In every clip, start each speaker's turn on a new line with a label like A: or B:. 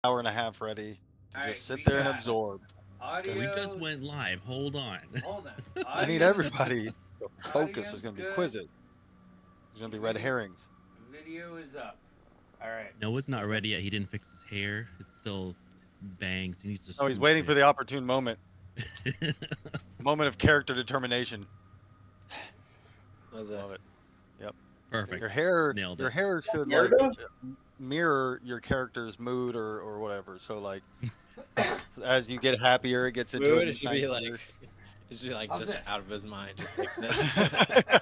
A: hour and a half ready to
B: All right,
A: just
B: we
A: sit there and
B: got
A: absorb.
C: We just
B: audio.
C: went live. Hold on.
B: Hold on.
A: I need
B: Audio's
A: everybody to focus. There's
B: audio's
A: going to be
B: good.
A: quizzes. There's going to be red
B: Video
A: herrings.
B: video is up. All right.
C: Noah's not ready yet. He didn't fix his hair. It's still bangs. He needs to
A: Oh, he's
C: swoosh
A: waiting for the opportune moment. Moment of character determination.
D: How's
A: Love
D: that?
A: it. Yep.
C: Perfect.
A: Your
C: Nailed it.
A: hair should like
E: Meredith?
A: mirror your character's mood or whatever. So like as you get happier, it gets into
D: Mood,
A: a
D: it should be like,
A: nicer-
D: it should be like
B: How's
D: just
B: this?
D: out of his mind, just like this.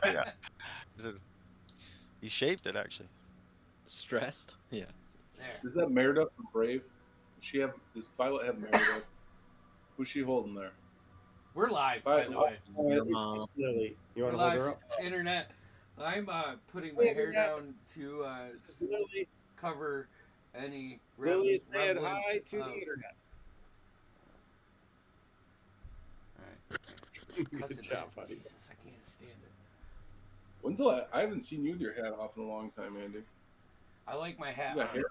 A: Yeah. This is, he shaped it actually.
D: Stressed. Yeah.
B: There.
E: Is that Meredith from Brave? Does Violet have Meredith? Who's she holding there?
B: We're live, by the way.
D: Your
F: It's
D: mom.
F: Lily. You
B: We're
F: want to hold her
B: live.
F: up?
B: Internet. I'm putting my
F: Hey,
B: hair
F: Internet.
B: down to
F: This is Lily.
B: cover any
F: Lily is saying
B: relevance
F: hi to
B: of-
F: the internet.
B: All right.
F: Good job, buddy.
B: Jesus, I can't stand it.
E: When's the last? I haven't seen you with your hat off in a long time, Andy.
B: I like my hat
E: You got
B: on.
E: hair?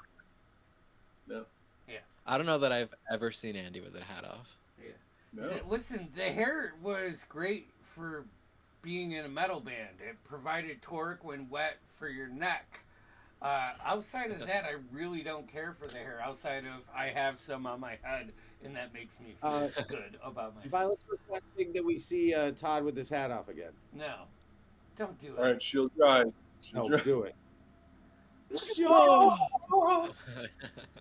E: No.
D: I don't know that I've ever seen Andy with a hat off.
E: No.
B: Listen, the hair was great for being in a metal band. It provided torque when wet for your neck. Outside of that, I really don't care for the hair. Outside of I have some on my head, and that makes me feel good about myself.
F: Violet's requesting that we see Todd with his hat off again.
B: No, don't do it.
E: All right, shield your eyes.
F: No,
E: Shield your...
F: do it.
E: Oh!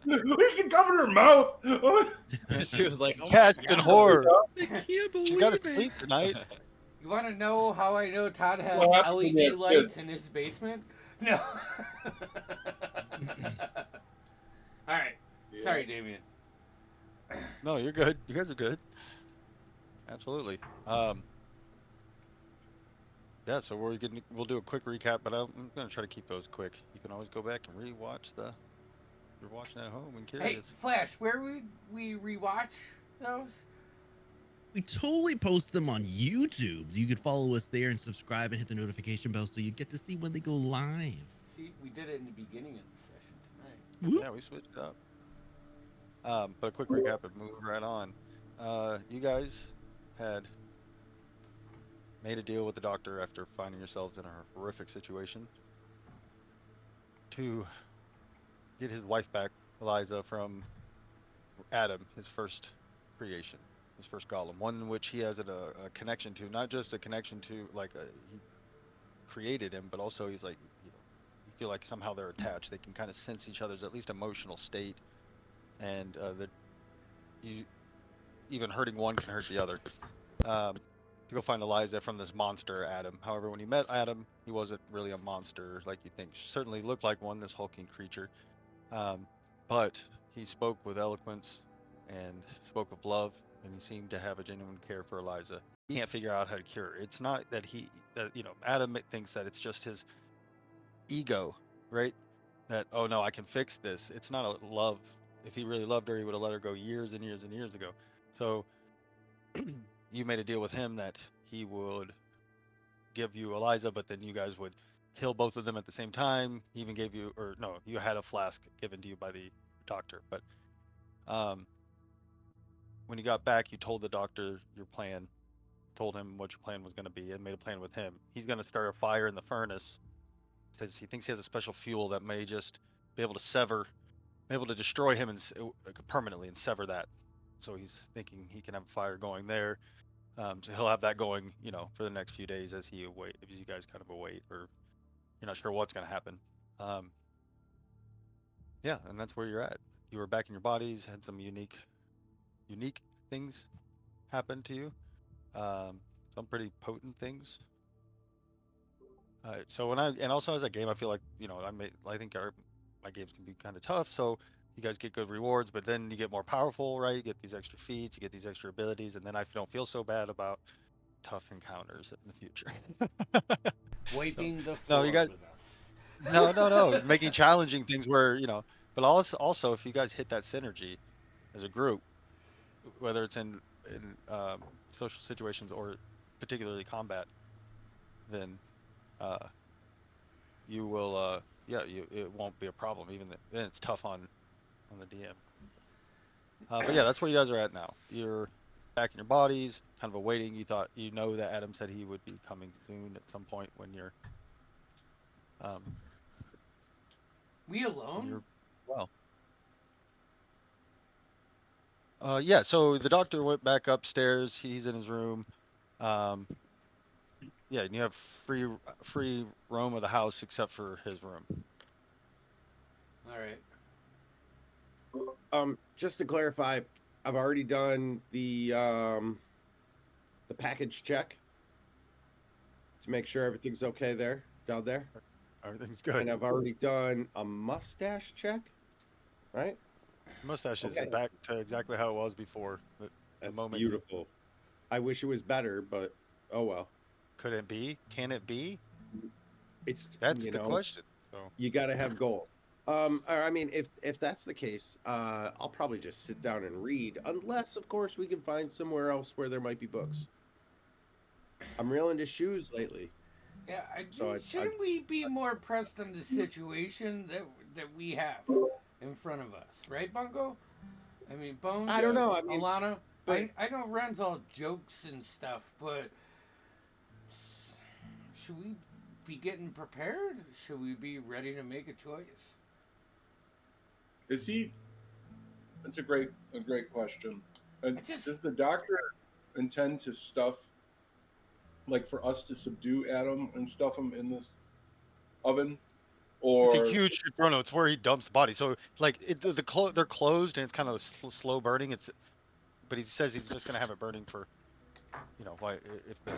E: We should cover her mouth.
D: She was like, oh
A: Cast
D: my
A: in
D: God.
A: horror.
C: I can't
A: She's
C: believe
A: got
C: it.
A: to sleep tonight.
B: You want to know how I know Todd has
E: What happened to
B: LED
E: their
B: lights
E: kids?
B: in his basement? No. All right.
E: Yeah.
B: Sorry, Damien.
A: No, you're good. You guys are good. Absolutely. Yeah, so we'll do a quick recap, but I'm gonna try to keep those quick. You can always go back and rewatch if you're watching at home and
B: Hey,
A: curious.
B: Flash, where would we rewatch those?
C: We totally post them on YouTube. You could follow us there and subscribe and hit the notification bell so you get to see when they go live.
B: See, we did it in the beginning of the session tonight.
C: Whoop.
A: Yeah, we switched it up. But a quick recap and move right on. You guys had made a deal with the doctor after finding yourselves in a horrific situation to get his wife back, Eliza, from Adam, his first creation, his first golem, one which he has a connection to, not just a connection to like he created him, but also he's like, you feel like somehow they're attached. They can kind of sense each other's at least emotional state, and that you even hurting one can hurt the other. To go find Eliza from this monster Adam. However, when you met Adam, he wasn't really a monster like you think. Certainly looked like one, this hulking creature. But he spoke with eloquence and spoke of love, and he seemed to have a genuine care for Eliza. He can't figure out how to cure her. It's not that Adam thinks that it's just his ego, right? That, oh no, I can fix this. It's not a love. If he really loved her, he would have let her go years and years and years ago. So you made a deal with him that he would give you Eliza, but then you guys would kill both of them at the same time. He even gave you, or no, you had a flask given to you by the doctor. But when you got back, you told the doctor your plan, told him what your plan was going to be, and made a plan with him. He's going to start a fire in the furnace because he thinks he has a special fuel that may just be able to destroy him and permanently and sever that. So he's thinking he can have a fire going there. So he'll have that going, for the next few days as you guys kind of await, or you're not sure what's going to happen. Yeah, and that's where you're at. You were back in your bodies, had some unique things happen to you. Some pretty potent things. So and also as a game, I feel like I think my games can be kind of tough. So you guys get good rewards, but then you get more powerful, right? You get these extra feats, you get these extra abilities, and then I don't feel so bad about tough encounters in the future.
B: Wiping the
A: No,
B: floor
A: you guys.
B: with us.
A: No. Making challenging things where but also if you guys hit that synergy as a group, whether it's in social situations or particularly combat, then you will it won't be a problem. Even then it's tough on the DM. But yeah, that's where you guys are at now. You're back in your bodies, kind of awaiting. You know that Adam said he would be coming soon at some point um,
B: We
A: when
B: alone?
A: you're well. Yeah. So the doctor went back upstairs. He's in his room. Um, yeah, and you have free roam of the house except for his room.
B: All right.
F: Just to clarify, I've already done the package check to make sure everything's okay there down there,
A: Everything's good.
F: and I've already done a mustache check. Right?
A: Mustache is
F: Okay,
A: back to exactly how it was before. The
F: that's
A: moment you
F: beautiful. I wish it was better, but oh well.
A: couldn't be, can it be?
F: It's
A: That's the question. So
F: you got to have goals. Or I mean, if that's the case, I'll probably just sit down and read, unless, of course, we can find somewhere else where there might be books. I'm real into shoes lately,
B: Yeah,
F: so
B: shouldn't we be more pressed on the situation that we have in front of us, right, Bungo? I mean, Bones,
F: I don't know. I mean,
B: Alana.
F: but
B: I know Ren's all jokes and stuff, but should we be getting prepared? Should we be ready to make a choice?
E: Is he? That's a great question. And
B: I just
E: does the doctor intend to stuff, like for us to subdue Adam and stuff him in this oven,
A: it's a
E: or
A: huge inferno. It's where he dumps the body. So like they're closed and it's kind of slow burning. But he says he's just gonna have it burning for like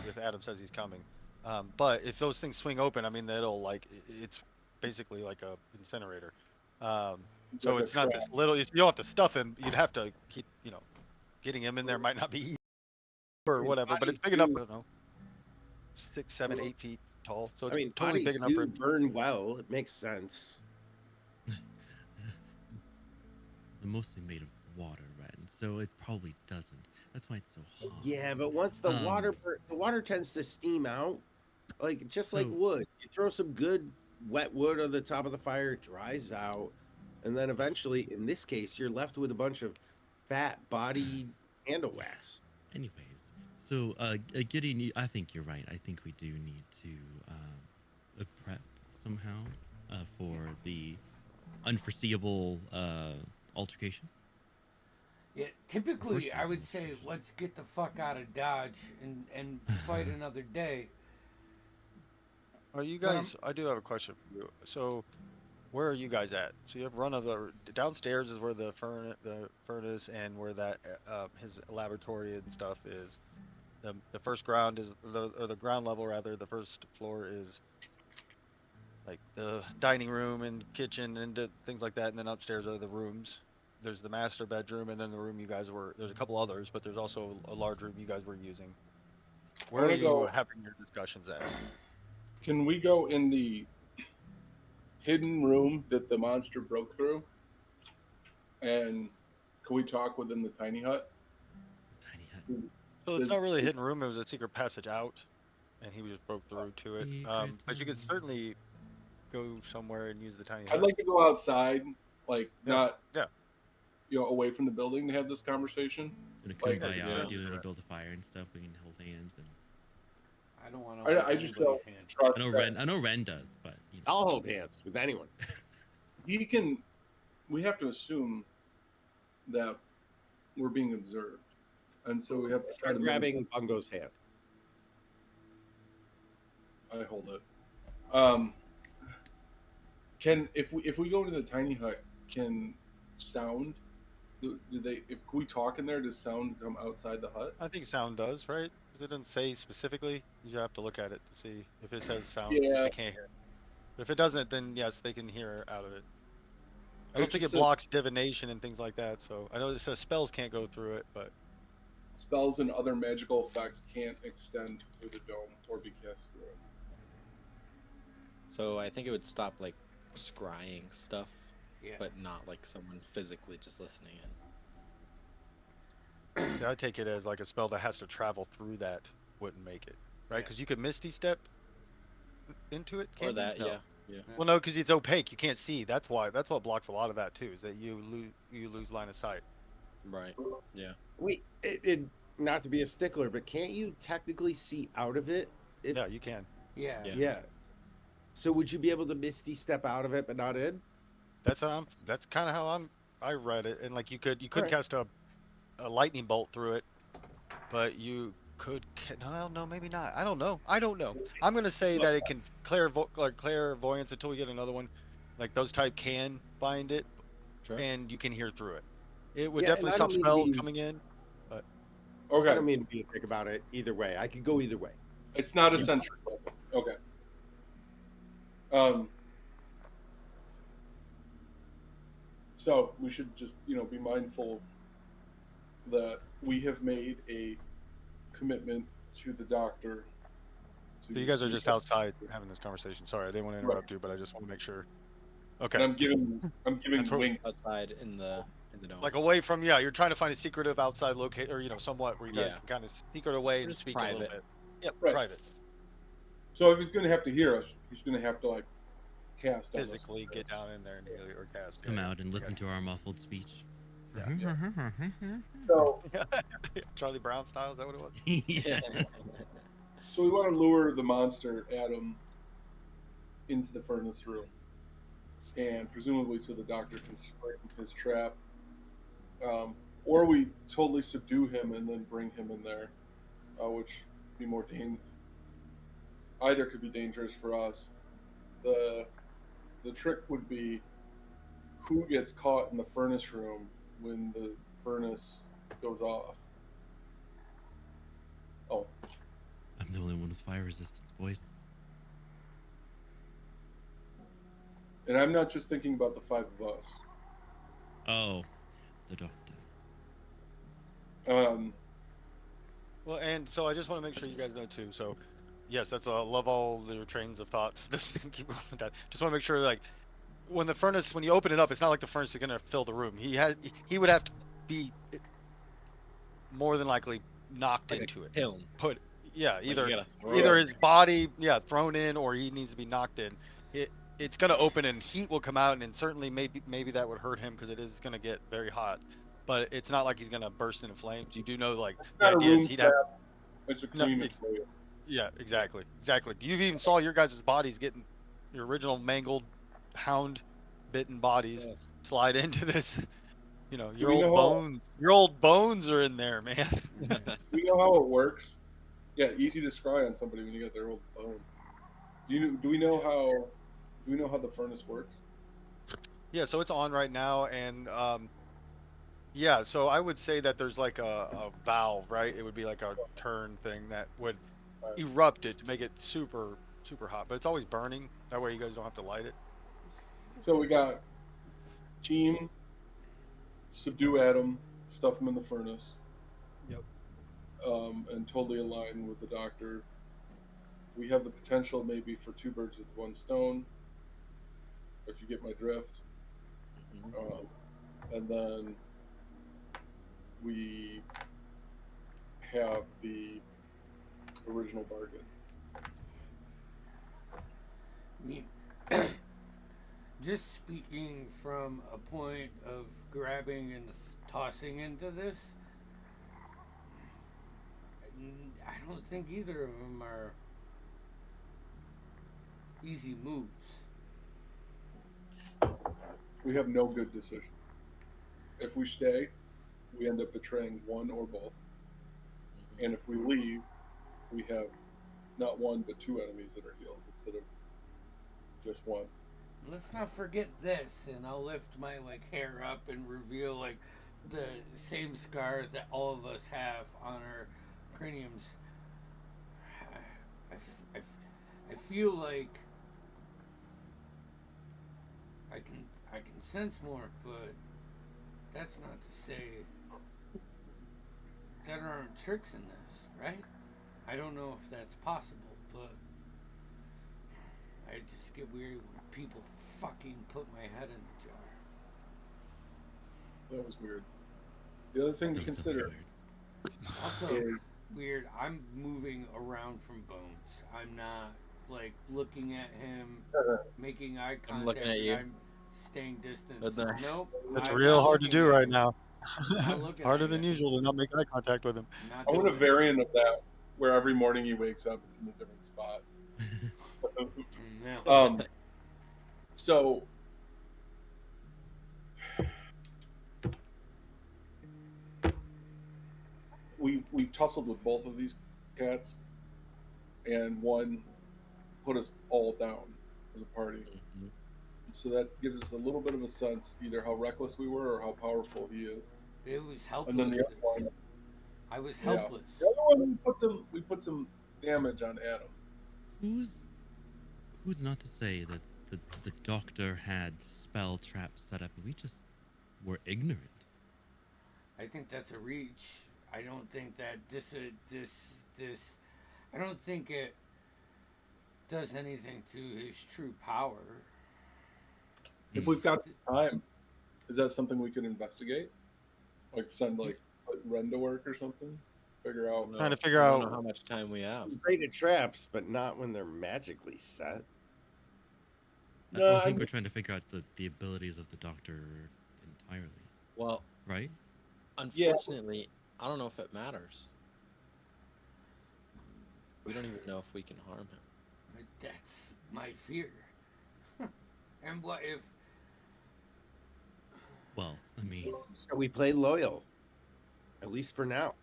A: if Adam says he's coming. But if those things swing open, I mean it'll it's basically like a incinerator. So
E: like a
A: it's not
E: trap?
A: this little. You don't have to stuff him. You'd have to keep getting him in there might not be easy or whatever. But it's
F: bodies
A: big enough. I don't know, 6, 7, 8 feet tall. So
F: I
A: it's
F: mean,
A: totally big
F: bodies
A: enough for
F: do
A: him.
F: burn well. It makes sense.
C: They're mostly made of water, right? And so it probably doesn't. That's why it's so hot.
F: Yeah, but once the the water tends to steam out, like just like
C: So-
F: wood. You throw some good wet wood on the top of the fire, it dries out, and then eventually, in this case, you're left with a bunch of fat body handle wax.
C: Anyways, so Gideon, I think you're right. I think we do need to prep somehow for the unforeseeable altercation.
B: yeah. Typically,
C: course
B: I would
C: you
B: say
C: will.
B: let's get the fuck out of Dodge and fight another day.
A: Are you
B: But I'm-
A: guys? I do have a question for you. So, where are you guys at? So you have run of the downstairs is where the furnace and where that his laboratory and stuff is. The first ground is the ground level rather. The first floor is like the dining room and kitchen and things like that. And then upstairs are the rooms. There's the master bedroom and then the room you guys were. There's a couple others, but there's also a large room you guys were using. Where are
E: wanna
A: you
E: go-
A: having your discussions at?
E: can we go in the hidden room that the monster broke through? And can we talk within the tiny hut?
C: Tiny hut.
A: So it's
E: Does-
A: not really a hidden room. It was a secret passage out, and he just broke through to it. But you could
C: Secret
A: certainly go somewhere and use the tiny
E: I'd
A: hut.
E: like to go outside, like
A: Yeah.
E: not
A: Yeah.
E: Away from the building to have this conversation.
C: Gonna come
E: Like,
C: by
A: yeah,
C: out,
A: yeah.
C: you want to build a fire and stuff. We can hold hands. And
B: I don't want to.
E: I just don't trust
C: I know
E: that
C: I know Ren does, but
F: I'll hold hands with anyone.
E: he can. We have to assume that we're being observed, and so we have to try
F: Start
E: to
F: grabbing Bungo's hand.
E: I hold it. Can if we go into the tiny hut, can sound? Do they? If we talk in there, does sound come outside the hut?
A: I think sound does, right? Because it doesn't say specifically. You have to look at it to see if it says sound.
E: Yeah.
A: They can't hear. But if it doesn't, then yes, they can hear out of it. I
E: It
A: don't think
E: just
A: it
E: says-
A: blocks divination and things like that. So I know it says spells can't go through it, but
E: Spells and other magical effects can't extend through the dome or be cast through it.
D: So I think it would stop like scrying stuff,
B: Yeah.
D: but not like someone physically just listening in.
A: yeah, I take it as like a spell that has to travel through that wouldn't make it, right?
B: Yeah.
A: Because you could misty step into it.
D: Or
A: can't you?
D: that,
A: No.
D: yeah.
A: Well, no, because it's opaque. You can't see. That's why. That's what blocks a lot of that too. Is that you lose line of sight.
D: Right. Yeah.
F: Not to be a stickler, but can't you technically see out of it? If
A: Yeah, you can.
B: Yeah.
D: Yeah.
F: yeah. So would you be able to misty step out of it but not in?
A: That's kind of how I read it, and like you couldn't
F: Alright.
A: cast a lightning bolt through it, but you could. No, maybe not. I don't know. I don't know. I'm gonna say that it can clairvoyance until we get another one. Like those type can find it,
D: Sure.
A: and you can hear through it. It would
F: Yeah, and
A: definitely
F: I
A: stop
F: don't mean to
A: spells
F: be
A: coming in, but
F: I
E: Okay.
F: don't mean to be a dick about it either way. I could go either way.
E: It's not a sensory weapon. Okay. So we should just, be mindful that we have made a commitment to the doctor.
A: so you guys are
E: see
A: just
E: what-
A: outside having this conversation. Sorry, I didn't want to
E: Right.
A: interrupt you, but I just want to make sure.
E: And
A: Okay,
E: I'm giving
A: That's what-
E: wink.
D: Outside in the dome.
A: like away from you're trying to find a secretive outside locate or somewhat where you guys
D: Yeah.
A: can kind of secret away and
D: Just
A: speak a little
D: private.
A: bit. Yep,
E: Right.
A: private.
E: So if he's going to have to hear us, he's going to have to cast on us.
A: Physically get down in there and or cast.
C: Come
A: yeah.
C: out and listen to our muffled speech.
E: So,
A: Charlie Brown style, is that what it was?
C: Yeah.
E: so we want to lure the monster Adam into the furnace room, and presumably so the doctor can spring his trap, or we totally subdue him and then bring him in there, which would be more either could be dangerous for us. The trick would be who gets caught in the furnace room when the furnace goes off. Oh,
C: I'm the only one with fire resistance, boys.
E: and I'm not just thinking about the five of us.
C: Oh, the doctor.
A: Well, and so I just want to make sure you guys know too. So, yes, that's love all your trains of thoughts. This keep going with that. Just want to make sure, like, when you open it up, it's not like the furnace is gonna fill the room. He would have to be more than likely knocked
D: Like
A: into it.
D: Kiln.
A: Yeah,
D: you
A: either
D: gotta throw
A: either
D: it.
A: his body, thrown in, or he needs to be knocked in. It's gonna open and heat will come out, and certainly maybe that would hurt him because it is gonna get very hot. But it's not like he's gonna burst into flames. You do know, like,
E: It's
A: the
E: not a
A: idea
E: room
A: is he'd have.
E: trap. It's a
A: No,
E: crematory.
A: Yeah, exactly. You even saw your guys' bodies getting your original mangled, hound bitten bodies
D: Yes.
A: slide into this. Your
E: we
A: old
E: know how-
A: bones. Your old bones are in there, man.
E: We know how it works. Yeah, easy to scry on somebody when you got their old bones. Do we know how the furnace works?
A: Yeah, so it's on right now, and so I would say that there's like a valve, right? It would be like a turn thing that would
E: Right.
A: erupt it to make it super, super hot. But it's always burning. That way you guys don't have to light it.
E: So we got team subdue Adam, stuff him in the furnace.
D: Yep.
E: And totally align with the doctor. We have the potential maybe for two birds with one stone, if you get my drift.
D: Mhm.
E: And then we have the original bargain.
B: I mean, just speaking from a point of grabbing and tossing into this, I don't think either of them are easy moves.
E: We have no good decision. If we stay, we end up betraying one or both. And if we leave, we have not one but two enemies at our heels instead of just one.
B: Let's not forget this, and I'll lift my hair up and reveal the same scars that all of us have on our craniums. I feel like I can sense more, but that's not to say there aren't tricks in this, right? I don't know if that's possible, but I just get weary when people fucking put my head in a jar.
E: That was weird. The other thing to
C: That was so
E: consider
C: weird.
B: Also,
E: is
B: weird, I'm moving around from Bones. I'm not looking at him, making eye contact.
D: I'm looking at you.
B: I'm staying distant.
D: But the-
B: Nope.
A: That's
B: I'm
A: real
B: not
A: hard to
B: looking
A: do
B: at
A: right
B: you.
A: now.
B: Not looking
A: Harder
B: at
A: than
B: you.
A: usual to not make eye contact with him.
B: Not
E: I want a
B: doing it.
E: variant of that where every morning he wakes up, it's in a different spot.
B: No.
E: So we've tussled with both of these cats, and one put us all down as a party.
D: Mhm.
E: So that gives us a little bit of a sense either how reckless we were or how powerful he is.
B: It was
E: And then the
B: helpless.
E: other one,
B: I was
E: yeah,
B: helpless.
E: the other one we put some damage on Adam.
C: Who's not to say that the doctor had spell traps set up and we just were ignorant?
B: I think that's a reach. I don't think that this. I don't think it does anything to his true power.
E: If
C: Hmm.
E: we've got time, is that something we could investigate? Like send like Ren to work or something? Figure out.
A: Trying to figure
D: I don't know
A: out-
D: how much time we have.
F: Great at traps, but not when they're magically set.
E: No,
C: I think
E: I-
C: we're trying to figure out the abilities of the doctor entirely,
D: Well,
C: right?
D: unfortunately, I don't know if it matters. We don't even know if we can harm him.
B: That's my fear. And what if?
C: Well, I mean,
F: So we play loyal, at least for now,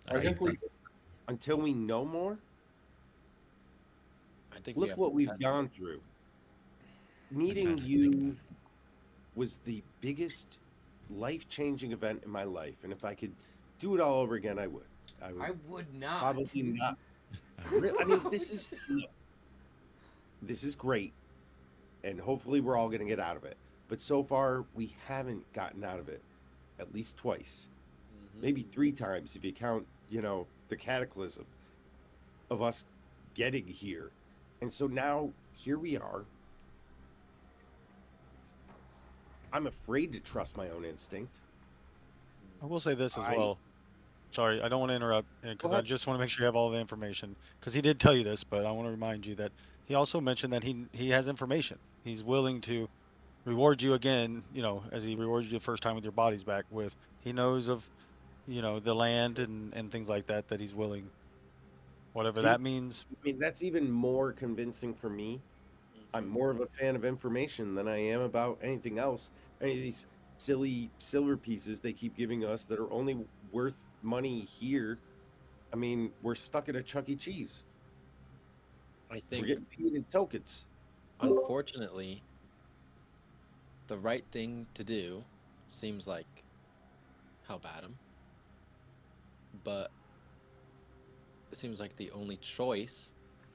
E: I think we.
F: until we know more.
D: I think we
F: Look
D: have
F: what
D: to
F: we've
D: test
F: gone
D: it.
F: through.
C: I'm
F: Meeting
C: trying to think
F: you
C: about it.
F: was the biggest life-changing event in my life, and if I could do it all over again, I would. I would
B: I would not.
F: probably not.
C: I would-
F: I mean, this is great, and hopefully we're all going to get out of it. But so far, we haven't gotten out of it, at least twice,
D: Mhm.
F: maybe 3 times if you count, the cataclysm of us getting here. And so now here we are. I'm afraid to trust my own instinct.
A: I will say this as
F: I-
A: well. Sorry, I don't want to interrupt because
F: Go
A: I
F: ahead.
A: just want to make sure you have all the information. Because he did tell you this, but I want to remind you that he also mentioned that he has information. He's willing to reward you again, as he rewards you the first time with your bodies back. With he knows of, the land and things like that that he's willing, whatever
F: See,
A: that means.
F: I mean, that's even more convincing for me. I'm more of a fan of information than I am about anything else. Any of these silly silver pieces they keep giving us that are only worth money here. I mean, we're stuck at a Chuck E. Cheese.
D: I
F: We're
D: think,
F: getting paid in tokens.
D: unfortunately, the right thing to do seems like help Adam, but it seems like the only choice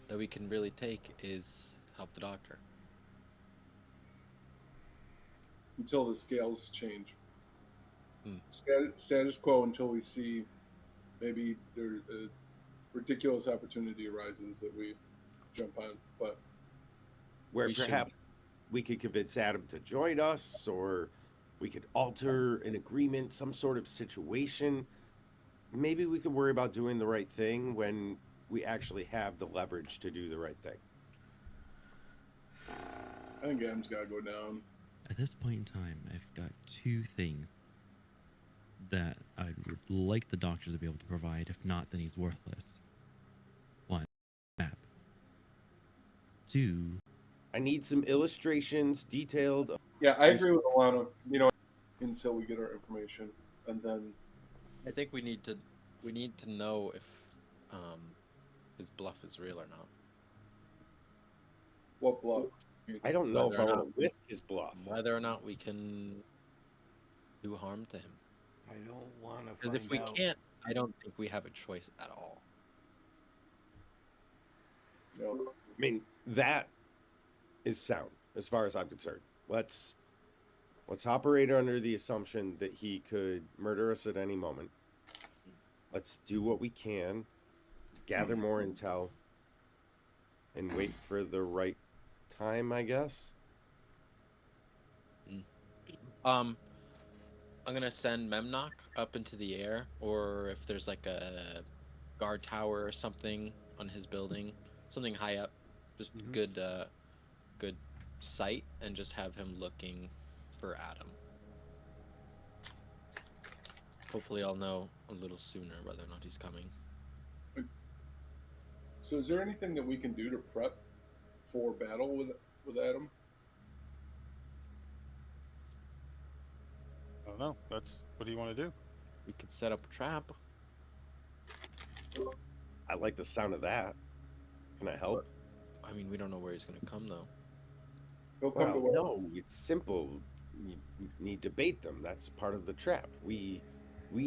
D: that we can really take is help the doctor.
E: Until the scales change.
D: Hmm.
E: Status quo until we see maybe there a ridiculous opportunity arises that we jump on. But
F: Where
D: We should-
F: perhaps we could convince Adam to join us, or we could alter an agreement, some sort of situation. Maybe we could worry about doing the right thing when we actually have the leverage to do the right thing.
E: I think Adam's got to go down.
C: At this point in time, I've got 2 things that I would like the doctor to be able to provide. If not, then he's worthless. 1, map. 2,
F: I need some illustrations, detailed.
E: Yeah, I agree with Alana. Until we get our information, and then
D: I think we need to know if his bluff is real or not.
E: what bluff?
F: I don't know if
D: Whether
F: I
D: or
F: want to risk his bluff.
D: Whether or not we can do harm to him.
B: I don't want to
D: Because
B: find
D: if we
B: out.
D: can't, I don't think we have a choice at all.
E: No.
F: I mean, that is sound as far as I'm concerned. Let's operate under the assumption that he could murder us at any moment. Let's do what we can, gather more intel, and wait for the right time, I guess.
D: I'm gonna send Memnock up into the air, or if there's like a guard tower or something on his building, something high up, just good sight, and just have him looking for Adam. Hopefully, I'll know a little sooner whether or not he's coming.
E: So, is there anything that we can do to prep for battle with Adam?
A: I don't know. That's what do you want to do?
D: We could set up a trap.
F: I like the sound of that. Can I help?
D: I mean, we don't know where he's gonna come though.
E: He'll come to
F: Well,
E: where?
F: no, it's simple. You need to bait them. That's part of the trap. We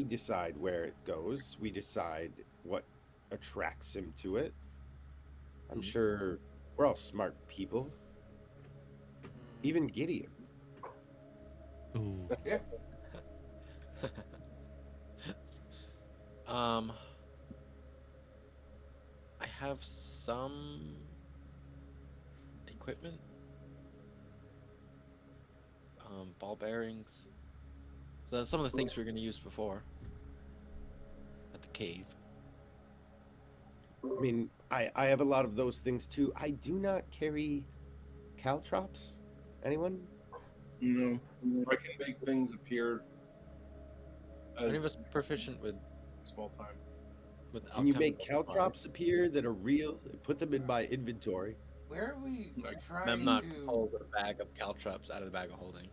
F: decide where it goes. We decide what attracts him to it. I'm sure we're all smart people. Even Gideon.
C: Ooh.
B: Yeah.
D: I have some equipment. Ball bearings. So that's some of the things we were gonna use before at the cave.
F: I mean, I have a lot of those things too. I do not carry caltrops. Anyone?
E: No, I can make things appear
D: Any of
E: as
D: us proficient with
E: small time.
F: Can you make
D: alchemical
F: caltrops appear that are real? Put them in my inventory.
B: Where are we
E: Like,
B: trying
D: Memnock
B: to?
D: pulled a bag of caltrops out of the bag of holding.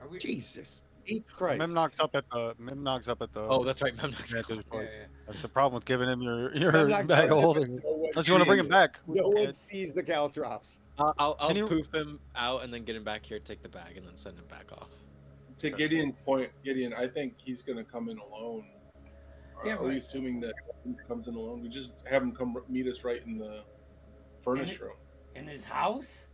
B: Are we?
F: Jesus, Jesus Christ!
A: Memnock's up at the.
D: Oh, that's right. Memnock's
A: advantage
D: gone.
B: Yeah,
A: point.
B: yeah.
A: That's the problem with giving him your
F: Memnock
A: bag of
F: doesn't-
A: holding.
E: No one
A: Unless you want to bring
E: sees
A: him back.
F: No one
A: Okay.
F: sees the caltrops.
D: I'll
A: Can you-
D: poof him out and then get him back here, take the bag, and then send him back off.
E: To Gideon's point, Gideon, I think he's going to come in alone.
B: Yeah,
E: Are we
B: but-
E: assuming that he comes in alone? We just have him come meet us right in the furnace room.
B: In his house?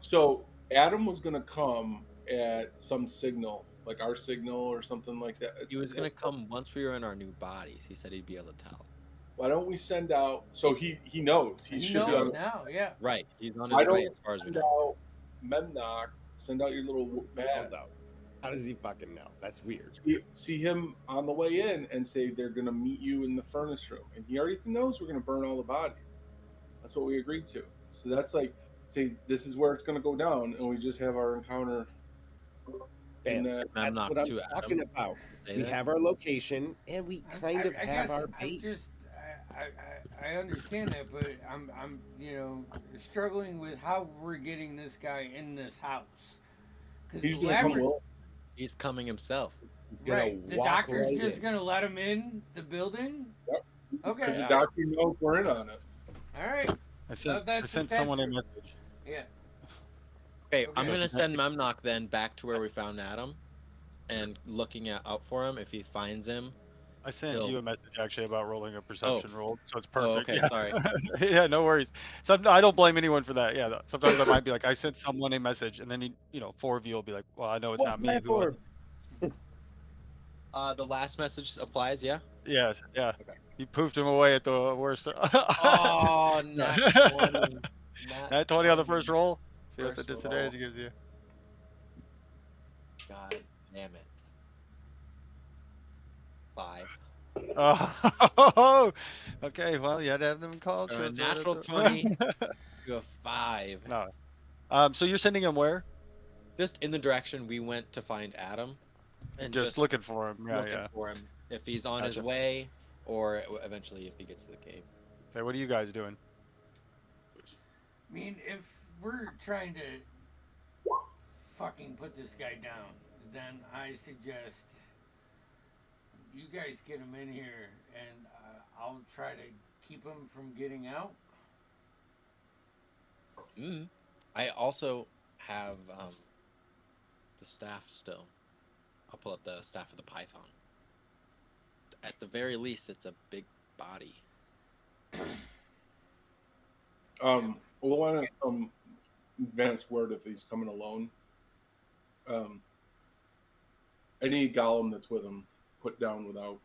E: So Adam was going to come at some signal, like our signal or something like that.
D: He was gonna come once we were in our new bodies. He said he'd be able to tell.
E: Why don't we send out? So he knows. He,
B: He
E: should be
B: knows
E: on.
B: now. Yeah.
D: Right. He's on
E: Why
D: his
E: don't
D: way
E: we
D: as far as we
E: send
D: know.
E: out Memnock? Send out your little bat.
F: Hold out. How does he fucking know? That's weird.
E: See him on the way in and say they're going to meet you in the furnace room, and he already knows we're going to burn all the bodies. That's what we agreed to. So that's like, say this is where it's going to go down, and we just have our encounter.
F: Bam.
E: And
F: That's
D: Memnock
F: what I'm
D: to
F: talking
D: Adam.
F: about.
D: Say
F: We
D: that?
F: have our location, and we kind of
B: I
F: have
B: guess
F: our
B: I'm
F: bait.
B: just, I understand that, but I'm struggling with how we're getting this guy in this house. Because
E: he's going to come.
D: He's coming himself.
F: He's gonna
B: right, the
F: walk
B: doctor's
F: right
B: just
F: in.
B: gonna let him in the building.
E: Yep.
B: Okay.
E: Because the doctor knows we're in on it.
B: All right.
A: I sent
B: that's
A: someone a
B: true.
A: message.
B: Yeah.
D: Okay, I'm
B: Okay.
D: gonna send Memnock then back to where we found Adam, and looking out for him. If he finds him,
A: I sent
D: He'll-
A: you a message actually about rolling a perception roll, so it's perfect.
D: Oh, okay,
A: yeah.
D: sorry.
A: Yeah, no worries. I don't blame anyone for that. Yeah, sometimes I might be like, I sent someone a message, and then four of you will be like, well, I know it's not me. Who was it?
D: the last message applies. Yeah.
A: Yes, yeah.
D: Okay.
A: You poofed him away at the worst.
D: Oh, not 20.
A: Nat 20 on the first roll. See what the
D: First
A: disadvantage
D: roll.
A: gives you.
D: God damn it. 5.
A: Oh, okay. Well, you had to have them called.
D: From a
A: so it's right
D: natural
A: at the-
D: 20 to a 5.
A: No. So you're sending him where?
D: Just in the direction we went to find Adam, and
A: Just looking for him. Yeah,
D: looking
A: yeah.
D: for him if he's on his
A: Gotcha.
D: way, or eventually if he gets to the cave.
A: Okay, what are you guys doing?
B: I mean, if we're trying to fucking put this guy down, then I suggest you guys get him in here, and I'll try to keep him from getting out.
D: I also have the staff still. I'll pull up the staff of the python. At the very least, it's a big body.
E: We'll want to advance word if he's coming alone. Any golem that's with him, put down without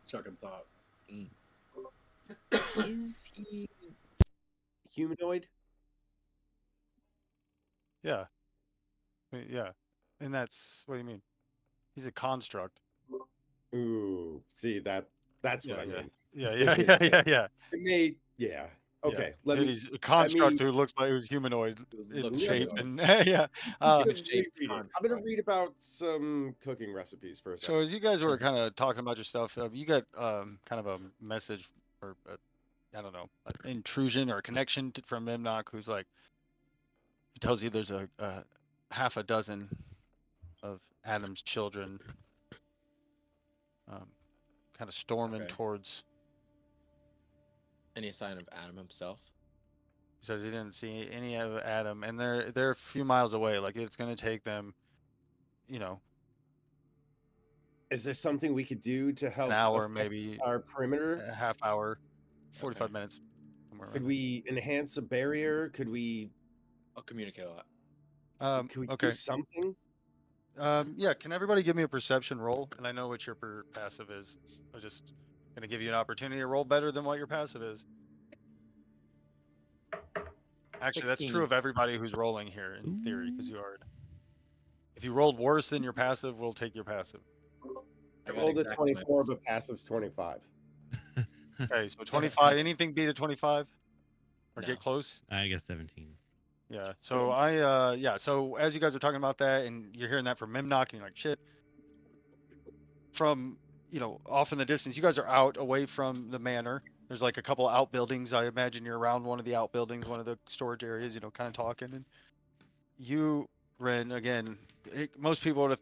E: second thought.
F: Is he humanoid?
A: Yeah. Yeah. And that's what do you mean? He's a construct.
F: Ooh, see that's what
A: Yeah,
F: I
A: yeah.
F: mean.
A: Yeah, yeah, yeah, yeah, yeah.
F: It may, yeah. Okay,
A: He's a construct
F: me
A: who looks like he was humanoid in
D: Looks
A: shape,
E: humanoid.
A: and yeah.
F: just
A: Um,
F: gonna
D: shape
F: reread it. I'm
D: construct.
F: gonna read about some cooking recipes for a second.
A: so as you guys were kind of talking about your stuff, you got kind of a message or I don't know, an intrusion or a connection from Memnock, who's like, he tells you there's a half a dozen of Adam's children, um, kind of storming
D: Okay.
A: towards.
D: Any sign of Adam himself?
A: He says he didn't see any of Adam, and they're a few miles away. Like it's gonna take them, you know,
F: Is there something we could do to
A: an
F: help
A: hour,
F: affect
A: maybe
F: our perimeter?
A: a half hour, 45
D: Okay.
A: minutes, somewhere
F: Could
A: around
F: we enhance a barrier? Could we
D: I'll communicate a lot.
A: there.
F: do
A: Okay.
F: something?
A: Yeah, can everybody give me a perception roll? And I know what your passive is. I'm just gonna give you an opportunity to roll better than what your passive is. Actually, that's true
D: 16.
A: of everybody who's rolling here in theory, because
C: Ooh.
A: you are. If you rolled worse than your passive, we'll take your passive.
F: I
D: got
F: rolled a
D: exactly my
F: 24, but passive's 25.
A: Okay, so 25. Anything beat a 25 or
D: No.
A: get close?
C: I guess 17.
A: Yeah. So So as you guys are talking about that, and you're hearing that from Memnock, and you're like, shit. From off in the distance, you guys are out away from the manor. There's like a couple outbuildings. I imagine you're around one of the outbuildings, one of the storage areas. Kind of talking, and you, Ren, again. Most people would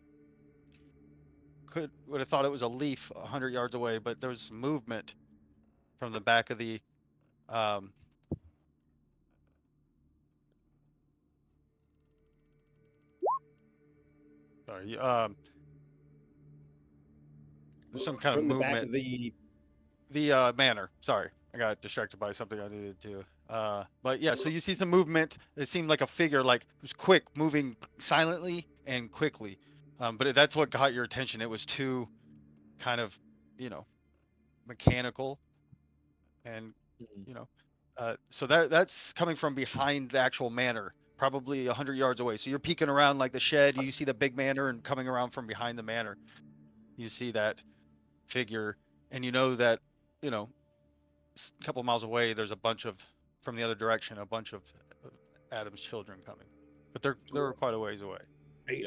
A: have thought it was a leaf 100 yards away, but there was movement from the back of the um, sorry, there's some kind of
F: From the back
A: movement.
F: of the
A: The manor. Sorry, I got distracted by something I needed to. But yeah, so you see some movement. It seemed like a figure, like it was quick, moving silently and quickly. But that's what got your attention. It was too kind of, mechanical, and
D: Mhm.
A: so that's coming from behind the actual manor, probably 100 yards away. So you're peeking around like the shed. You see the big manor, and coming around from behind the manor, you see that figure, and you know that, you know, a couple miles away, there's a bunch of, from the other direction, a bunch of Adam's children coming, but they're quite a ways away.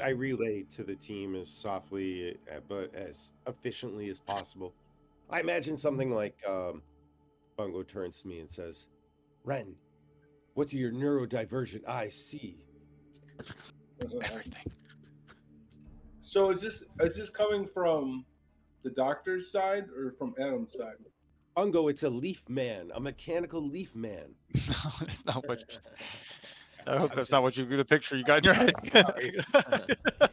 F: I relay to the team as softly but as efficiently as possible. I imagine something like Bungo turns to me and says, Ren, what do your neurodivergent eyes see?
A: Everything.
E: So is this coming from the doctor's side or from Adam's side?
F: Bungo, it's a leaf man, a mechanical leaf man.
A: No, that's not what. I hope
F: I'm
A: that's
F: just-
A: not what the picture you got in your head.
F: Sorry.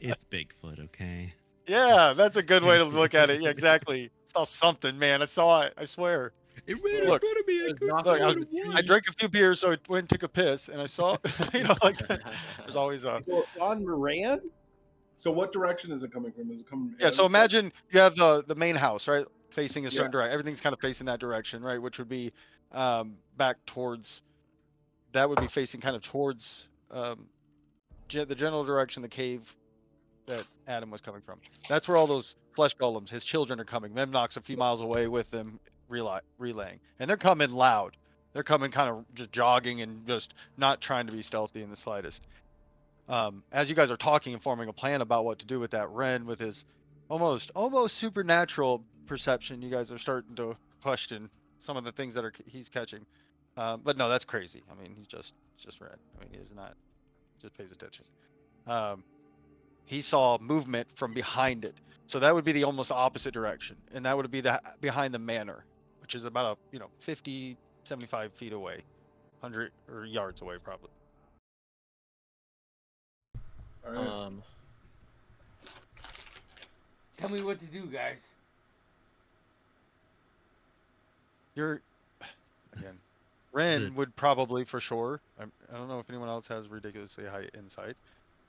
C: It's Bigfoot, okay?
A: Yeah, that's a good way to look at it. Yeah, exactly. Saw something, man. I saw it. I swear.
C: It
E: ran in
A: Look,
C: front of me.
D: there's nothing
A: Look,
D: in the
A: I drank a few beers, so I went and took a piss, and I saw, like there's always a.
F: So on Moran?
E: So what direction is it coming from? Is it coming from
A: Yeah, so
E: Adam's side?
A: imagine you have the main house, right, facing a certain
E: Yeah.
A: direction. Everything's kind of facing that direction, right, which would be back towards. That would be facing kind of towards the general direction the cave that Adam was coming from. That's where all those flesh golems, his children, are coming. Memnock's a few miles away with them, relaying, and they're coming loud. They're coming kind of just jogging and just not trying to be stealthy in the slightest. As you guys are talking and forming a plan about what to do with that Ren, with his almost supernatural perception, you guys are starting to question some of the things that he's catching. But no, that's crazy. I mean, it's just Ren. I mean, he is not, just pays attention. He saw movement from behind it, so that would be the almost opposite direction, and that would be behind the manor, which is about 50, 75 feet away, 100 or yards away probably.
E: All right.
B: Tell me what to do, guys.
A: You're again, Ren would probably for sure. I don't know if anyone else has ridiculously high insight,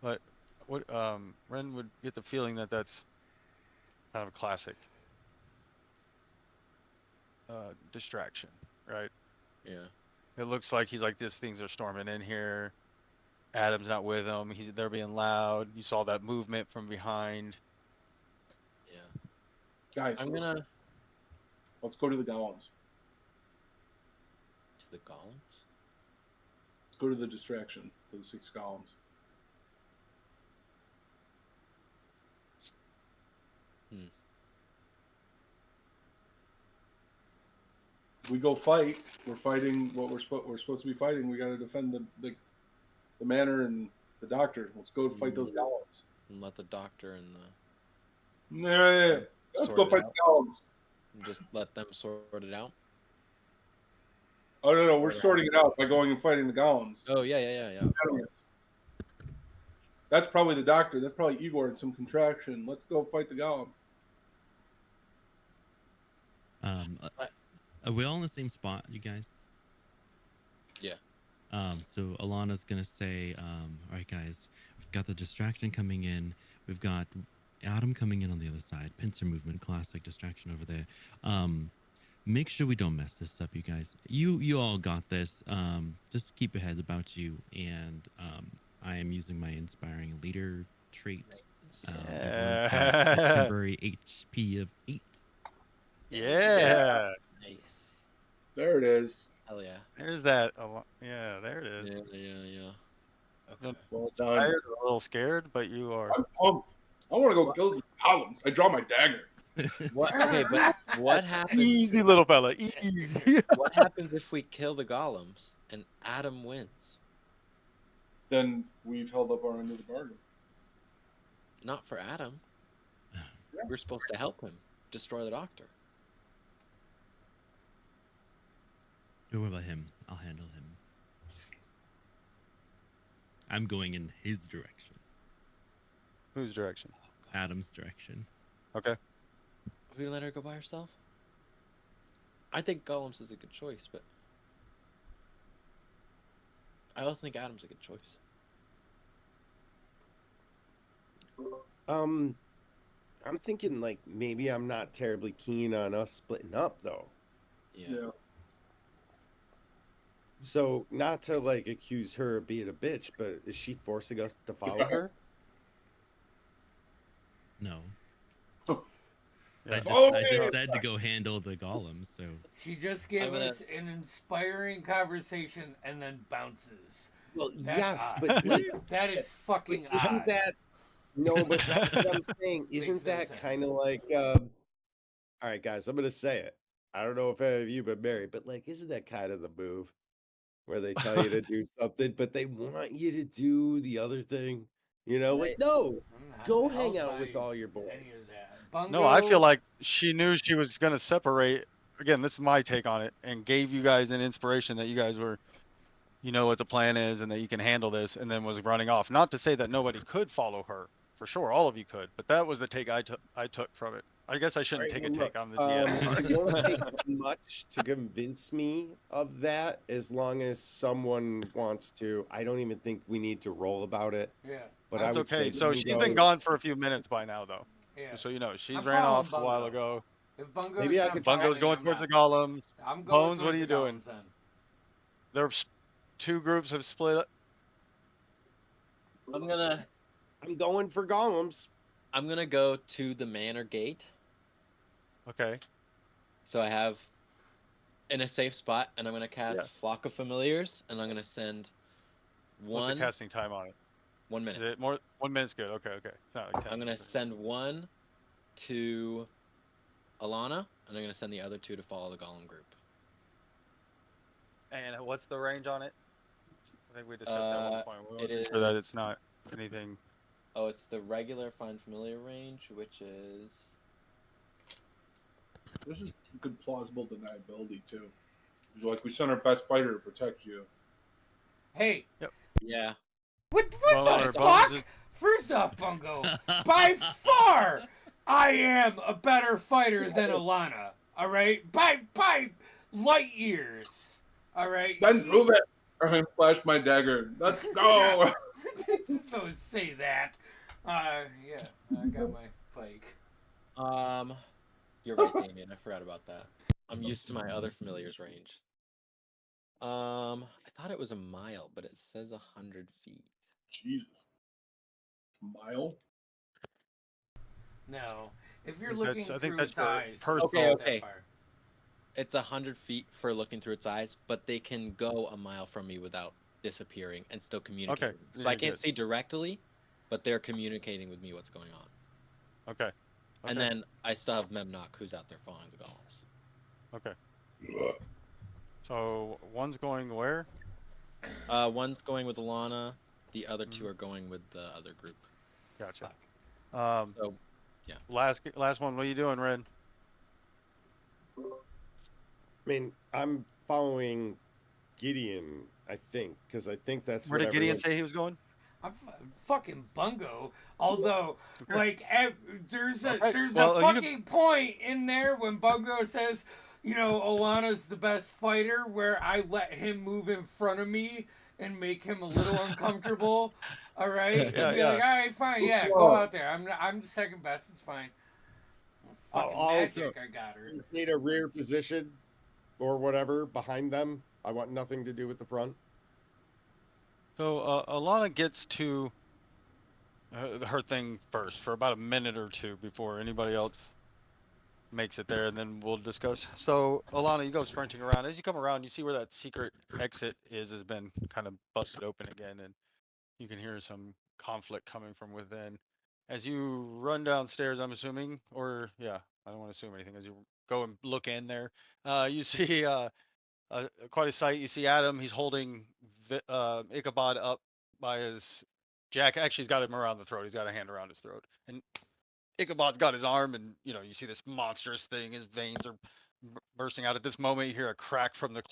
A: but Ren would get the feeling that that's kind of a classic distraction, right?
D: Yeah.
A: It looks like he's like, these things are storming in here. Adam's not with them. They're being loud. You saw that movement from behind.
D: Yeah.
E: Guys,
D: I'm gonna
E: let's go to the golems.
D: to the golems?
E: Let's go to the distraction for the 6 golems. We go fight. We're fighting what we're supposed to be fighting. We got to defend the manor and the doctor. Let's go fight those golems.
D: And let the doctor and the
E: Yeah. Let's
D: Sort
E: go
D: it
E: fight
D: out.
E: the golems.
D: just let them sort it out.
E: Oh no, we're
D: Sort it
E: sorting it out by going and fighting the golems.
D: Oh yeah. Of course.
E: That's probably the doctor. That's probably Igor in some contraction. Let's go fight the golems.
C: Are we all in the same spot, you guys?
D: Yeah.
C: So Alana's gonna say, all right, guys, we've got the distraction coming in. We've got Adam coming in on the other side. Pincer movement, classic distraction over there. Make sure we don't mess this up, you guys. You all got this. Just keep your heads about you. And I am using my inspiring leader trait. Everyone's got a temporary HP of 8.
A: Yeah.
D: Nice.
E: There it is.
D: Hell yeah.
A: There's that. Yeah, there it is.
D: Yeah. Okay.
E: Well done.
A: Tired, a little scared, but you are.
E: I'm pumped. I want to go kill some golems. I draw my dagger.
D: What? Okay, but what happens?
A: Easy, little fella. Easy.
D: What happens if we kill the golems and Adam wins?
E: Then we've held up our end of the bargain.
D: Not for Adam. We're supposed to help him destroy the doctor.
C: Don't worry about him. I'll handle him. I'm going in his direction.
A: Whose direction?
C: Adam's direction.
A: Okay.
D: We let her go by herself? I think Golems is a good choice, but I also think Adam's a good choice.
F: I'm thinking like maybe I'm not terribly keen on us splitting up though.
D: Yeah.
F: So not to like accuse her of being a bitch, but is she forcing us to follow her?
C: No.
A: Yeah.
C: I just said to go handle the golem, so
B: She just gave
D: I'm gonna-
B: us an inspiring conversation and then bounces.
F: Well,
B: That's
F: yes,
B: odd.
F: but like,
B: That is fucking
F: isn't
B: odd.
F: that no? But that's what I'm saying.
B: Makes
F: Isn't
B: no
F: that
B: sense.
F: kind of like? All right, guys, I'm gonna say it. I don't know if any of you been married, but like, isn't that kind of the move where they tell you to do something, but they want you to do the other thing? You know, like
D: Right.
F: no,
B: I'm not
F: go
B: helped
F: hang out
B: by
F: with all your boys.
B: any of that. Bungo,
A: No, I feel like she knew she was going to separate. Again, this is my take on it, and gave you guys an inspiration that you guys were, you know what the plan is, and that you can handle this, and then was running off. Not to say that nobody could follow her, for sure, all of you could, but that was the take I took from it. I guess I shouldn't
F: Right,
A: take a
F: well,
A: take on the
F: It
A: DM.
F: won't take much to convince me of that as long as someone wants to. I don't even think we need to roll about it.
B: Yeah,
F: But
A: That's
F: I would
A: okay.
F: say
A: So
F: we
A: she's
F: go-
A: been gone for a few minutes by now, though.
B: yeah.
A: Just so you know, she's
B: I'm
A: ran
B: following
A: off a while
B: Bungo.
A: ago.
B: If Bungo's
F: Maybe I
B: not
F: could-
A: Bungo's
B: following,
A: going
B: I'm
A: towards the
B: not.
A: golems.
B: I'm going
A: Bones, what
B: towards
A: are you
B: the
A: doing?
B: golems then.
A: There's 2 groups have split up.
D: I'm gonna
F: going for golems.
D: go to the manor gate.
A: Okay.
D: So I have in a safe spot, and I'm gonna cast
A: Yeah.
D: Flock of Familiars, and I'm gonna send
A: What's the casting time on it?
D: 1
A: Is
D: minute.
A: it more? 1 minute's good. Okay. It's not like 10.
D: I'm gonna send one to Alana, and I'm gonna send the other 2 to follow the golem group.
A: And what's the range on it? I think we discussed that at one point. We want
D: it
A: to make sure that
D: is-
A: it's not anything.
D: Oh, it's the regular Find Familiar range, which is
E: This is good plausible deniability too. It's like we sent our best fighter to protect you.
B: Hey,
D: yeah.
B: what
A: Well,
B: the
A: Bones
B: fuck?
A: is-
B: First off, Bungo, by far, I am a better fighter than Alana. All right, by light years. All right.
E: Then prove it. I flash my dagger. Let's go.
B: Don't say that. Yeah, I got my pike.
D: You're right, Damien. I forgot about that. I'm used to my other familiars range. I thought it was a mile, but it says 100 feet.
E: Jesus. Mile?
B: No, if you're
A: I think
B: looking
A: that's- I
B: through
A: think that's
B: its
A: for
B: eyes,
A: personal-
B: it's not that
D: Okay.
B: far.
D: it's 100 feet for looking through its eyes, but they can go a mile from me without disappearing and still communicate.
A: Okay,
D: with me.
A: then
D: So I
A: you're
D: can't
A: good.
D: see directly, but they're communicating with me what's going on.
A: Okay.
D: And
A: Okay.
D: then I still have Memnock who's out there following the golems.
A: Okay. So one's going where?
D: One's going with Alana, the other two
A: Mhm.
D: are going with the other group.
A: Gotcha.
D: So yeah.
A: Last one. What are you doing, Red?
F: I mean, I'm following Gideon, I think, because I think that's
A: Where
F: what
A: did Gideon
F: everyone.
A: say he was going?
B: I'm fucking bungo. Although,
A: Okay.
B: like, there's a
A: Okay.
B: there's a
A: Well, you can.
B: fucking point in there when Bungo says, Alana's the best fighter, where I let him move in front of me and make him a little uncomfortable. All right, and
A: Yeah,
B: be like,
A: yeah.
B: all right, fine, yeah, go out there. I'm the second best. It's fine. Fucking
F: I'll
B: magic, I got her.
F: need a rear position or whatever behind them. I want nothing to do with the front.
A: So Alana gets to her thing first for about a minute or two before anybody else makes it there, and then we'll discuss. So Alana, you go sprinting around. As you come around, you see where that secret exit has been kind of busted open again, and you can hear some conflict coming from within. As you run downstairs, I'm assuming, or yeah, I don't want to assume anything. As you go and look in there, you see quite a sight. You see Adam. He's holding Ichabod up by his jacket. Actually, he's got him around the throat. He's got a hand around his throat, and Ichabod's got his arm, and you see this monstrous thing. His veins are bursting out. At this moment, you hear a crack from the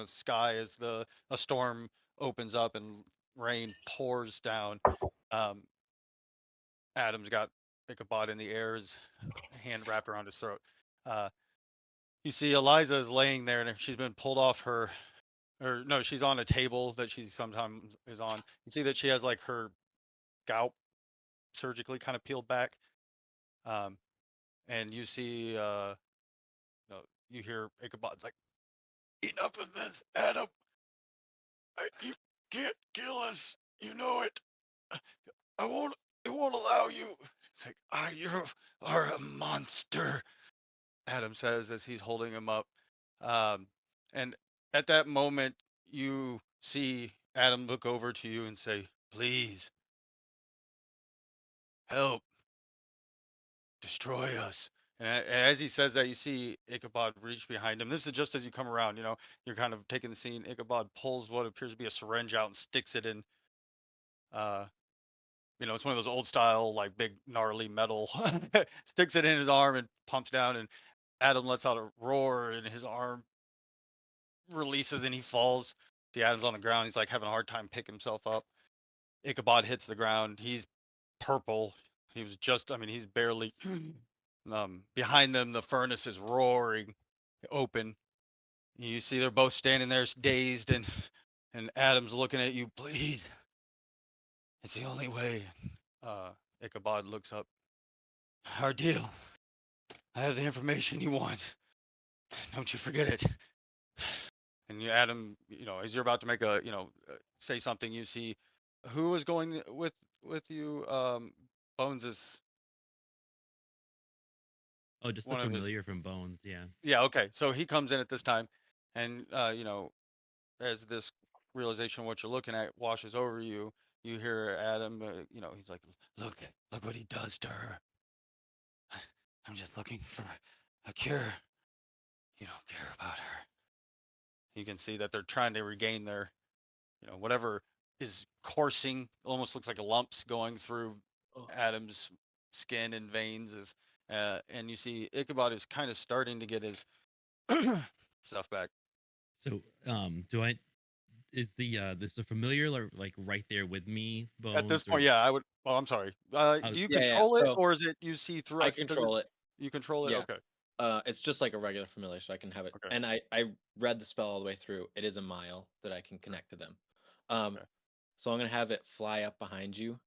A: sky as a storm opens up and rain pours down. Um, Adam's got Ichabod in the air, his hand wrapped around his throat. Uh, you see Eliza is laying there, and she's been pulled off her, or no, she's on a table that she sometimes is on. You see that she has like her gout surgically kind of peeled back. Um, and you see no, you hear Ichabod's like, "Enough of this, Adam. You can't kill us. You know it. I won't. It won't allow you." It's like, you are a monster," Adam says as he's holding him up. Um, and at that moment, you see Adam look over to you and say, "Please help destroy us." And as he says that, you see Ichabod reach behind him. This is just as you come around. You're kind of taking the scene. Ichabod pulls what appears to be a syringe out and sticks it in. Uh, it's one of those old style, like big gnarly metal. Sticks it in his arm and pumps down. And Adam lets out a roar, and his arm releases, and he falls. See, Adam's on the ground. He's like having a hard time picking himself up. Ichabod hits the ground. He's purple. He was just, I mean, he's barely. Behind them, the furnace is roaring open. You see they're both standing there dazed, and Adam's looking at you. "Please, it's the only way." Ichabod looks up. "Our deal. I have the information you want. Don't you forget it." And Adam, as you're about to make say something, you see who was going with you. Bones is
C: Oh, just the
A: one of his.
C: familiar from Bones. Yeah.
A: Yeah, okay. So he comes in at this time, and as this realization of what you're looking at washes over you, you hear Adam. He's like, look what he does to her. I'm just looking for a cure. You don't care about her." You can see that they're trying to regain their, whatever is coursing, almost looks like lumps going through Adam's skin and veins. And you see Ichabod is kind of starting to get his stuff back.
C: So, do I? Is the familiar like right there with me,
A: At this
C: Bones? Or
A: point, yeah, I would. Oh, I'm sorry.
C: oh,
A: Do you
D: Yeah.
A: control it,
D: So
A: or is it you see through
D: I
A: it? Does it?
D: control it.
A: You control it?
D: Yeah.
A: Okay.
D: It's just like a regular familiar, so I can have it.
A: Okay.
D: And I read the spell all the way through. It is a mile that I can
A: Okay.
D: connect to them. Um,
A: Okay.
D: so I'm gonna have it fly up behind you.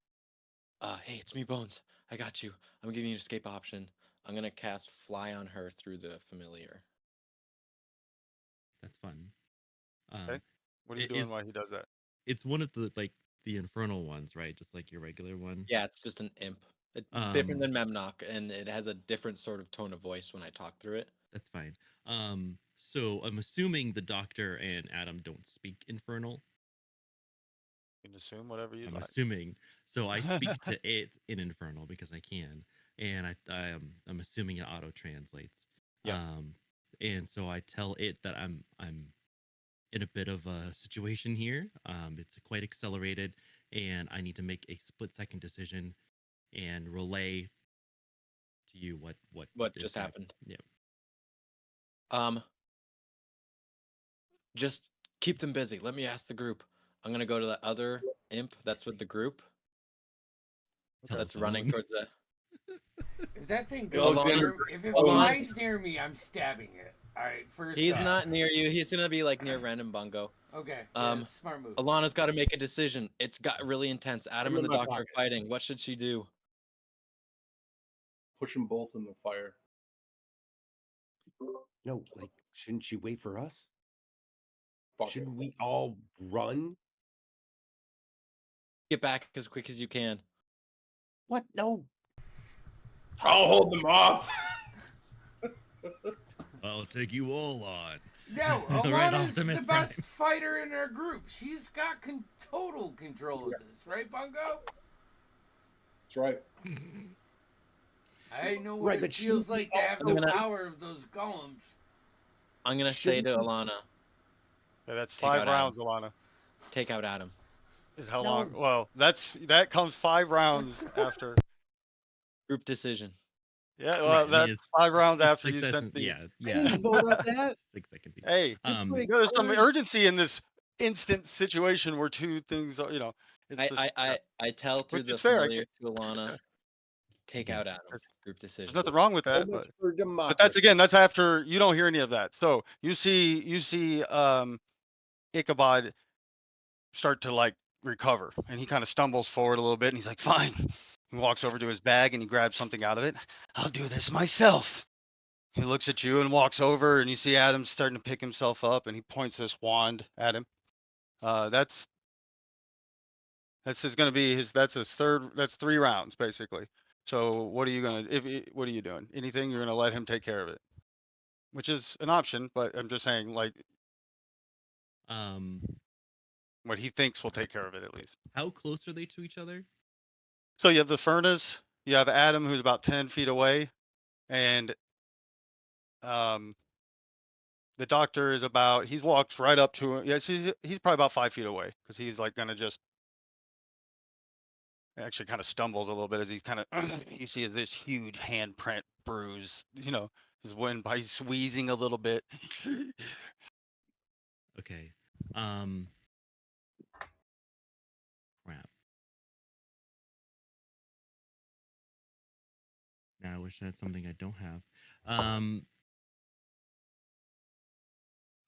D: Hey, it's me, Bones. I got you. I'm giving you an escape option. I'm gonna cast Fly on her through the familiar.
C: that's fun.
A: Okay.
C: Um,
A: What are you
C: it
A: doing
C: is.
A: while he does that?
C: It's one of the infernal ones, right? Just like your regular one.
D: Yeah, it's just an imp. It's different
C: Um,
D: than Memnock, and it has a different sort of tone of voice when I talk through it.
C: that's fine. So I'm assuming the doctor and Adam don't speak Infernal.
A: You can assume whatever you
C: I'm
A: like.
C: assuming. So I speak to it in Infernal because I can, and I'm assuming it auto translates.
D: Yeah.
C: And so I tell it that I'm in a bit of a situation here. It's quite accelerated, and I need to make a split-second decision and relay to you what is
D: just happened.
C: Yeah.
D: Just keep them busy. Let me ask the group. I'm gonna go to the other imp that's with the group.
C: Tell
D: That's
C: us all.
D: running towards the.
B: If that thing
E: Hey,
B: goes
E: Alexander,
B: if it
E: Alexander.
B: flies near me, I'm stabbing it. All right, first.
D: He's
B: off.
D: not near you. He's gonna be like near Random Bungo.
B: Okay. Yeah, smart move.
D: Alana's got to make a decision. It's got really intense. Adam
F: I'm
D: and
F: in
D: the
F: my
D: doctor are
F: pocket.
D: fighting. What should she do?
E: Push them both in the fire.
F: No, like, shouldn't she wait for us?
E: Fuck it.
F: Shouldn't we all run?
D: Get back as quick as you can.
F: What? No.
E: I'll hold them off.
C: I'll take you all on.
B: No,
C: The Red
B: Alana's the
C: Optimus
B: best
C: Prime.
B: fighter in our group. She's got total control of this, right, Bungo?
E: That's right.
B: I know what
F: Right,
B: it
F: but she
B: feels like to have
D: also
B: the
D: gonna-
B: power of those golems.
D: I'm gonna say to Alana,
A: Yeah, that's
D: Take
A: 5
D: out
A: rounds, Alana.
D: take out Adam.
A: Is how
F: No.
A: long? Well, that comes 5 rounds after.
D: Group decision.
A: Yeah,
C: Right,
A: well,
C: I mean,
A: that's
C: it's
A: 5 rounds after
C: 6
A: you
C: seconds.
A: sent the.
C: Yeah,
F: I
C: yeah.
F: didn't vote on that.
C: 6 seconds.
A: Hey,
F: Wait,
A: there's some
F: words.
A: urgency in this instant situation where two things are, it's just,
D: I tell through
A: which
D: the
A: is fair.
D: familiar to Alana, take
C: Yeah.
D: out Adam.
A: There's-
D: Group decision.
A: There's nothing wrong with
F: So
A: that,
F: much
A: but
F: for democracy.
A: that's again, that's after you don't hear any of that. So you see Ichabod start to like recover, and he kind of stumbles forward a little bit, and he's like, "Fine." He walks over to his bag and he grabs something out of it. "I'll do this myself." He looks at you and walks over, and you see Adam starting to pick himself up, and he points this wand at him. That's going to be his. That's his third. That's 3 rounds basically. So what are you gonna? What are you doing? Anything? You're gonna let him take care of it, which is an option. But I'm just saying, like,
C: Um,
A: what he thinks will take care of it at least.
C: how close are they to each other?
A: So you have the furnace. You have Adam, who's about 10 feet away, and the doctor is about. He's walked right up to him. Yes, he's probably about 5 feet away because he's like gonna just. Actually, kind of stumbles a little bit as he's kind of. You see this huge handprint bruise. His wind by squeezing a little bit.
C: Okay. Crap. Now I wish I had something I don't have.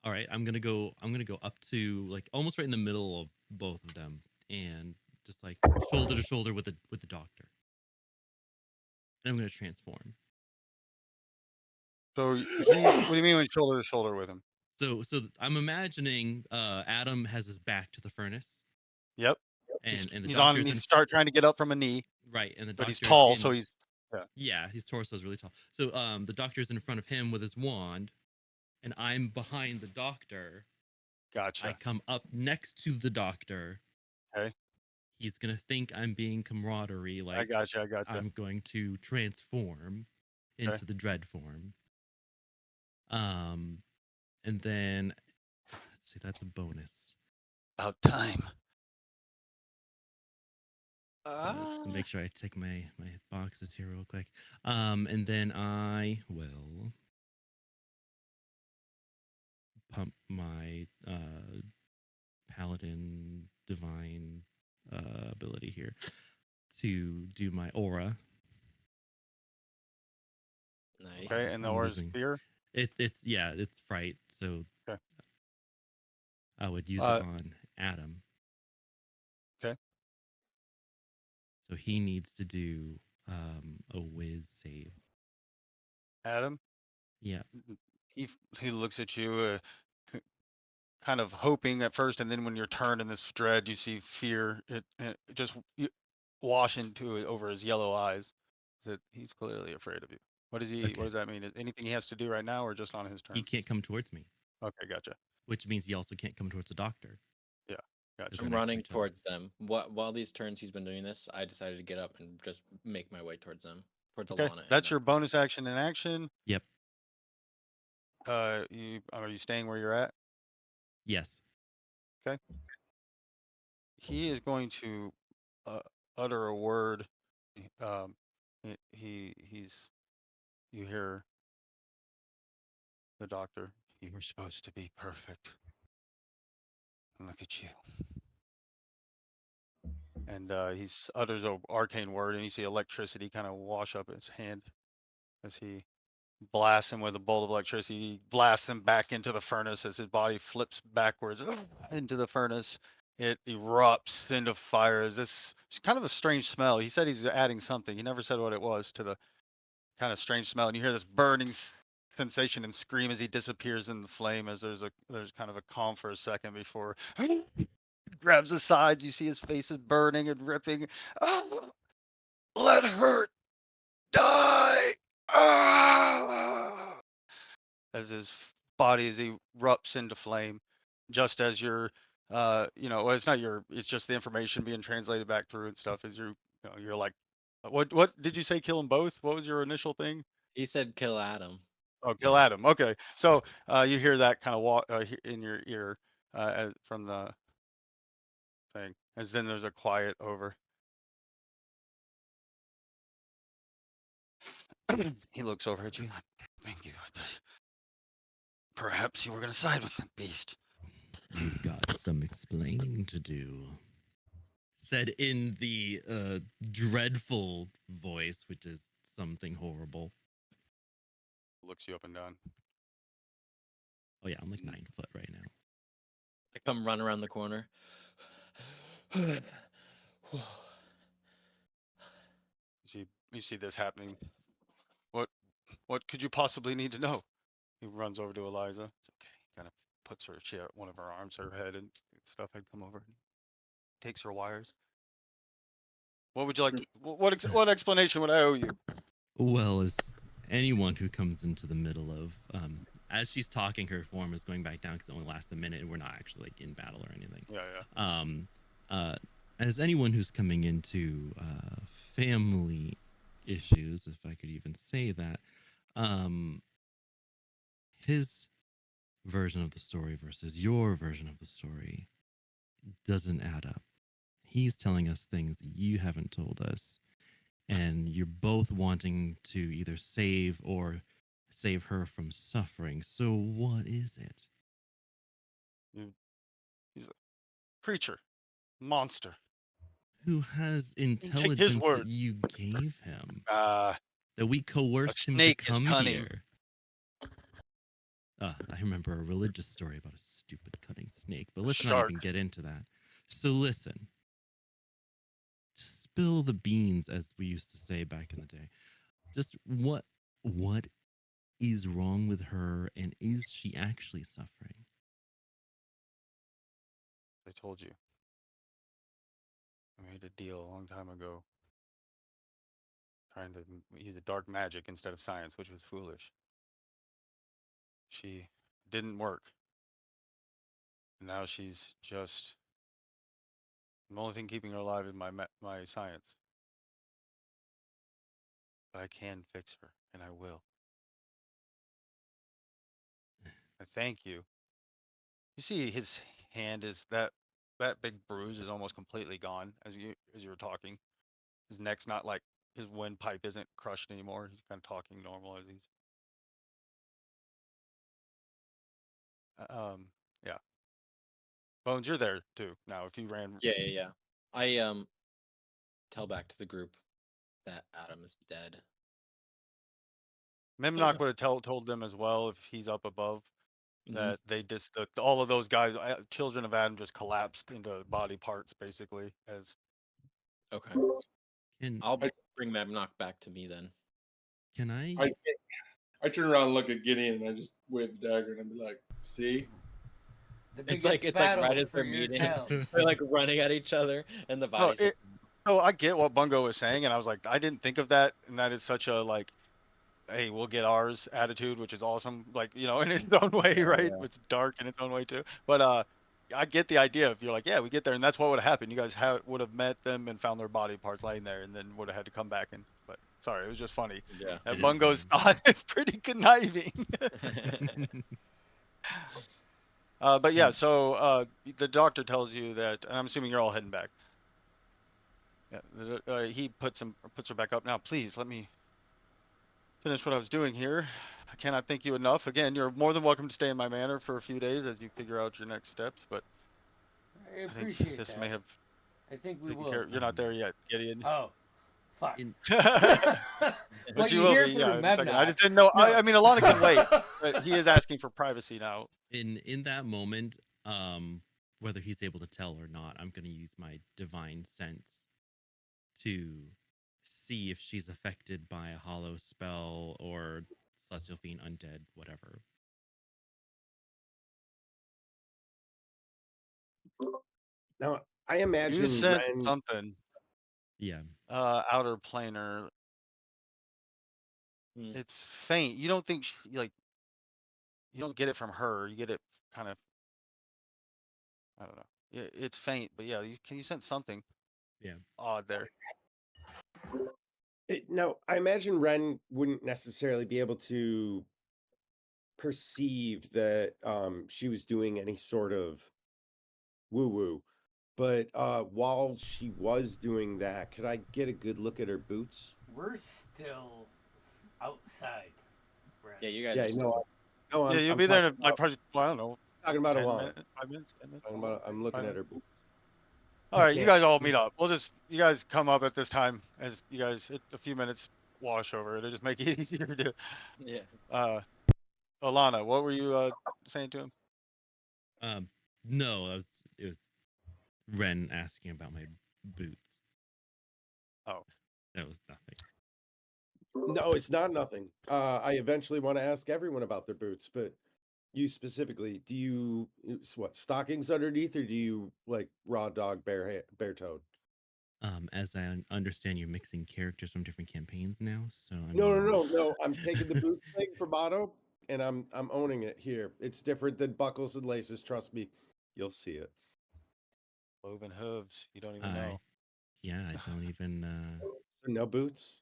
C: All right, I'm gonna go up to like almost right in the middle of both of them and just like shoulder to shoulder with the doctor. And I'm gonna transform.
A: So what do you mean when shoulder to shoulder with him?
C: So I'm imagining Adam has his back to the furnace.
A: Yep.
C: And the
A: he's
C: doctor's
A: he's start trying to get up from a knee,
C: right, and the
A: but he's
C: doctor's
A: tall,
C: in,
A: so he's
C: yeah, his torso is really tall. So the doctor's in front of him with his wand, and I'm behind the doctor.
A: Gotcha.
C: I come up next to the doctor.
A: Okay.
C: He's gonna think I'm being camaraderie, like
A: I gotcha.
C: I'm going to transform into the dread form. And then let's see, that's a bonus.
A: About time.
C: Just to make sure I take my boxes here real quick. And then I will pump my paladin divine ability here to do my aura.
D: Nice.
A: Okay, and the
C: I'm
A: aura's
C: losing.
A: fear.
C: It's fright. So
A: Okay.
C: I would use it on Adam.
A: Okay.
C: So he needs to do a whiz save.
A: Adam.
C: Yeah.
A: He looks at you, kind of hoping at first, and then when you're turned in this dread, you see fear. It just wash into it over his yellow eyes. That he's clearly afraid of you. What does he?
C: Okay.
A: What does that mean? Anything he has to do right now, or just on his
C: He
A: turn?
C: can't come towards me,
A: Okay, gotcha.
C: which means he also can't come towards the doctor.
A: Yeah, gotcha.
C: The
D: I'm
C: next
D: running
C: 3 turns.
D: towards them. While these turns he's been doing this, I decided to get up and just make my way towards them, towards
A: Okay,
D: Alana.
A: that's your bonus action in action.
C: Yep.
A: Are you staying where you're at?
C: Yes.
A: Okay. He is going to utter a word. Um, he's. You hear the doctor. You were supposed to be perfect. And look at you. And he utters a arcane word, and you see electricity kind of wash up his hand as he blasts him with a bolt of electricity. He blasts him back into the furnace as his body flips backwards into the furnace. It erupts into fire. It's kind of a strange smell. He said he's adding something. He never said what it was to the kind of strange smell. And you hear this burning sensation and scream as he disappears in the flame. As there's kind of a calm for a second before grabs the sides. You see his face is burning and ripping. Oh, let her die. Ah! As his body as he erupts into flame, just as your well, it's not your, it's just the information being translated back through and stuff. As you're like, what did you say? Kill them both? What was your initial thing?
D: He said kill Adam.
A: Oh, kill Adam. Okay, so you hear that kind of in your ear from the thing, as then there's a quiet over. He looks over at you. Thank you. Perhaps you were going to side with the beast.
C: You've got some explaining to do. Said in the dreadful voice, which is something horrible.
A: Looks you up and down.
C: Oh yeah, I'm like 9 foot right now.
D: I come run around the corner.
A: You see this happening. What could you possibly need to know? He runs over to Eliza. It's okay. Kind of puts one of her arms, her head, and stuff had come over. Takes her wires. What would you like? What explanation would I owe you?
C: Well, as anyone who comes into the middle of, as she's talking, her form is going back down because it only lasts a minute, and we're not actually like in battle or anything.
A: Yeah.
C: As anyone who's coming into family issues, if I could even say that, his version of the story versus your version of the story doesn't add up. He's telling us things that you haven't told us, and you're both wanting to either save or save her from suffering. So what is it?
A: He's a creature, monster.
C: Who has
A: Take his
C: intelligence
A: word.
C: that you gave him?
A: A
C: That we coerced him to
A: snake is
C: come
A: cunning.
C: here. I remember a religious story about a stupid cunning snake, but let's not
A: Shark.
C: even get into that. So listen, just spill the beans, as we used to say back in the day. Just what is wrong with her, and is she actually suffering?
A: I told you. I made a deal a long time ago. Trying to use a dark magic instead of science, which was foolish. She didn't work. And now she's just. The only thing keeping her alive is my science. But I can fix her, and I will. I thank you. You see, his hand is that big bruise is almost completely gone as you were talking. His neck's not like his windpipe isn't crushed anymore. He's kind of talking normal as he's. Yeah. Bones, you're there too. Now, if you ran.
D: Yeah. I tell back to the group that Adam is dead.
A: Memnock would have told them as well if he's up above that they just all of those guys, children of Adam, just collapsed into body parts basically. As
D: Okay.
C: Can
D: I'll bring Memnock back to me then.
C: can I?
E: I turn around and look at Gideon and I just wave the dagger and I'd be like, see?
B: The
D: It's
B: biggest
D: like
B: battle
D: right as
B: for
D: they're
B: your
D: meeting,
B: town.
D: they're like running at each other, and the bodies.
A: So I get what Bungo was saying, and I was like, I didn't think of that, and that is such a like hey, we'll get ours attitude, which is awesome, like, in its own way, right?
F: Yeah.
A: It's dark in its own way too. But I get the idea. If you're like, yeah, we get there, and that's what would have happened. You guys would have met them and found their body parts laying there, and then would have had to come back. But sorry, it was just funny.
D: Yeah.
A: That
C: It is
A: Bungo's
C: funny.
A: thought is pretty conniving. But yeah,
C: Um,
A: so the doctor tells you that, and I'm assuming you're all heading back. Yeah, he puts her back up. Now, please let me finish what I was doing here. I cannot thank you enough. Again, you're more than welcome to stay in my manor for a few days as you figure out your next steps. But
B: I
A: I think
B: appreciate
A: this
B: that.
A: may have
B: I think we
A: taken
B: will.
A: care. You're not there yet, Gideon.
B: Oh, fuck.
C: in
A: But
B: Well,
A: you
B: you
A: will
B: hear
A: be,
B: from
A: yeah, in a second. I
B: Memnock.
A: just didn't know.
B: No.
A: I mean, Alana can wait, but he is asking for privacy now.
C: in that moment, whether he's able to tell or not, I'm gonna use my divine sense to see if she's affected by a hollow spell or celestial fiend, undead, whatever.
F: Now, I
A: You
F: imagine
A: sense
F: Ren.
A: something,
C: Yeah.
A: outer planar.
D: Hmm.
A: It's faint. You don't think like you don't get it from her. You get it kind of. I don't know. It's faint, but yeah, can you sense something
C: Yeah.
A: odd there?
F: No, I imagine Ren wouldn't necessarily be able to perceive that she was doing any sort of woo woo. But while she was doing that, could I get a good look at her boots?
B: We're still outside, Brad.
D: Yeah, you guys
F: Yeah,
D: are still.
F: no,
A: Yeah, you'll
F: I'm
A: be there in
F: talking
A: like
F: about,
A: probably, well, I don't know,
F: talking about
A: 10
F: Alana.
A: minutes, 5 minutes, 10 minutes.
F: I'm looking
A: 5
F: at
A: minutes.
F: her boots.
A: All
F: I
A: right, you
F: can't
A: guys all
F: see.
A: meet up. You guys come up at this time as you guys a few minutes wash over. It'll just make it easier to.
D: Yeah.
A: Alana, what were you saying to him?
C: Um, no, it was Ren asking about my boots.
A: Oh.
C: That was nothing.
F: No, it's not nothing. I eventually want to ask everyone about their boots, but you specifically, do you what stockings underneath, or do you like raw dog bare toed?
C: As I understand, you're mixing characters from different campaigns now, so I
F: No,
C: mean,
F: no. I'm taking the boots thing from Otto, and I'm owning it here. It's different than buckles and laces. Trust me, you'll see it.
A: Cloven hooves. You don't even
C: I
A: know.
C: yeah, I don't even.
F: So no boots.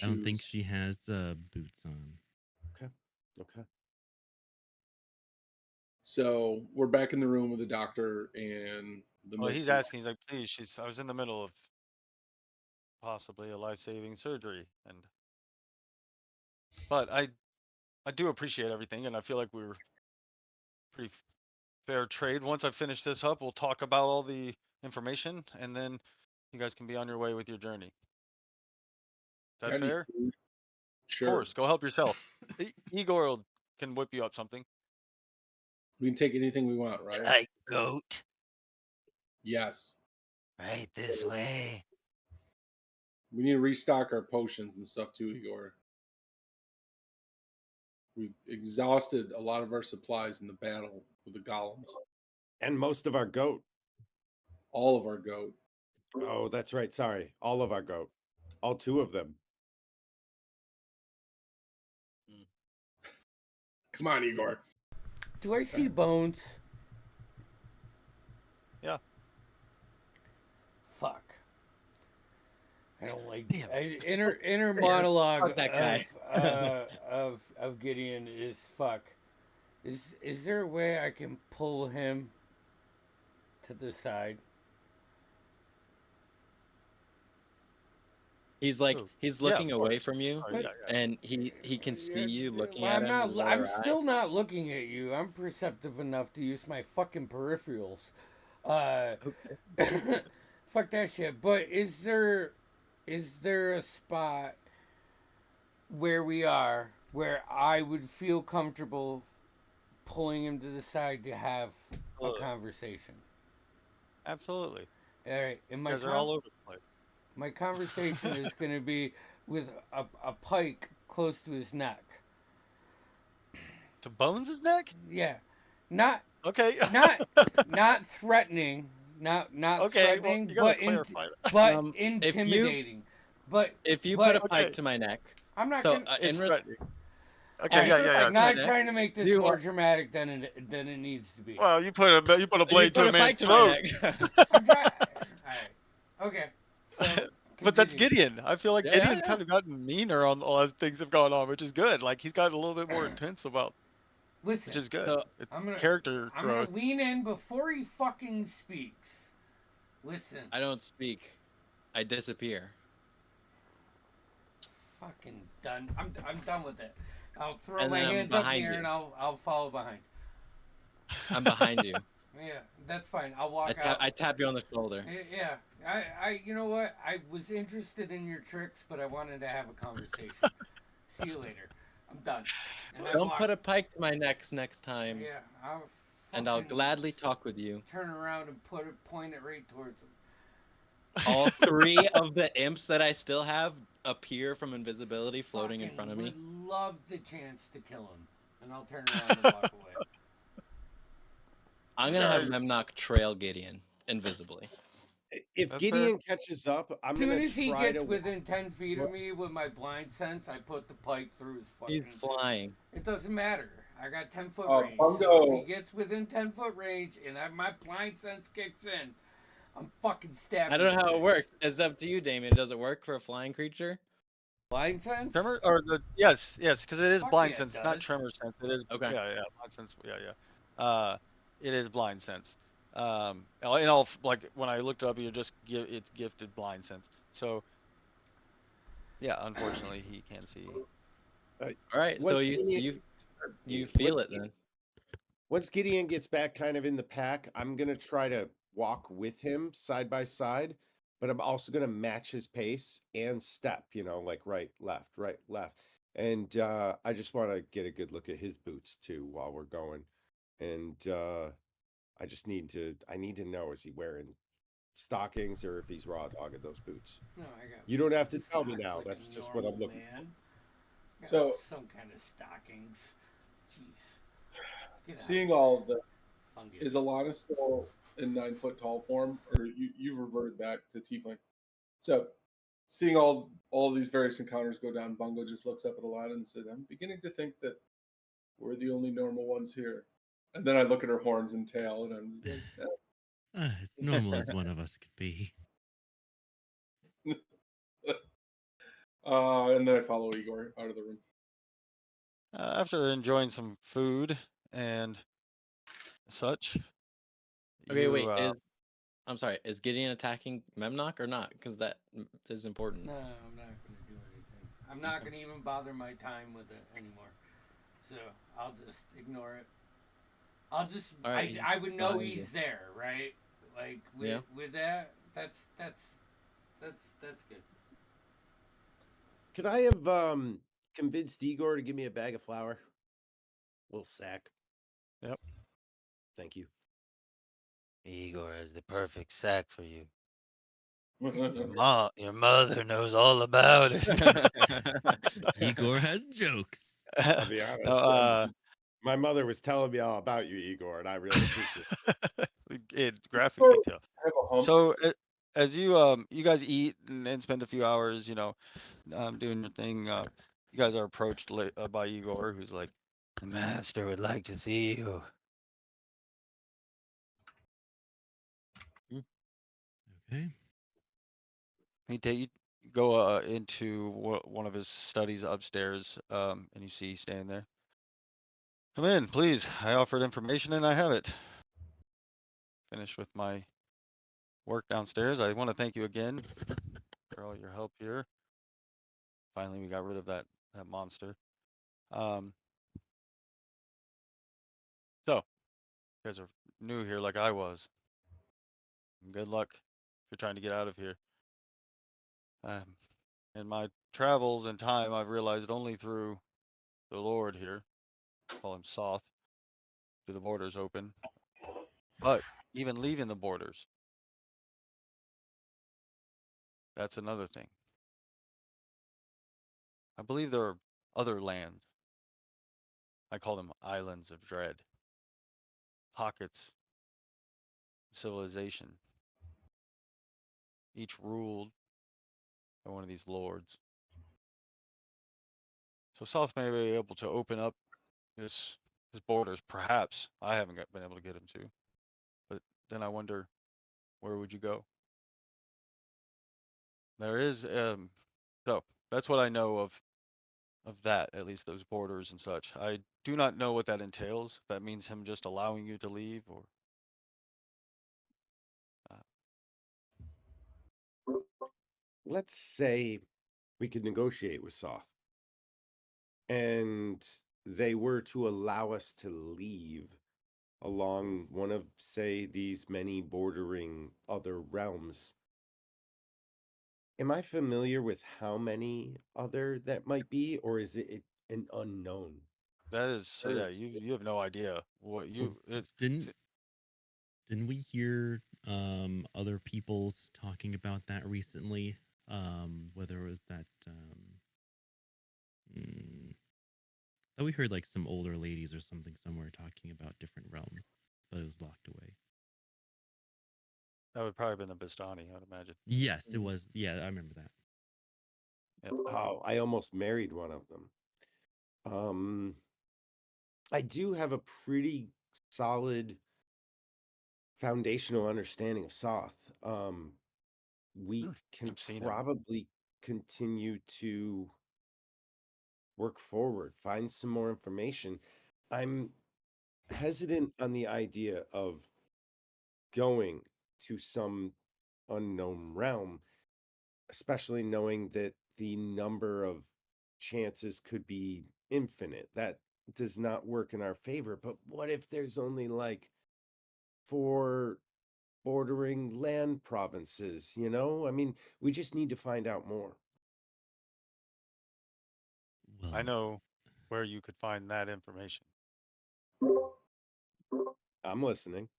C: I don't think
E: Shoes.
C: she has boots on.
F: Okay.
E: So we're back in the room with the doctor and the
A: Well, he's
E: missus.
A: asking. He's like, please. I was in the middle of possibly a life-saving surgery, but I do appreciate everything, and I feel like we were pretty fair trade. Once I finish this up, we'll talk about all the information, and then you guys can be on your way with your journey. Is
E: Got
A: that
E: any
A: fair?
E: food?
A: Of
E: Sure.
A: course. Go help yourself. Igor can whip you up something.
E: We can take anything we want, right?
A: Like goat.
E: Yes.
A: Right this way.
E: We need to restock our potions and stuff too, Igor. We exhausted a lot of our supplies in the battle with the golems.
F: And most of our goat.
E: All of our goat.
F: Oh, that's right. Sorry, all of our goat. All two of them.
E: Come on, Igor.
B: Do I see bones?
A: Yeah.
B: Fuck. I don't like
A: Damn.
B: inner monologue
D: Fuck that guy.
B: of Gideon is fuck. Is there a way I can pull him to the side?
D: He's like
A: Oh,
D: he's
A: yeah,
D: looking
A: of
D: away
A: course.
D: from you,
A: Sorry, yeah.
D: and he can see you looking
B: Well,
D: at him. with his
B: I'm
D: other eye.
B: still not looking at you. I'm perceptive enough to use my fucking peripherals. Fuck that shit. But is there a spot where we are where I would feel comfortable pulling him to the side to have a
A: Absolutely.
B: conversation?
A: Absolutely.
B: All right. And
A: You guys are all over the place.
B: my conversation is going to be with a pike close to his neck.
A: To Bones' neck?
B: Yeah. Not
A: Okay.
B: not threatening, not
A: Okay, well,
B: threatening,
A: you gotta clarify that.
B: but
D: If you-
B: intimidating. But
D: If you
B: but
D: put a pike
A: Okay.
D: to my neck,
B: I'm not
D: so
B: gonna.
A: It's
D: in
A: threatening.
B: All
A: Okay,
D: if you
B: right,
A: yeah,
D: put a
A: yeah,
D: pike
A: yeah.
B: I'm
D: to my
B: not
D: neck,
B: trying to make this
D: you
B: more
D: are,
B: dramatic than it needs to be.
A: Well, you put a
D: you
A: blade to
D: put
A: a
D: a
A: man's
D: pike to my
A: throat.
D: neck.
B: I'm trying. All right. Okay. So
A: But that's
B: continue.
A: Gideon. I feel like
D: Yeah, yeah,
A: Gideon's
D: yeah.
A: kind of gotten meaner on all as things have gone on, which is good. Like he's gotten a little bit more intense about, which
B: Listen,
A: is good.
D: So
A: It's
B: I'm gonna
A: character
B: I'm gonna
A: growth.
B: lean in before he fucking speaks. Listen,
D: I don't speak. I disappear.
B: fucking done. I'm done with it. I'll throw
D: And
B: my
D: then I'm
B: hands up in the
D: behind
B: air
D: you.
B: and I'll follow behind.
D: I'm behind you.
B: Yeah, that's fine. I'll walk out.
D: I tap you on the shoulder.
B: Yeah, you know what? I was interested in your tricks, but I wanted to have a conversation. See you later. I'm done. And I
D: Don't
B: walk.
D: put a pike to my neck next time,
B: Yeah, I'll
D: and I'll
B: fucking
D: gladly talk with you.
B: turn around and point it right towards him.
D: All three of the imps that I still have appear from invisibility, floating in
B: Fucking
D: front of me.
B: would love the chance to kill him, and I'll turn around and walk away.
D: I'm gonna have
A: Guys,
D: Memnock trail Gideon invisibly.
F: If
A: that's fair.
F: Gideon catches up, I'm
B: As soon
F: gonna
B: as he
F: try
B: gets
F: to.
B: within 10 feet of me with my blind sense, I put the pike through his
D: He's
B: fucking.
D: flying.
B: It doesn't matter. I got 10-foot range.
E: Bungo.
B: So if he gets within 10-foot range and my blind sense kicks in, I'm fucking stabbing.
D: I don't know
B: his
D: how it
B: bitch.
D: works. It's up to you, Damien. Does it work for a flying creature?
B: Blind sense?
A: Tremor or the yes, because it is
B: Fuck
A: blind
B: yeah, it
A: sense, not
B: does.
A: tremor sense. It is
D: Okay.
A: yeah, blind sense. It is blind sense. In all like when I looked up, it's gifted blind sense. So yeah, unfortunately he can see.
D: All right. So
F: Once Gideon,
D: you feel
F: once
D: it then.
F: once Gideon gets back kind of in the pack, I'm gonna try to walk with him side by side, but I'm also gonna match his pace and step, like right, left. And I just want to get a good look at his boots too while we're going. And I need to know, is he wearing stockings or if he's raw dogging those boots?
B: No, I got.
F: You don't have to tell me
B: socks
F: now.
B: like
F: That's
B: a
F: just what I'm
B: normal
F: looking
B: man. Got
E: So-
B: some kind of stockings. Jeez. Get out
E: Seeing
B: of
E: all
B: here.
E: of this,
B: Fungus.
E: is Alana still in 9 foot tall form, or you've reverted back to tiefling? So, seeing all these various encounters go down, Bungo just looks up at Alana and says, "I'm beginning to think that we're the only normal ones here." And then I look at her horns and tail, and I'm just like,
C: As normal as one of us could be.
E: and then I follow Igor out of the room.
A: After enjoying some food and such,
D: Okay,
A: you
D: wait. I'm sorry. Is Gideon attacking Memnock or not? Because that is important.
B: No, I'm not going to do anything. I'm not going to even bother my time with it anymore. So I'll just ignore it. I'll just.
D: All right,
B: I would know
D: behind you.
B: he's there, right? Like with
D: Yeah.
B: with that, that's good.
F: Could I have convinced Igor to give me a bag of flour? Little sack.
A: Yep.
F: Thank you.
A: Igor has the perfect sack for you. Your mother knows all about it.
C: Igor has jokes.
F: I'll be honest.
A: No,
F: my mother was telling me all about you, Igor, and I really appreciate it.
A: in graphic
E: Sure.
A: detail.
E: I have a hump.
A: So as you guys eat and spend a few hours, doing your thing, you guys are approached by Igor, who's like, "The master would like to see you."
C: Okay.
A: You go into one of his studies upstairs, and you see standing there. Come in, please. I offered information and I have it. Finished with my work downstairs. I want to thank you again for all your help here. Finally, we got rid of that monster. So, you guys are new here like I was. Good luck if you're trying to get out of here. In my travels and time, I've realized only through the Lord here, call him Soth, do the borders open. But even leaving the borders, that's another thing. I believe there are other lands. I call them islands of dread. Pockets of civilization. Each ruled by one of these lords. So South may be able to open up his borders, perhaps. I haven't been able to get him to. But then I wonder, where would you go? There is so that's what I know of that, at least those borders and such. I do not know what that entails. If that means him just allowing you to leave, or uh,
F: Let's say we could negotiate with Soth and they were to allow us to leave along one of, say, these many bordering other realms. Am I familiar with how many other that might be, or is it an unknown?
A: that is, yeah, you have no idea what
C: Well,
A: it's.
C: didn't we hear other people's talking about that recently? Whether it was that thought we heard like some older ladies or something somewhere talking about different realms, but it was locked away.
A: That would probably have been the Bistani, I'd imagine.
C: Yes, it was. Yeah, I remember that.
A: Yep.
F: Oh, I almost married one of them. I do have a pretty solid foundational understanding of Soth. We can
A: I've seen him.
F: probably continue to work forward, find some more information. I'm hesitant on the idea of going to some unknown realm, especially knowing that the number of chances could be infinite. That does not work in our favor. But what if there's only like 4 bordering land provinces, you know? I mean, we just need to find out more.
A: I
C: Well,
A: know where you could find that information.
F: I'm listening.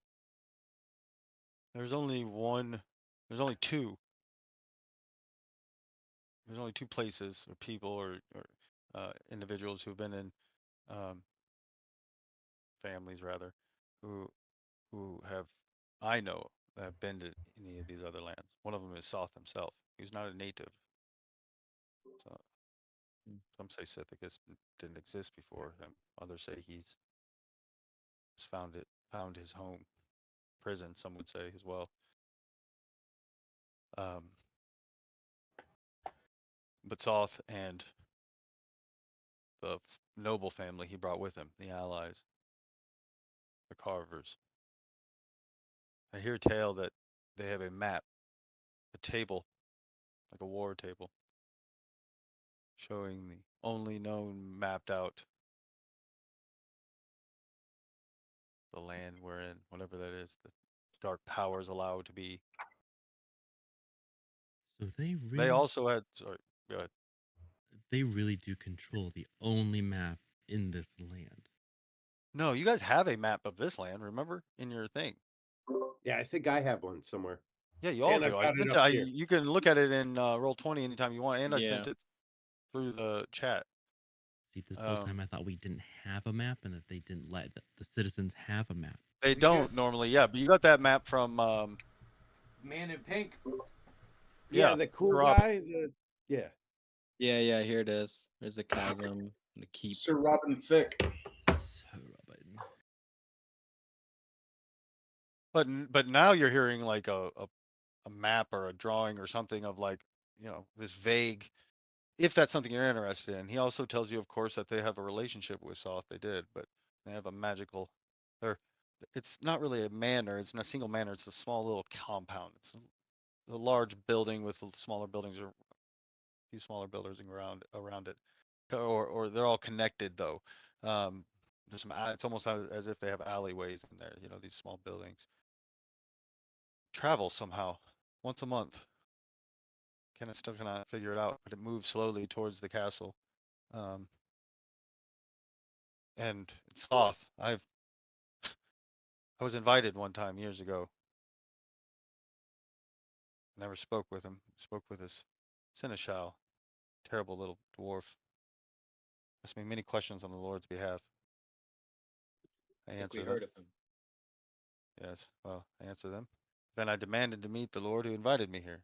A: There's only one. There's only two. There's only two places or people or individuals who've been in um, families rather, who have I know have been to any of these other lands. One of them is Soth himself. He's not a native. So some say Sithicus didn't exist before him. Others say he's found his home, prison. Some would say as well. Um, but Soth and the noble family he brought with him, the allies, the Carvers. I hear tale that they have a map, a table, like a war table, showing the only known mapped out the land we're in, whatever that is, the dark powers allowed to be.
C: so
A: They also had, sorry, go ahead.
C: they really do control the only map in this land.
A: No, you guys have a map of this land, remember, in your thing.
F: Yeah, I think I have one somewhere.
A: Yeah, you all
F: And I've
A: do. I
F: got it
A: sent
F: up
A: it.
F: here.
A: You can look at it in Roll20 anytime you want, and I
D: Yeah.
A: sent it through the chat.
C: See, this whole time I thought we didn't have a map and that they didn't let the citizens have a map.
A: They
B: We
A: don't
B: just-
A: normally, yeah, but you got that map from
B: Man in pink.
F: Yeah,
A: yeah,
F: the cool
A: Rob.
F: guy, yeah.
D: Yeah, here it is. There's the chasm, the keep.
E: Sir Robin Thicke.
C: So, Robin.
A: But now you're hearing like a map or a drawing or something of like, this vague, if that's something you're interested in. He also tells you, of course, that they have a relationship with Soth. They did, but they have a magical, or it's not really a manor. It's not a single manor. It's a small little compound. It's a large building with smaller buildings or a few smaller buildings around it, or they're all connected though. There's some. It's almost as if they have alleyways in there. These small buildings. Travel somehow once a month. Still cannot figure it out, but it moves slowly towards the castle. Um, and it's Thoth. I was invited one time years ago. Never spoke with him. Spoke with his seneschal, terrible little dwarf. Asked me many questions on the Lord's behalf. I
D: I think we
A: answered
D: heard
A: them.
D: of him.
A: Yes, well, I answered them. Then I demanded to meet the Lord who invited me here.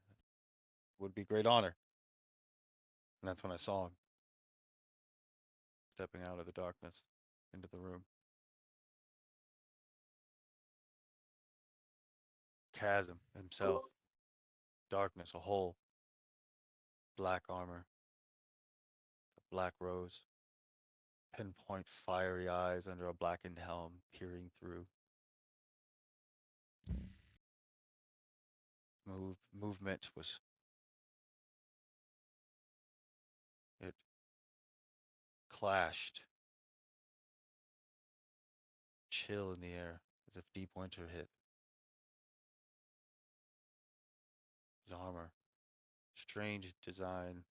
A: Would be great honor. And that's when I saw him stepping out of the darkness into the room. Chasm himself. Darkness, a hole. Black armor. A black rose. Pinpoint fiery eyes under a blackened helm peering through. Movement was. It clashed. Chill in the air, as if deep winter hit. His armor. Strange design,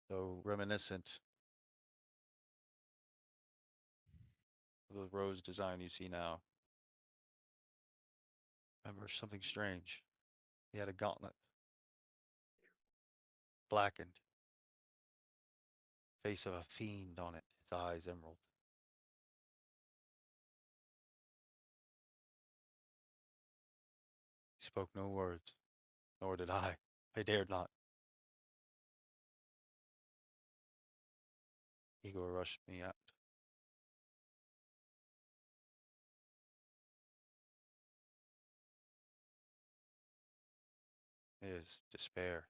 A: though reminiscent of the rose design you see now. Remember something strange. He had a gauntlet. Blackened. Face of a fiend on it, his eyes emerald. He spoke no words, nor did I. I dared not. Igor rushed me out. His despair.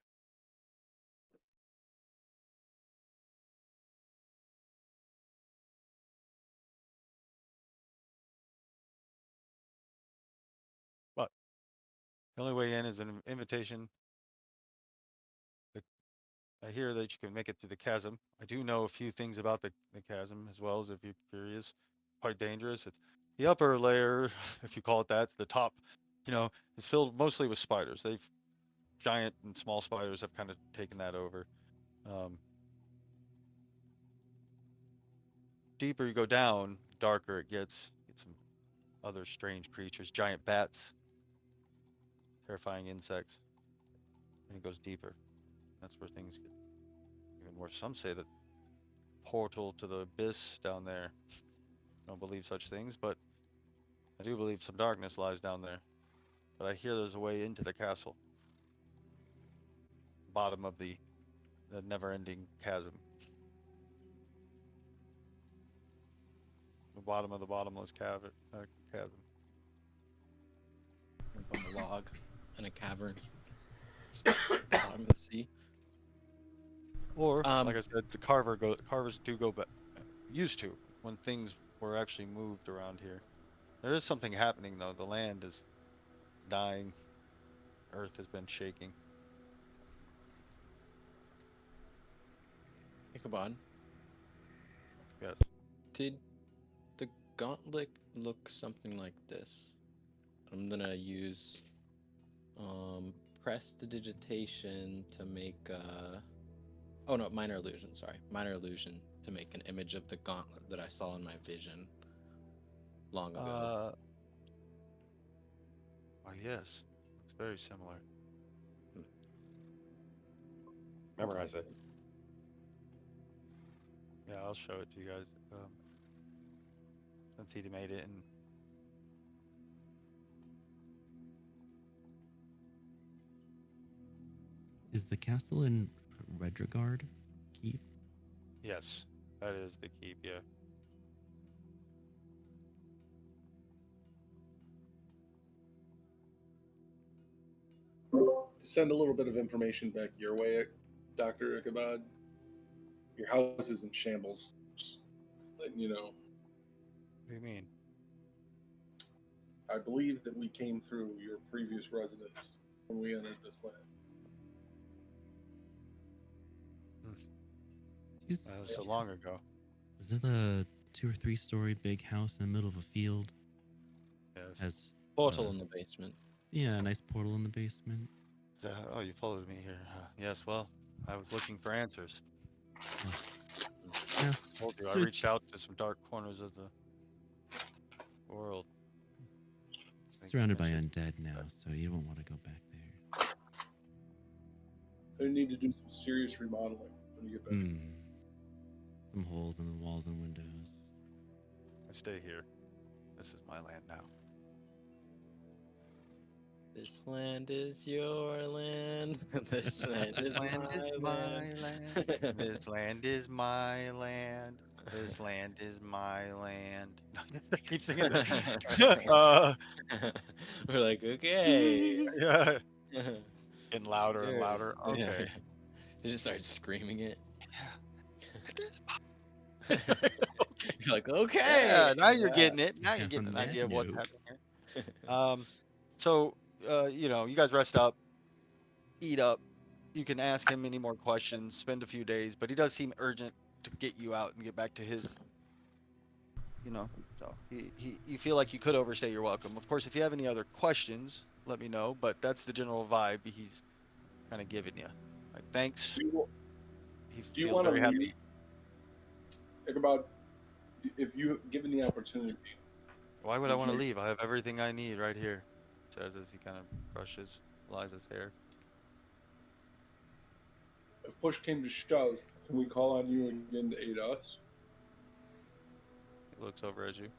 A: But the only way in is an invitation. I hear that you can make it through the chasm. I do know a few things about the chasm as well, as if you're curious. Quite dangerous. It's the upper layer, if you call it that. It's the top, is filled mostly with spiders. Giant and small spiders have kind of taken that over. Deeper you go down, darker it gets. Get some other strange creatures, giant bats, terrifying insects. And it goes deeper. That's where things get even worse. Some say that portal to the abyss down there. I don't believe such things, but I do believe some darkness lies down there. But I hear there's a way into the castle. Bottom of the never-ending chasm. The bottom of the bottomless chasm.
D: On a log in a cavern. Bottom of the sea.
A: Or, like I said, the carvers do go back. Used to, when things were actually moved around here. There is something happening though. The land is dying. Earth has been shaking.
D: Ichabod,
A: Yes.
D: did the gauntlet look something like this? I'm gonna use prestidigitation to make oh no, minor illusion, sorry. Minor illusion to make an image of the gauntlet that I saw in my vision long ago.
A: Oh yes. It's very similar.
F: Memorize it.
A: Yeah, I'll show it to you guys. Since he made it, and
C: Is the castle in Redregard Keep?
A: yes, that is the keep. Yeah.
E: To send a little bit of information back your way, Dr. Ichabod, your house is in shambles. Just letting you know.
A: What do you mean?
E: I believe that we came through your previous residence when we entered this land.
C: Jeez,
A: That was so long ago.
C: was it a 2 or 3 story big house in the middle of a field?
A: Yes.
C: Has
D: Portal in the basement.
C: yeah, a nice portal in the basement.
A: Oh, you followed me here. Yes. Well, I was looking for answers.
C: Yes,
A: Told you, I
C: so
A: reached
C: it's-
A: out to some dark corners of the world.
C: It's surrounded by undead now, so you won't want to go back there.
E: They need to do some serious remodeling when you get back.
C: Some holes in the walls and windows.
A: I stay here. This is my land now.
D: This land is your land. This land
A: This
D: is
A: land is
D: my
A: my land.
D: land.
A: This land is my land. This land is my land. I keep singing this.
D: We're like, okay.
A: Yeah, getting louder and
D: Yours.
A: louder.
D: Yeah.
A: Okay.
D: You just start screaming it.
A: Yeah. It is my. Okay.
D: You're like, okay.
A: Yeah, now you're
D: Yeah.
A: getting it. Now you're getting
C: On
A: an
C: that
A: idea of what's
C: note,
A: happening here. So, you guys rest up, eat up. You can ask him any more questions, spend a few days, but he does seem urgent to get you out and get back to his, so you feel like you could overstay your welcome. Of course, if you have any other questions, let me know, but that's the general vibe he's kind of giving you. Like, thanks.
E: Do you,
A: He
E: do you
A: feels
E: want to
A: very
E: leave?
A: happy.
E: Ichabod, if you given the opportunity,
A: Why would I
E: would
A: want to
E: you?
A: leave? I have everything I need right here, says as he kind of brushes Eliza's hair.
E: If push came to shove, can we call on you again to aid us?
A: He looks over at you.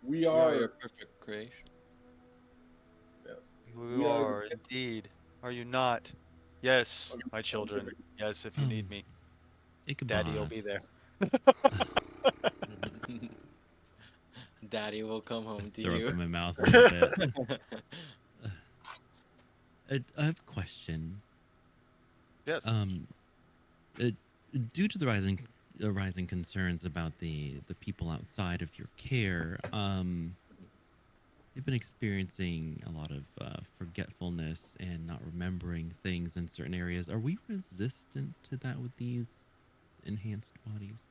E: We
D: We are
E: are.
D: your perfect creation.
E: Yes.
A: You
E: We are.
A: are indeed. Are you not? Yes,
E: Okay,
A: my children.
E: perfect.
A: Yes, if you need me, Daddy will
C: Ichabod.
A: be there.
D: Daddy will come home to
C: Throw up
D: you.
C: in my mouth a little bit. I have a question.
A: Yes.
C: Uh, due to the rising concerns about the people outside of your care, you've been experiencing a lot of forgetfulness and not remembering things in certain areas. Are we resistant to that with these enhanced bodies?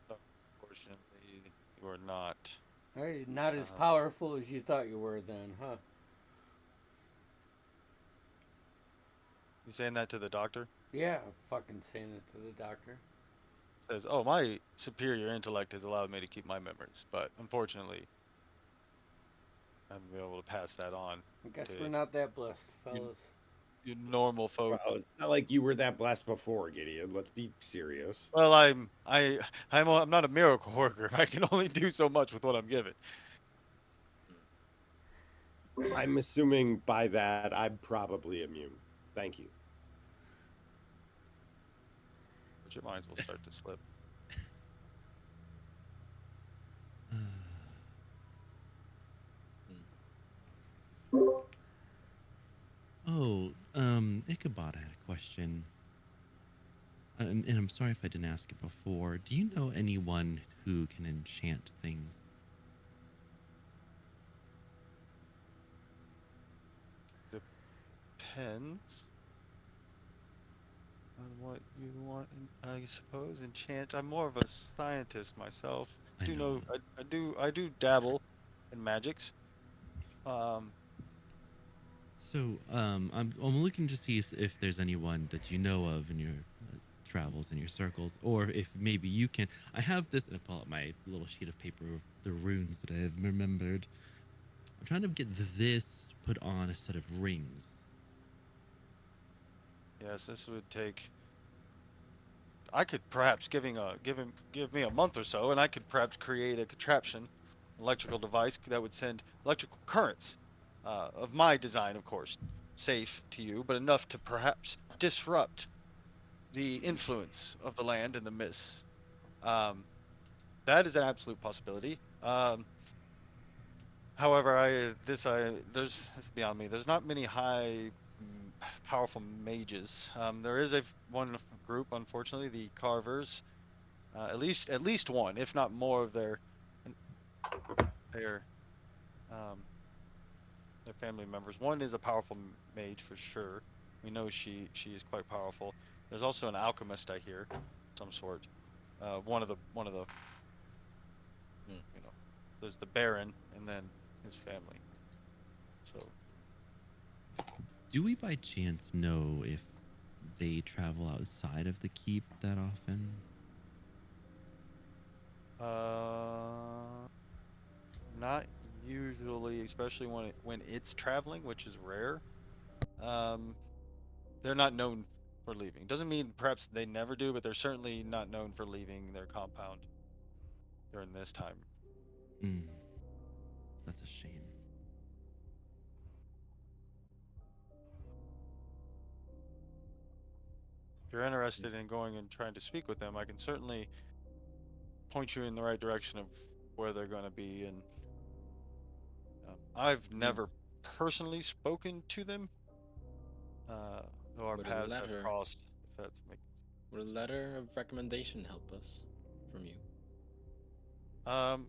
A: Unfortunately, you are not.
B: Hey, not as
A: Uh,
B: powerful as you thought you were then, huh?
A: You saying that to the doctor?
B: Yeah, fucking saying it to the doctor.
A: Says, "Oh, my superior intellect has allowed me to keep my memories, but unfortunately, I haven't been able to pass that on
B: I guess
A: to
B: we're not that blessed,
A: you,
B: fellas.
A: you normal folk."
F: Well, it's not like you were that blessed before, Gideon. Let's be serious.
A: Well, I'm not a miracle worker. I can only do so much with what I'm given.
F: I'm assuming by that I'm probably immune. Thank you.
A: But your minds will start to slip.
C: Oh, Ichabod, I had a question. And I'm sorry if I didn't ask it before. Do you know anyone who can enchant things?
A: Depends on what you want, I suppose. Enchant. I'm more of a scientist myself.
C: I
A: Do
C: know.
A: know I do dabble in magics. Um,
C: So, I'm looking to see if there's anyone that you know of in your travels in your circles, or if maybe you can. I have this, and I pull out my little sheet of paper of the runes that I have remembered. I'm trying to get this put on a set of rings.
A: yes, this would take. I could perhaps give me a month or so, and I could perhaps create a contraption, electrical device that would send electrical currents, of my design, of course, safe to you, but enough to perhaps disrupt the influence of the land and the mists. Um, that is an absolute possibility. However, there's it's beyond me. There's not many powerful mages. There is one group, unfortunately, the Carvers. At least one, if not more, of their um, their family members. One is a powerful mage for sure. We know she is quite powerful. There's also an alchemist, I hear, some sort. One of the
D: Hmm.
A: there's the Baron and then his family. So
C: Do we by chance know if they travel outside of the keep that often?
A: uh, not usually, especially when it's traveling, which is rare. Um, they're not known for leaving. Doesn't mean perhaps they never do, but they're certainly not known for leaving their compound during this time.
C: Mm. That's a shame.
A: If you're interested in going and trying to speak with them, I can certainly point you in the right direction of where they're going to be. And I've never personally spoken to them, though our
D: Would a
A: paths have
D: letter
A: crossed. If that's
D: would a letter of recommendation help us from you?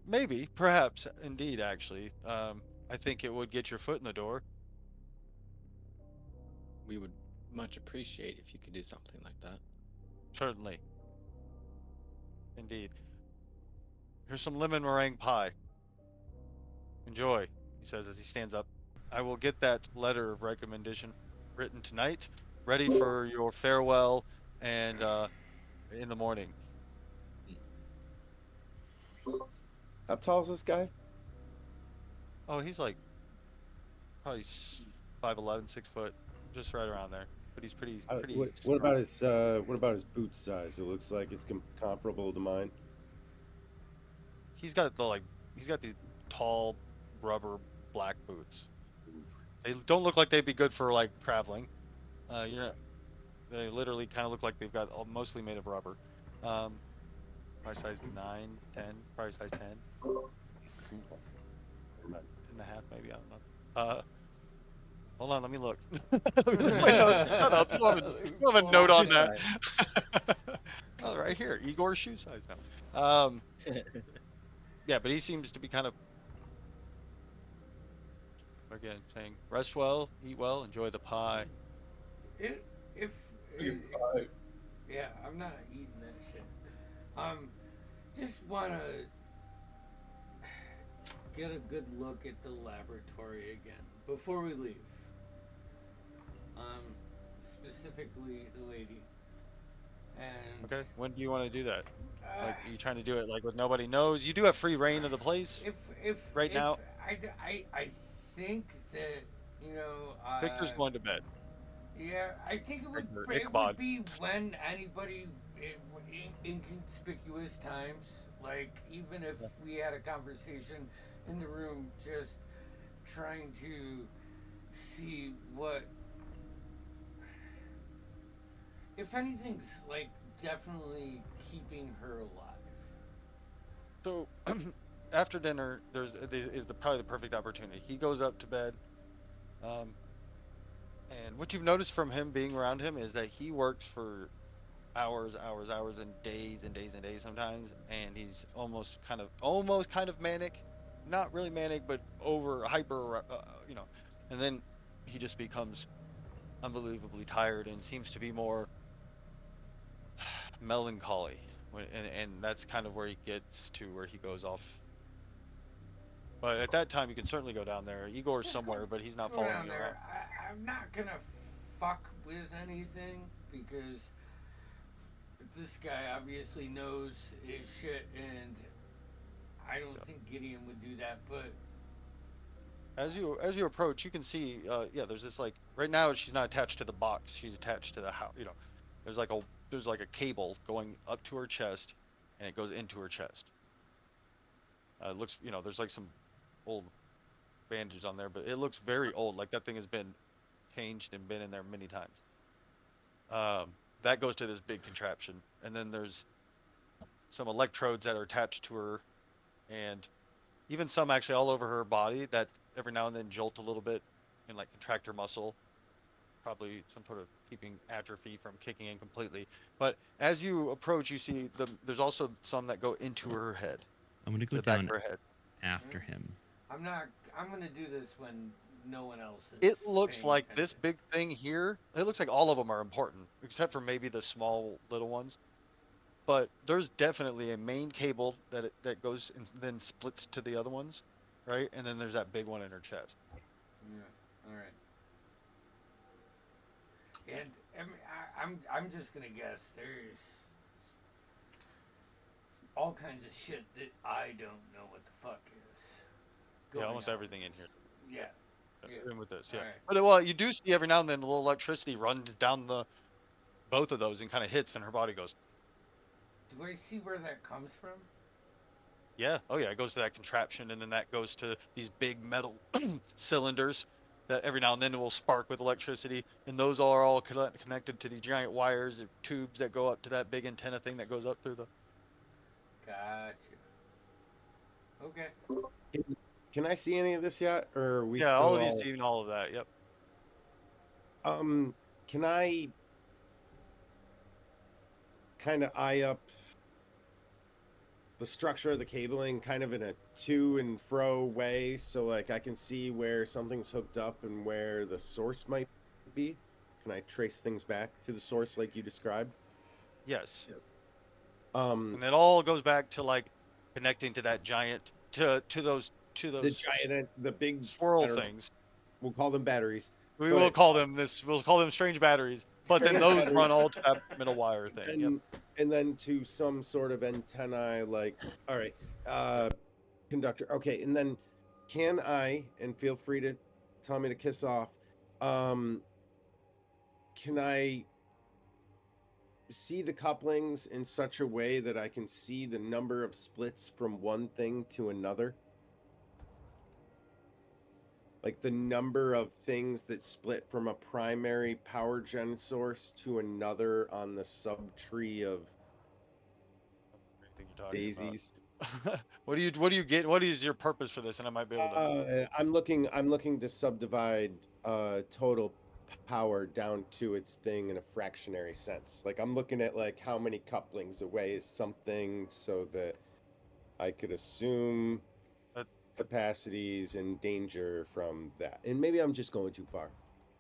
A: maybe, perhaps, indeed, actually. I think it would get your foot in the door.
D: We would much appreciate if you could do something like that.
A: Certainly, indeed. Here's some lemon meringue pie. Enjoy, he says as he stands up. I will get that letter of recommendation written tonight, ready for your farewell, and in the morning.
F: How tall is this guy?
A: Oh, he's like probably 5'11", 6 foot, just right around there. But he's pretty
F: What
A: strong.
F: about his boot size? It looks like it's comparable to mine.
A: He's got these tall rubber black boots. They don't look like they'd be good for like traveling. They literally kind of look like they've got mostly made of rubber. Probably size 9, 10, probably size 10 and a half, maybe. I don't know. Hold on, let me look. Let me look at my notes. Shut up. You have a note on that. Oh, right here. Igor's shoe size now. Yeah, but he seems to be kind of, again, saying, rest well, eat well, enjoy the pie.
B: If yeah, I'm not eating that shit. Just wanna get a good look at the laboratory again before we leave. Specifically the lady. And
A: Okay, when do you want to do that? Like, are you trying to do it like with nobody knows? You do have free reign of the place right now.
B: I think that, you know,
A: Victor's going to bed.
B: yeah, I think it would
A: Ichabod.
B: be when anybody inconspicuous times, like even if we had a conversation in the room, just trying to see what, if anything's like definitely keeping her alive.
A: So after dinner, is probably the perfect opportunity. He goes up to bed, and what you've noticed from him being around him is that he works for hours, and days and days and days sometimes, and he's almost kind of manic, not really manic, but over hyper, and then he just becomes unbelievably tired and seems to be more melancholy, and that's kind of where he gets to, where he goes off. But at that time, you can certainly go down there. Igor's
B: Just
A: somewhere, but he's not
B: go
A: following
B: down
A: you
B: there.
A: around.
B: I'm not gonna fuck with anything because this guy obviously knows his shit, and I don't think Gideon would do that. But
A: As you approach, you can see, there's this, like, right now she's not attached to the box. She's attached to the house. There's like a cable going up to her chest, and it goes into her chest. It looks, there's like some old bandages on there, but it looks very old. Like that thing has been changed and been in there many times. That goes to this big contraption, and then there's some electrodes that are attached to her, and even some actually all over her body that every now and then jolt a little bit and like contract her muscle. Probably some sort of keeping atrophy from kicking in completely. But as you approach, you see there's also some that go into her head,
C: I'm gonna
A: to
C: go
A: the back
C: down
A: of her head.
C: after him.
B: I'm gonna do this when no one else is.
A: It looks
B: paying
A: like
B: attention.
A: this big thing here. It looks like all of them are important, except for maybe the small little ones. But there's definitely a main cable that goes and then splits to the other ones, right? And then there's that big one in her chest.
B: Yeah. All right. And I mean, I'm just gonna guess there's all kinds of shit that I don't know what the fuck is.
A: Yeah,
B: going
A: almost
B: on.
A: everything in here.
B: Yeah. Yeah.
A: In with this, yeah.
B: Alright.
A: But well, you do see every now and then a little electricity runs down both of those and kind of hits, and her body goes.
B: Do I see where that comes from?
A: Yeah. Oh yeah. It goes to that contraption, and then that goes to these big metal cylinders that every now and then will spark with electricity, and those are all connected to these giant wires or tubes that go up to that big antenna thing that goes up through the.
B: Gotcha. Okay.
F: Can, can I see any of this yet, or are we
A: Yeah. All
F: still
A: of you
F: all?
A: seen all of that. Yep.
F: Can I kind of eye up the structure of the cabling kind of in a to and fro way so like I can see where something's hooked up and where the source might be? Can I trace things back to the source like you described?
A: Yes.
F: Um
A: And it all goes back to like connecting to that giant to
F: the
A: those
F: giant the big I
A: swirl
F: don't know,
A: things.
F: we'll call them batteries.
A: We will
F: But
A: call them this. We'll call them strange batteries. But then
F: strange
A: those
F: batteries
A: run all to that middle wire thing. Yep.
F: and then to some sort of antennae like all right, uh conductor. Okay, and then can I, and feel free to tell me to kiss off, um can I see the couplings in such a way that I can see the number of splits from one thing to another? Like the number of things that split from a primary power gen source to another on the subtree of
A: Anything you're talking about.
F: daisies.
A: What do you get? What is your purpose for this? And I might be able to.
F: I'm looking to subdivide total power down to its thing in a fractionary sense. Like I'm looking at like how many couplings away is something so that I could assume
A: Uh,
F: capacities and danger from that. And maybe I'm just going too far.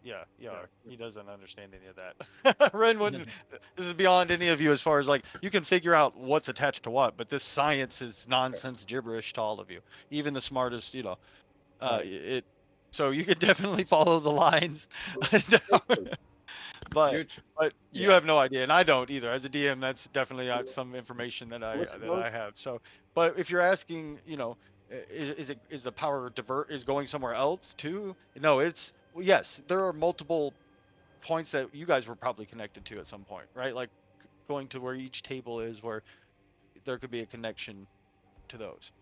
A: yeah, you are. He doesn't understand any of that. Ren wouldn't. This is beyond any of you as far as like you can figure out what's attached to what, but this science is nonsense gibberish to all of you, even the smartest.
F: Sorry.
A: It. So you could definitely follow the lines. but
D: You're tr-
A: but you
D: yeah.
A: have no idea, and I don't either. As a DM, that's definitely some information that
F: Listen,
A: I have. So, but if you're asking, is the power is going somewhere else too? No, it's well, yes. There are multiple points that you guys were probably connected to at some point, right? Like going to where each table is, where there could be a connection to those.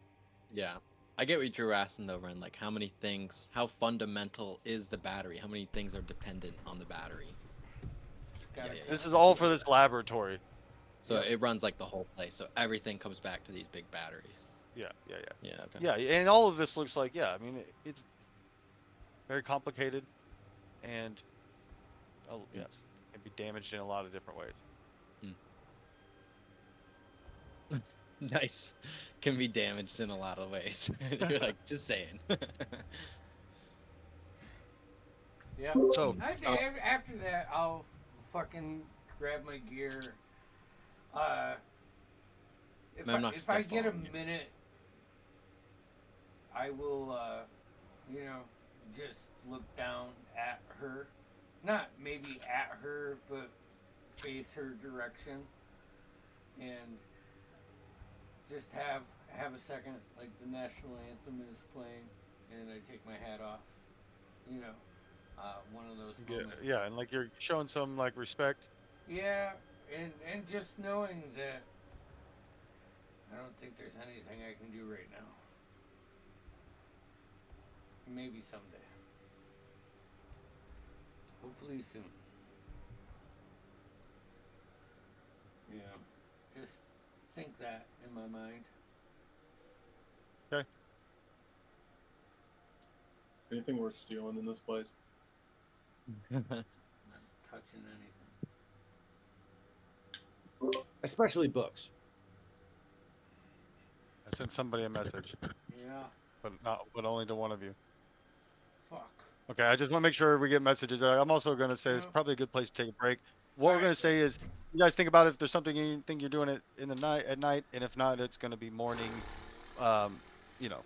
D: Yeah. I get what you were asking though, Ren. Like, how fundamental is the battery? How many things are dependent on the battery?
B: Gotta
D: Yeah.
A: This is
D: I see
A: all
D: what
A: for
D: you're
A: this
D: saying.
A: laboratory.
D: So it runs like the whole place. So everything comes back to these big batteries.
A: Yeah,
D: Yeah. Okay.
A: yeah, and all of this looks like I mean, it's very complicated, and oh
D: Mm,
A: yes, can be damaged in a lot of different ways.
D: mm. Nice. Can be damaged in a lot of ways. You're like, just saying.
B: Yeah.
A: So,
B: After that, I'll fucking grab my gear. Uh,
D: Man, I'm not
B: if I
D: still
B: get a
D: following you.
B: minute, I will, you know, just look down at her. Not maybe at her, but face her direction, and just have a second, like the national anthem is playing, and I take my hat off. You know, one of those moments.
A: yeah, and like you're showing some like respect.
B: Yeah, and just knowing that I don't think there's anything I can do right now. Maybe someday. Hopefully soon. Yeah. Just think that in my mind.
A: Okay.
E: Anything worth stealing in this place?
B: Not touching anything.
F: Especially books.
A: I sent somebody a message,
B: Yeah.
A: but only to one of you.
B: Fuck.
A: Okay, I just want to make sure we get messages. I'm also going to say it's
B: Yeah.
A: probably a good place to take a break. What we're going to say is, you guys think about if there's something you think you're doing it in the night at night, and if not, it's going to be morning. Um, you know,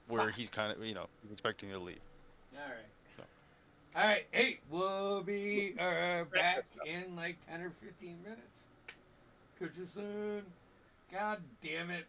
A: where
B: Fuck.
A: he's kind of, he's expecting you to leave.
B: All right.
A: So.
B: All right. Hey, we'll be back in like 10 or 15 minutes. Catch you soon. God damn it.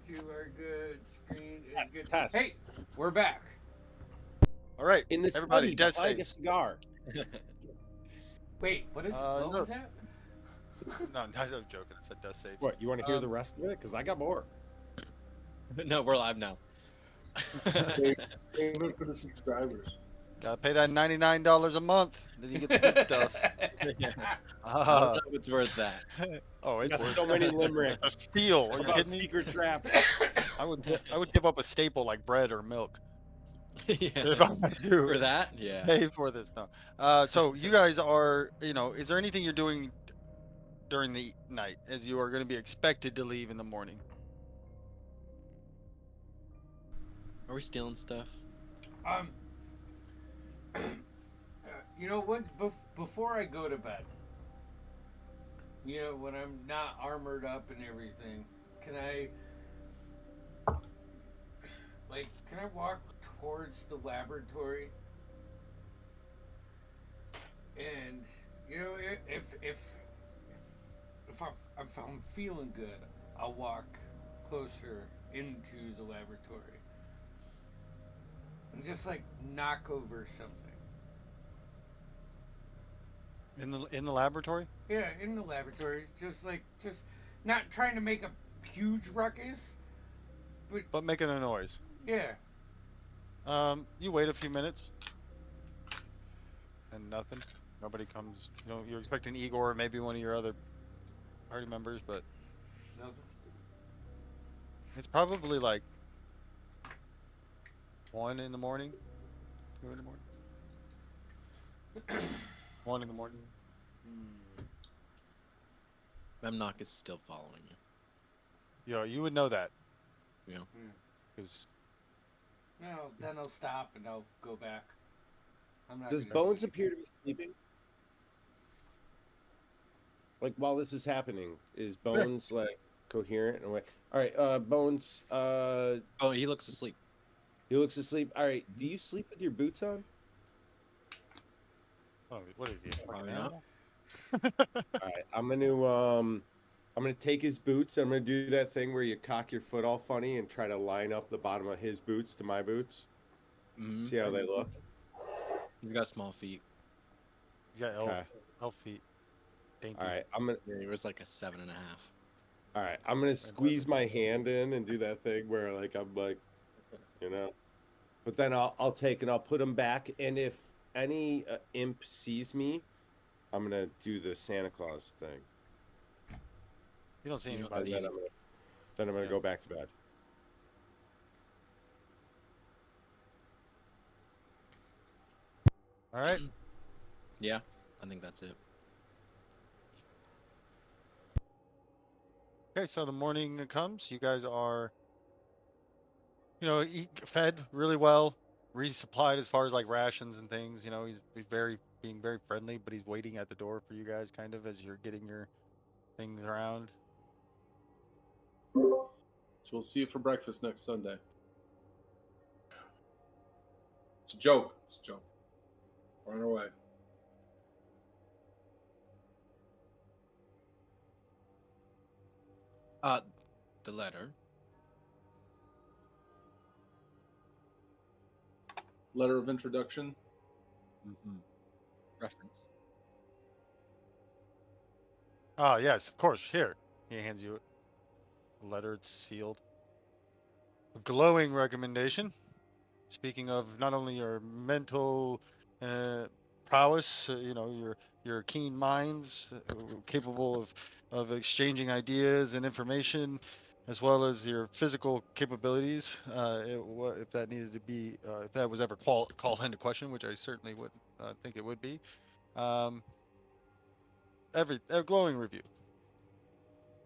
B: to our good screen is good.
F: Pass.
B: Hey, we're back.
A: All right,
F: In the
A: everybody,
F: study
A: dead
F: behind a
A: safe.
F: cigar.
B: Wait, what
A: No.
B: was that?
A: No, I was joking. I said death safe.
F: What, you want to hear the rest of it? Because I got more.
D: No, we're live now.
E: Payment for the subscribers.
A: Gotta pay that $99 a month. Then you get the good stuff.
D: Yeah. I don't
A: Ah.
D: know if it's worth that.
A: Oh, it's
F: Got
A: worth
F: so many limericks.
A: It's a steal. Are
F: What
A: you
F: about
A: kidding me?
F: secret traps?
A: I would give up a staple like bread or milk
D: Yeah.
A: if I had to
D: For that, yeah.
A: pay for this. No. So you guys are, is there anything you're doing during the night as you are going to be expected to leave in the morning?
D: Are we stealing stuff?
B: You know what? Before I go to bed, when I'm not armored up and everything, can I walk towards the laboratory? And if I'm feeling good, I'll walk closer into the laboratory and just knock over something.
A: In the laboratory?
B: Yeah, in the laboratory, just not trying to make a huge ruckus,
A: But making a noise.
B: yeah.
A: You wait a few minutes. And nothing. Nobody comes. You're expecting Igor or maybe one of your other party members, but
B: Nothing.
A: it's probably like 1 in the morning, 2 in the morning, 1 in the morning.
D: Memnock is still following you.
A: You would know that.
D: Yeah.
A: Because
B: No, then I'll stop and I'll go back. I'm not
F: Does
B: gonna-
F: Bones appear to be sleeping? Like while this is happening, is Bones like coherent and awake? All right, Bones.
D: Oh, he looks asleep.
F: He looks asleep. All right, do you sleep with your boots on?
A: what is he? a fucking
D: Probably not.
A: animal?
F: All right, I'm gonna take his boots. I'm gonna do that thing where you cock your foot all funny and try to line up the bottom of his boots to my boots.
D: Mm-hmm.
F: See how they look.
D: He's got small feet.
A: He's got
F: Okay.
A: elf feet. Dainty.
F: All right,
D: Yeah, he was like a 7.5.
F: all right. I'm gonna squeeze my hand in and do that thing where I'm like, But then I'll take and I'll put them back. And if any imp sees me, I'm gonna do the Santa Claus thing.
A: You don't see
D: You don't
A: anybody.
F: And then I'm gonna go back to bed.
A: All right.
D: Yeah, I think that's it.
A: Okay, so the morning comes. You guys are, fed really well, resupplied as far as like rations and things. He's being very friendly, but he's waiting at the door for you guys, kind of as you're getting your things around.
E: So we'll see you for breakfast next Sunday. It's a joke. It's a joke. We're on our way.
D: The letter.
E: Letter of introduction.
D: Mm-hmm. Reference.
A: Ah, yes, of course. Here, he hands you a letter. It's sealed. A glowing recommendation. Speaking of not only your mental prowess, your keen minds, capable of exchanging ideas and information, as well as your physical capabilities. If that needed to be, if that was ever called into question, which I certainly would think it would be. A glowing review.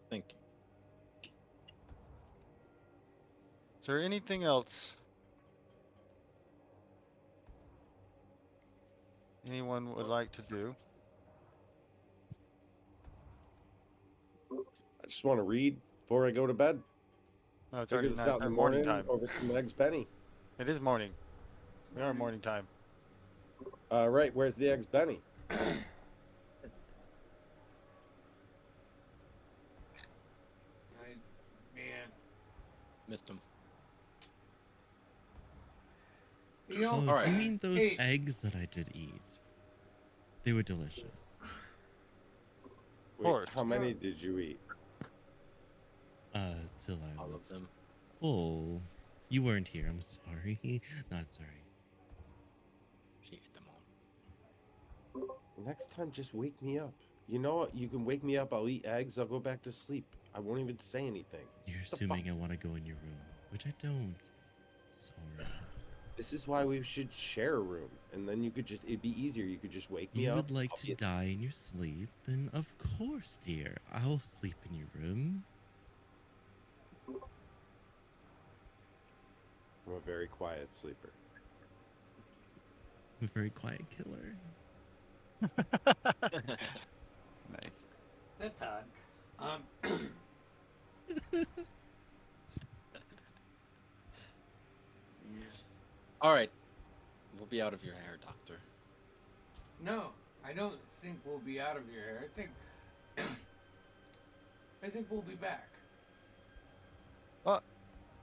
D: Thank you.
A: Is there anything else anyone would like to do?
F: I just want to read before I go to bed.
A: No, it's
F: Figure
A: already
F: this out in the
A: morning
F: morning
A: time.
F: over some eggs Benny.
A: It is morning. We are morning time.
F: Right, where's the eggs Benny?
B: Man,
D: Missed him.
B: You know,
C: Oh,
D: All
C: do you
D: right.
C: mean those
B: Hey.
C: eggs that I did eat? They were delicious.
F: Wait,
A: course.
F: how many did you eat?
C: Till I
D: All
C: was
D: of them.
C: full. You weren't here. I'm sorry. Not sorry.
D: She ate them all.
F: Next time, just wake me up. You know what? You can wake me up. I'll eat eggs. I'll go back to sleep. I won't even say anything.
C: You're
F: The fuck?
C: assuming I want to go in your room, which I don't. Sorry.
F: This is why we should share a room, and then you could just—it'd be easier. You could just wake me
C: You
F: up.
C: would like
F: I'll
C: to
F: be-
C: die in your sleep? Then of course, dear. I'll sleep in your room.
F: I'm a very quiet sleeper.
C: I'm a very quiet killer.
A: Nice.
B: that's odd.
D: All right. We'll be out of your hair, Doctor.
B: No, I don't think we'll be out of your hair. I think we'll be back.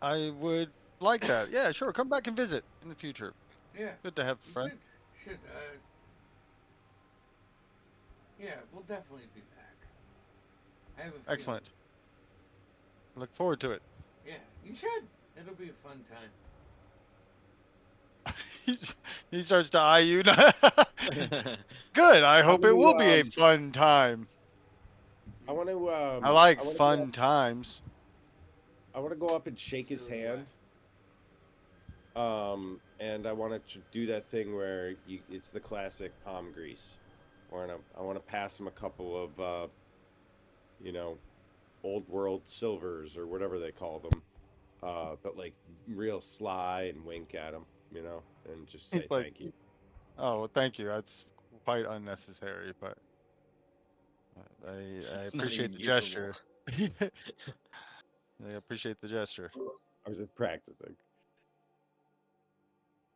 A: I would like that. Yeah, sure. Come back and visit in the future.
B: Yeah,
A: Good to have a
B: you
A: friend.
B: should. Yeah, we'll definitely be back. I have a feeling.
A: Excellent. Look forward to it.
B: Yeah, you should. It'll be a fun time.
A: He starts to eye you. Good. I hope it will be a fun time.
F: I want to.
A: I like
F: I wanna
A: fun times.
F: I want to go up and shake his
B: So do I.
F: hand. And I want to do that thing where it's the classic palm grease. I want to pass him a couple of, old world silvers or whatever they call them. But like real sly and wink at him, and just say
A: He's like,
F: thank you.
A: oh, well, thank you. That's quite unnecessary, but I
D: It's not
A: appreciate
D: even
A: the gesture.
D: usable.
A: I appreciate the gesture.
F: I was just practicing.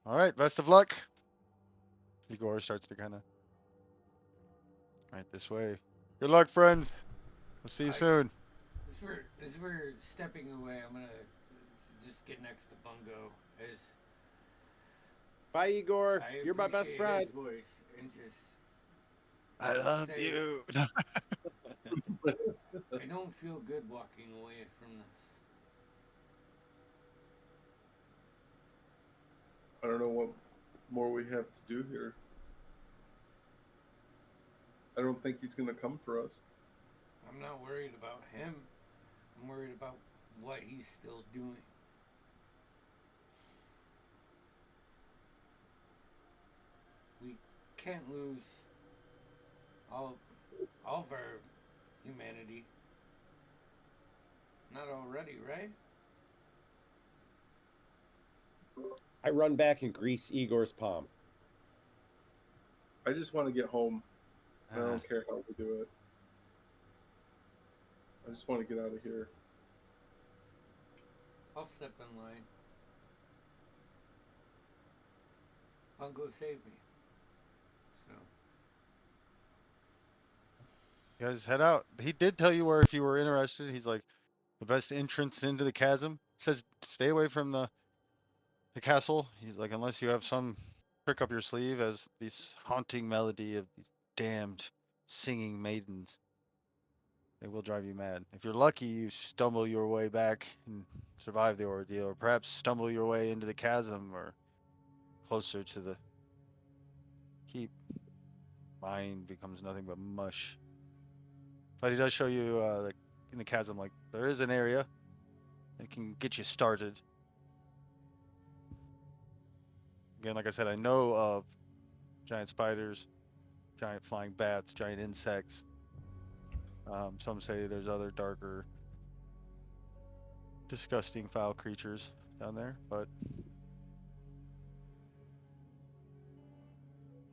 A: All right, best of luck. Igor starts to kind of right this way. Good luck, friend. We'll see you soon.
B: As we're stepping away, I'm gonna just get next to Bungo as
F: Bye, Igor.
B: I
F: You're my best
B: appreciate
F: friend.
B: his voice and just
A: I love
B: say-
A: you.
B: I don't feel good walking away from this.
E: I don't know what more we have to do here. I don't think he's going to come for us.
B: I'm not worried about him. I'm worried about what he's still doing. We can't lose all of our humanity. Not already, right?
F: I run back and grease Igor's palm.
E: I just want to get home. I don't care how we do it. I just want to get out of here.
B: I'll step in line. Bungo saved me. So
A: You guys head out. He did tell you where, if you were interested, he's like, the best entrance into the chasm. Says stay away from the castle. He's like, unless you have some trick up your sleeve, as this haunting melody of these damned singing maidens. They will drive you mad. If you're lucky, you stumble your way back and survive the ordeal, or perhaps stumble your way into the chasm or closer to the keep. Mine becomes nothing but mush. But he does show you, like in the chasm, like there is an area that can get you started. Again, like I said, I know of giant spiders, giant flying bats, giant insects. Some say there's other darker, disgusting, foul creatures down there, but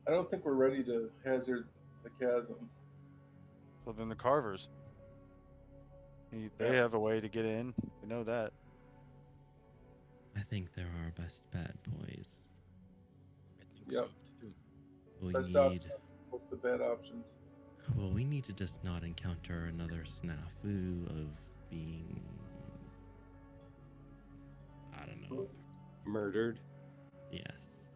E: I don't think we're ready to hazard the chasm.
A: so then the carvers. They
E: Yeah.
A: have a way to get in. We know that.
C: I think they're our best bet, boys.
D: I think
E: Yep.
D: so too.
C: We
E: Best
C: need.
E: option. What's the bad options?
C: Well, we need to just not encounter another snafu of being
F: Murdered.
C: Yes.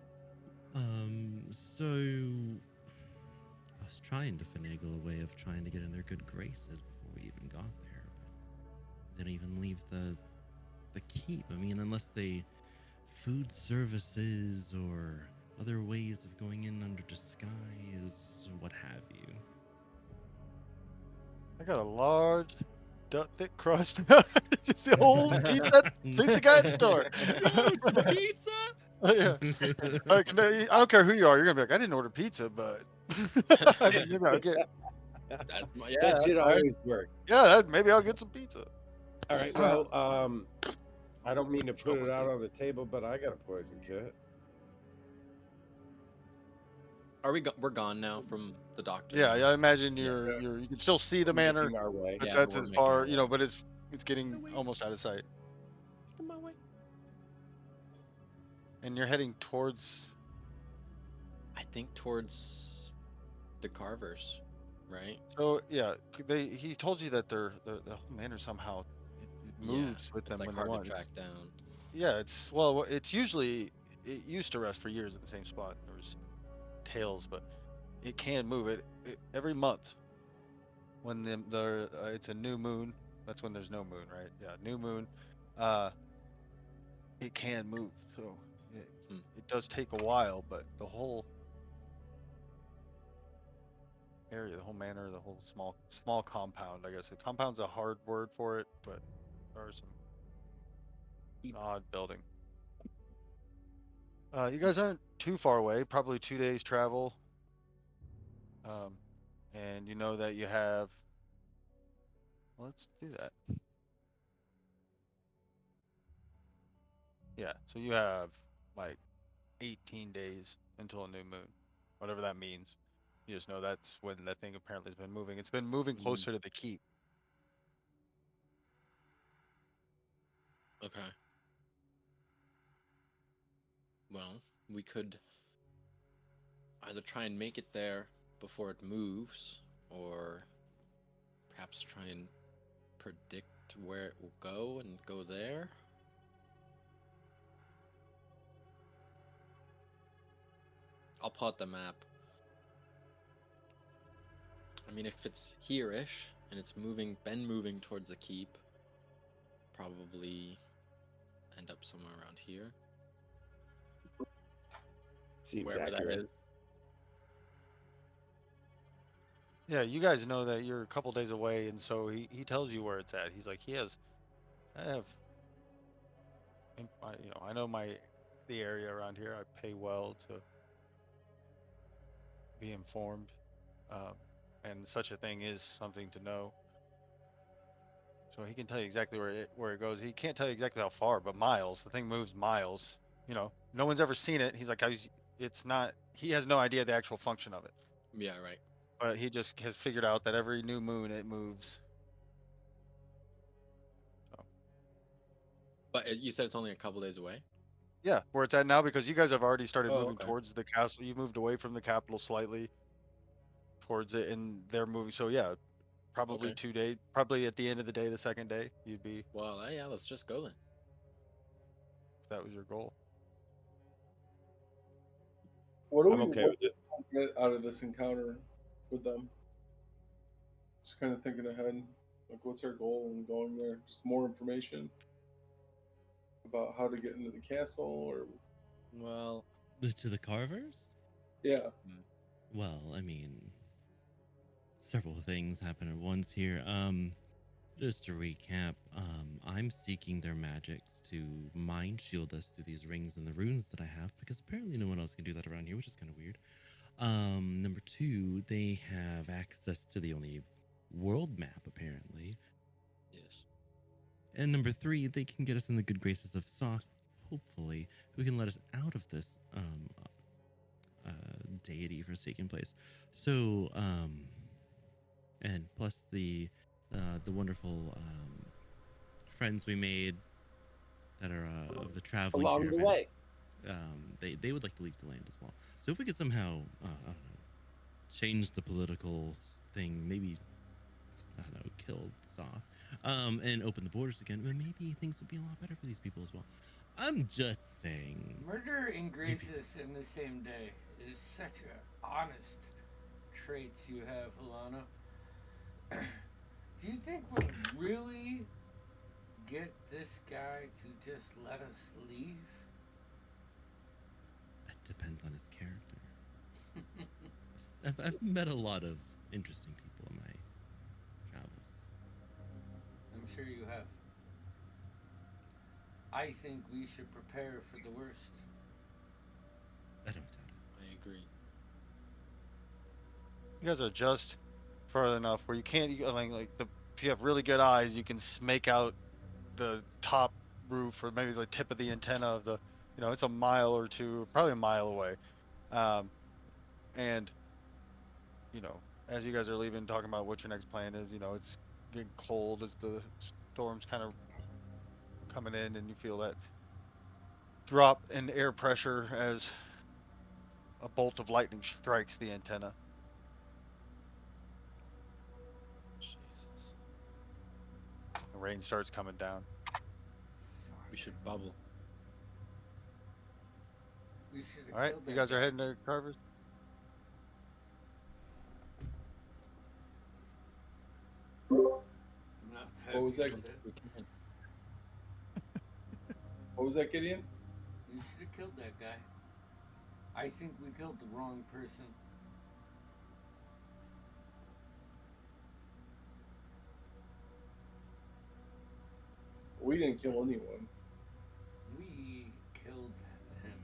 C: So I was trying to finagle a way of trying to get in their good graces before we even got there, but they didn't even leave the keep. I mean, unless they food services or other ways of going in under disguise, what have you.
A: I got a large, thick crust. Just the old pizza guy at the store.
C: You want some pizza?
A: Yeah. Like, I don't care who you are. You're gonna be like, I didn't order pizza, but maybe I'll get.
D: That's my,
F: That
D: that's
F: should
D: fine.
F: always work.
A: Yeah, maybe I'll get some pizza.
F: All right. Well, I don't mean to put it out on the table, but I got a poison kit.
D: Are we? We're gone now from the doctor.
A: Yeah,
D: now?
A: I imagine
D: Yeah.
A: you can still see the
F: We're
A: manor,
F: making our way.
A: but
D: Yeah,
A: that's
D: we're
A: as
D: making our
A: far,
D: way.
A: but it's getting almost out of sight.
D: Making my way.
A: And you're heading towards.
D: I think towards the Carvers, right?
A: So yeah, he told you that the whole manor somehow it moves with
D: It's
A: them
D: like
A: when
D: hard
A: they want.
D: to track down.
A: Yeah, it's usually it used to rest for years at the same spot. There was tales, but it can move it every month when it's a new moon. That's when there's no moon, right? Yeah, new moon. Uh, it can move. So it does take a while, but the whole area, the whole manor, the whole small compound, I guess. The compound's a hard word for it, but there are some odd building. You guys aren't too far away, probably 2 days travel. And you know that you have. Let's do that. Yeah, so you have like 18 days until a new moon, whatever that means. You just know that's when the thing apparently has been moving. It's been moving closer to the keep.
D: Okay. Well, we could either try and make it there before it moves, or perhaps try and predict where it will go and go there. I'll plot the map. I mean, if it's here-ish and it's been moving towards the keep, probably end up somewhere around here.
F: Seems
D: Wherever
F: accurate.
D: that is.
A: Yeah, you guys know that you're a couple days away, and so he tells you where it's at. He's like, I know the area around here. I pay well to be informed, and such a thing is something to know. So he can tell you exactly where it goes. He can't tell you exactly how far, but miles. The thing moves miles. No one's ever seen it. He's like, it's not. He has no idea the actual function of it.
D: Yeah, right.
A: But he just has figured out that every new moon it moves. So.
D: But you said it's only a couple days away?
A: Yeah, where it's at now, because you guys have already started moving
D: okay.
A: towards the castle. You moved away from the capital slightly towards it, and they're moving. So yeah, probably
D: Okay.
A: 2 days. Probably at the end of the day, the second day, you'd be.
D: Well, yeah, let's just go then.
A: If that was your goal.
E: What do
F: I'm
E: we
F: okay with it.
E: get out of this encounter with them? Just kind of thinking ahead. Like, what's our goal in going there? Just more information about how to get into the castle, or
D: Well,
C: To the Carvers?
E: yeah.
C: Well, I mean, several things happen at once here. Just to recap, I'm seeking their magics to mind shield us through these rings and the runes that I have, because apparently no one else can do that around here, which is kind of weird. Number two, they have access to the only world map, apparently.
D: yes.
C: And number three, they can get us in the good graces of Soth, hopefully, who can let us out of this deity forsaken place. So, and plus the wonderful friends we made that are of the traveling
F: Along the
C: caravan,
F: way.
C: they would like to leave the land as well. So if we could somehow, I don't know, change the political thing, maybe, I don't know, kill Soth. and open the borders again, well, maybe things would be a lot better for these people as well. I'm just saying.
B: Murder and
C: Maybe.
B: graces in the same day is such an honest trait you have, Alana. Do you think we'll really get this guy to just let us leave?
C: That depends on his character. I've met a lot of interesting people in my travels.
B: I'm sure you have. I think we should prepare for the worst.
C: I don't doubt it.
D: I agree.
A: You guys are just far enough where you can't like the if you have really good eyes, you can make out the top roof or maybe the tip of the antenna of the it's a mile or two, probably a mile away. Um, and as you guys are leaving, talking about what your next plan is, it's getting cold as the storm's kind of coming in, and you feel that drop in air pressure as a bolt of lightning strikes the antenna.
D: Jesus.
A: The rain starts coming down.
D: We should bubble.
B: We should have
A: All right,
B: killed
A: you
B: that
A: guys are
B: guy.
A: heading to Carver's.
B: I'm not
E: What was that?
B: happy with it.
D: We can.
E: What was that, Gideon?
B: We should have killed that guy. I think we killed the wrong person.
E: We didn't kill anyone.
B: We killed him.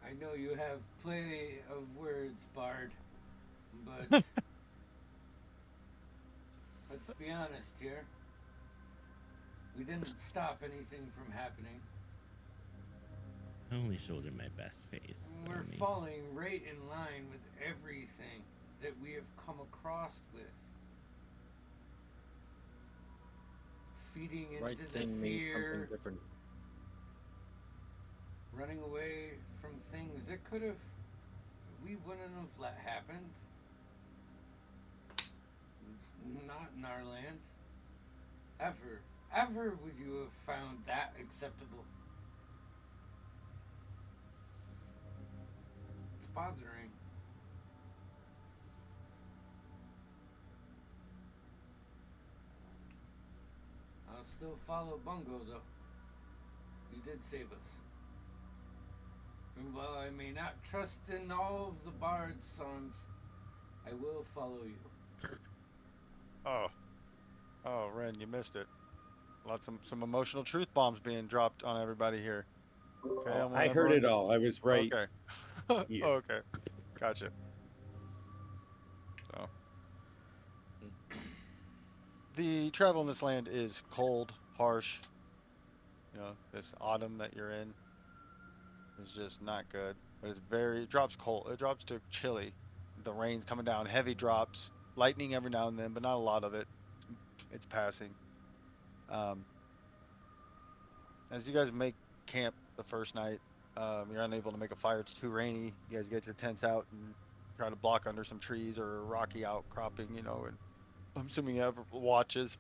B: I know you have plenty of words, Bard, but let's be honest here. We didn't stop anything from happening.
C: I only showed him my best face.
B: We're
C: Only.
B: falling right in line with everything that we have come across with. Feeding into
D: Right
B: the
D: thing means
B: fear,
D: something different.
B: running away from things that could have, we wouldn't have let happen. Not in our land. Ever would you have found that acceptable? It's bothering. I'll still follow Bungo though. You did save us. And while I may not trust in all of the Bard's songs, I will follow you.
A: Oh, Ren, you missed it. Some emotional truth bombs being dropped on everybody here. Okay, I want
F: I heard
A: everyone
F: it all. I was right.
A: Okay.
F: here.
A: Okay. Gotcha. So the travel in this land is cold, harsh. This autumn that you're in is just not good. But it drops cold. It drops to chilly. The rain's coming down, heavy drops, lightning every now and then, but not a lot of it. It's passing. As you guys make camp the first night, you're unable to make a fire. It's too rainy. You guys get your tents out and try to block under some trees or a rocky outcropping, and I'm assuming you have watches.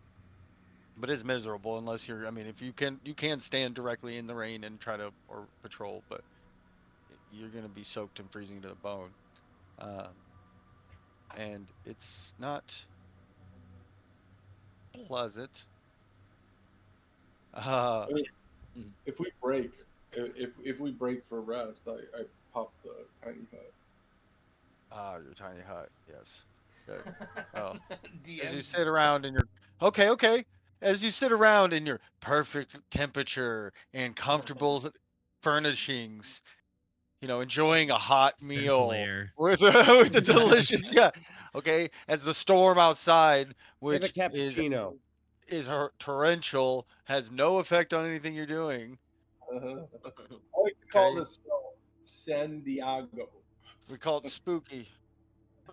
A: But it's miserable unless you're. I mean, if you can stand directly in the rain and try to or patrol, but you're gonna be soaked and freezing to the bone. And it's not pleasant.
E: I mean, if we break, if we break for rest, I pop the tiny hut.
A: Your tiny hut. Yes. Good. Well, as you
B: DM.
A: sit around in your okay. As you sit around in your perfect temperature and comfortable furnishings, enjoying a hot
C: Central
A: meal
C: air.
A: with a delicious okay. As the storm outside,
F: Have a
A: which
F: cappuccino.
A: is torrential, has no effect on anything you're doing.
E: I like to call
A: Okay.
E: this smell San Diego.
A: We call it spooky.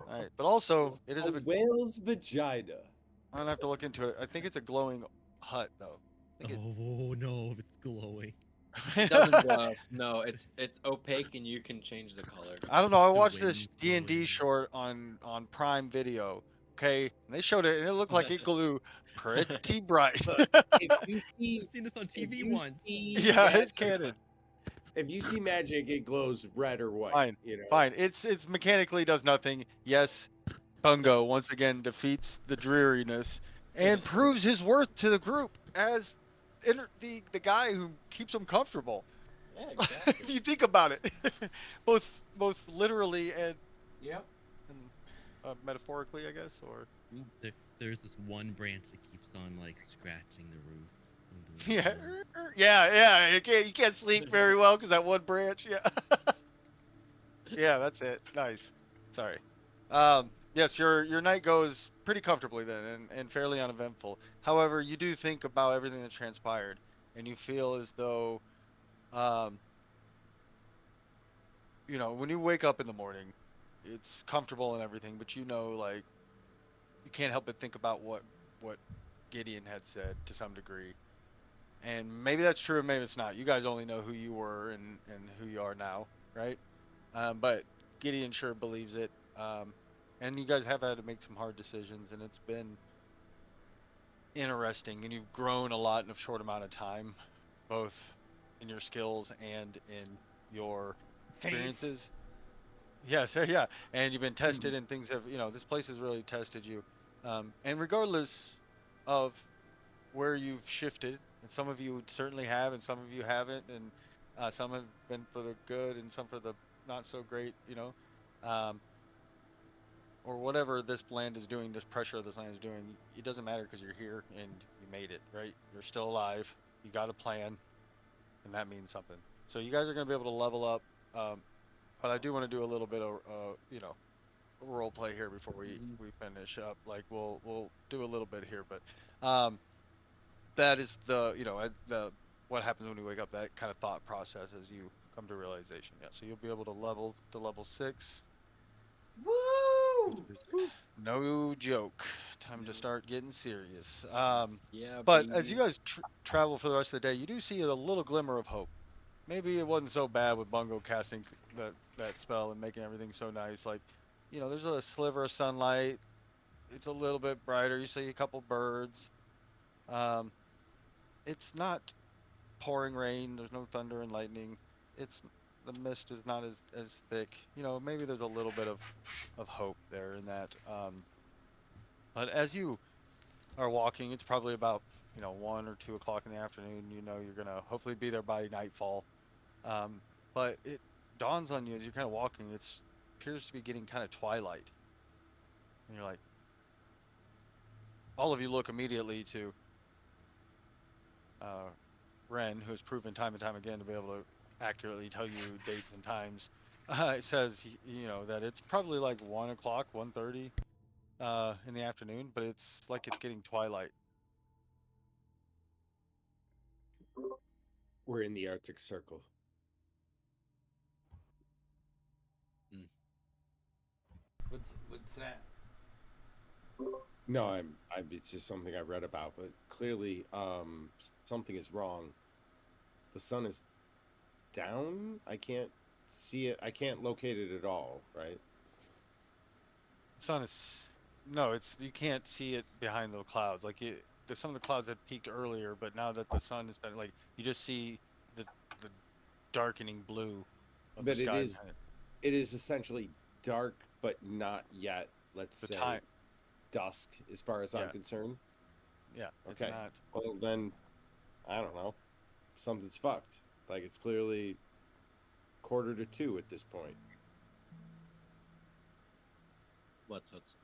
A: All right, but also it is
F: A whale's vagina.
A: I don't have to look into it. I think it's a glowing hut though. I think
C: Oh no, it's glowing.
D: It doesn't. No, it's opaque and you can change the color.
A: I don't know. I
C: The
A: watched this
C: wind's
A: D&D
C: blowing.
A: short on Prime Video okay? And they showed it, and it looked like it glue pretty bright.
F: Look, if you see,
C: I've seen this on
F: if
C: TV
F: you
C: once.
F: see
A: Yeah, it's
F: magic,
A: canon.
F: if you see magic, it glows red or white.
A: Fine,
F: You know.
A: fine. It's mechanically does nothing. Yes, Bungo once again defeats the dreariness and proves his worth to the group as the guy who keeps them comfortable.
D: Yeah,
A: If
D: exactly.
A: you think about it, both literally
B: Yep.
A: and metaphorically, I guess, or
C: There's this one branch that keeps on like scratching the roof. of the
A: yeah,
C: walls.
A: yeah. You can't sleep very well because that one branch. Yeah, yeah, that's it. Nice. Sorry. Yes, your night goes pretty comfortably then, and fairly uneventful. However, you do think about everything that transpired, and you feel as though, um, when you wake up in the morning, it's comfortable and everything, but like you can't help but think about what Gideon had said to some degree. And maybe that's true, and maybe it's not. You guys only know who you were and who you are now, right? But Gideon sure believes it. And you guys have had to make some hard decisions, and it's been interesting. And you've grown a lot in a short amount of time, both in your skills and in your
B: Face.
A: experiences. Yes, yeah. And you've been tested, and things have, this place has really tested you. And regardless of where you've shifted, and some of you certainly have, and some of you haven't, and some have been for the good, and some for the not so great, um, or whatever this land is doing, this pressure of this land is doing. It doesn't matter because you're here and you made it, right? You're still alive. You got a plan, and that means something. So you guys are going to be able to level up. But I do want to do a little bit of, role play here before we finish up. Like we'll do a little bit here, but that is the what happens when you wake up. That kind of thought process as you come to realization. Yeah, so you'll be able to level to level 6,
B: Woo!
A: which is no joke. Time to start getting serious.
D: Yeah,
A: But as you
D: baby.
A: guys travel for the rest of the day, you do see a little glimmer of hope. Maybe it wasn't so bad with Bungo casting that spell and making everything so nice. Like, there's a sliver of sunlight. It's a little bit brighter. You see a couple birds. Um, it's not pouring rain. There's no thunder and lightning. It's the mist is not as thick. Maybe there's a little bit of hope there in that. But as you are walking, it's probably about 1 or 2 o'clock in the afternoon. You're gonna hopefully be there by nightfall. But it dawns on you as you're kind of walking. It appears to be getting kind of twilight, and you're like, all of you look immediately to Ren, who has proven time and time again to be able to accurately tell you dates and times. It says that it's probably like 1 o'clock, 1:30 in the afternoon, but it's like it's getting twilight.
F: We're in the Arctic Circle.
B: What's that?
F: No, I'm. It's just something I've read about, but clearly, something is wrong. The sun is down. I can't see it. I can't locate it at all. Right?
A: Sun is no, it's you can't see it behind the clouds. Like some of the clouds had peaked earlier, but now that the sun is like you just see the darkening blue of the
F: But
A: sky.
F: it is essentially dark, but not yet. Let's
A: The
F: say
A: time.
F: dusk, as far as I'm
A: Yeah.
F: concerned.
A: Yeah, it's
F: Okay.
A: not.
F: Well, then, I don't know. Something's fucked. Like it's clearly 1:45 at this point.
D: What? So it's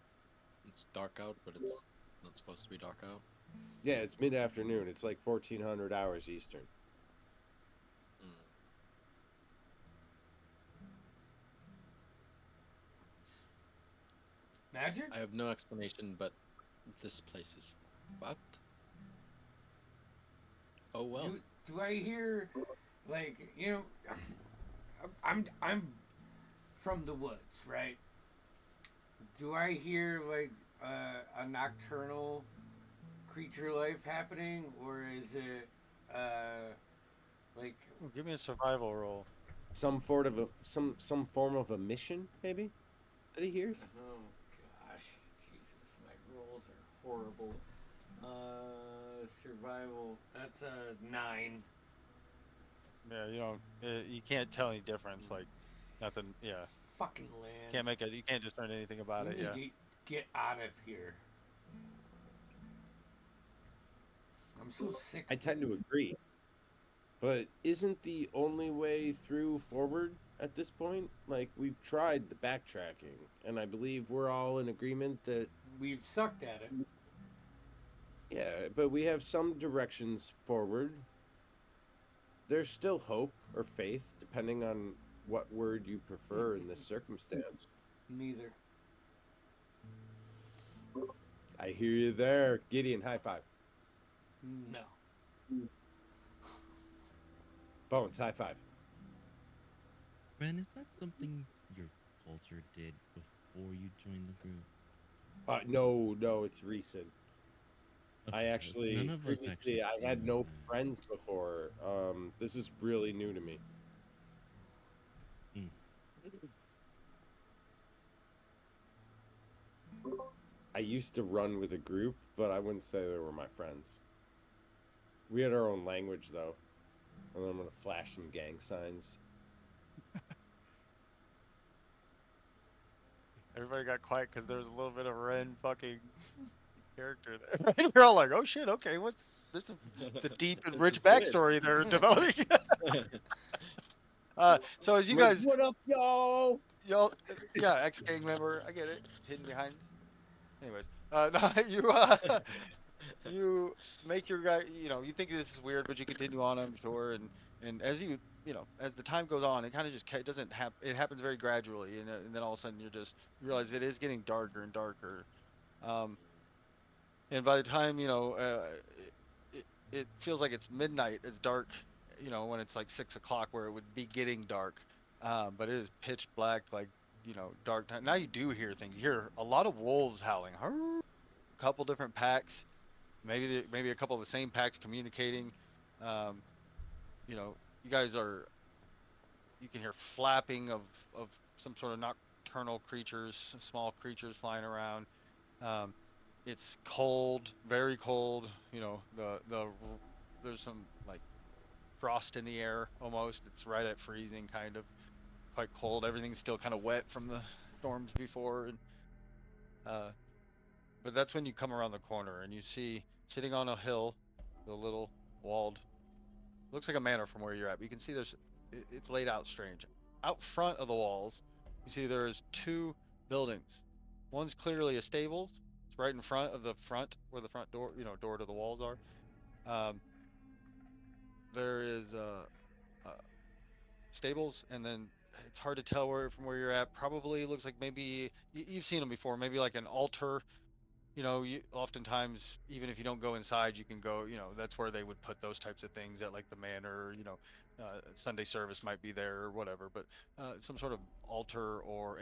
D: dark out, but it's not supposed to be dark out.
F: Yeah, it's mid-afternoon. It's like 1400 hours Eastern.
B: Magic?
D: I have no explanation, but this place is fucked. Oh well.
B: Do I hear, like, I'm from the woods, right? Do I hear like a nocturnal creature life happening, or is it like
A: Give me a survival roll.
F: Some form of a mission, maybe, that he hears.
B: oh gosh, Jesus, my horrible. Survival. That's a 9.
A: Yeah, you can't tell any difference. Like nothing. Yeah,
B: Fucking land.
A: can't make it. You can't discern anything about
B: We
A: it.
B: need
A: Yeah.
B: to get out of here. I'm so sick.
F: I tend to agree. But isn't the only way through forward at this point? Like, we've tried the backtracking, and I believe we're all in agreement that,
B: We've sucked at it.
F: yeah, but we have some directions forward. There's still hope or faith, depending on what word you prefer in this circumstance.
B: Neither.
F: I hear you there. Gideon, high five.
B: No.
F: Bones, high five.
C: Ren, is that something your culture did before you joined the group?
F: No, it's recent.
C: Okay,
F: I
C: 'cause
F: actually
C: none of us
F: previously
C: actually
F: I had
C: do
F: no
C: that.
F: friends before. This is really new to me.
C: Mm.
F: I used to run with a group, but I wouldn't say they were my friends. We had our own language though. And then I'm gonna flash some gang signs.
A: Everybody got quiet because there was a little bit of Ren fucking character there. Right? We're all like, "Oh shit, okay, what's there's the deep and rich backstory they're developing." So as you
F: I'm like,
A: guys,
F: what up, y'all?
A: yeah, ex-gang member, I get it, hidden behind. Anyways, no, you make your guy, you think this is weird, but you continue on, I'm sure, and as as the time goes on, it kind of just it doesn't happen. It happens very gradually, and then all of a sudden you realize it is getting darker and darker. Um, and by the time it feels like it's midnight. It's dark, when it's like 6 o'clock, where it would be getting dark. But it is pitch black, like dark time. Now you do hear things. You hear a lot of wolves howling. A couple different packs, maybe a couple of the same packs communicating. Um, you guys you can hear flapping of some sort of nocturnal creatures, small creatures flying around. Um, it's cold, very cold. There's some like frost in the air almost. It's right at freezing, kind of quite cold. Everything's still kind of wet from the storms before, and uh, but that's when you come around the corner and you see sitting on a hill, the little walled, looks like a manor from where you're at. But you can see it's laid out strange. Out front of the walls, you see there's two buildings. One's clearly a stables. It's right in front of the front where the front door, door to the walls are. Um, there is stables, and then it's hard to tell from where you're at. Probably looks like maybe you've seen them before. Maybe like an altar. Oftentimes, even if you don't go inside, you can go. That's where they would put those types of things at like the manor. Sunday service might be there or whatever. But some sort of altar or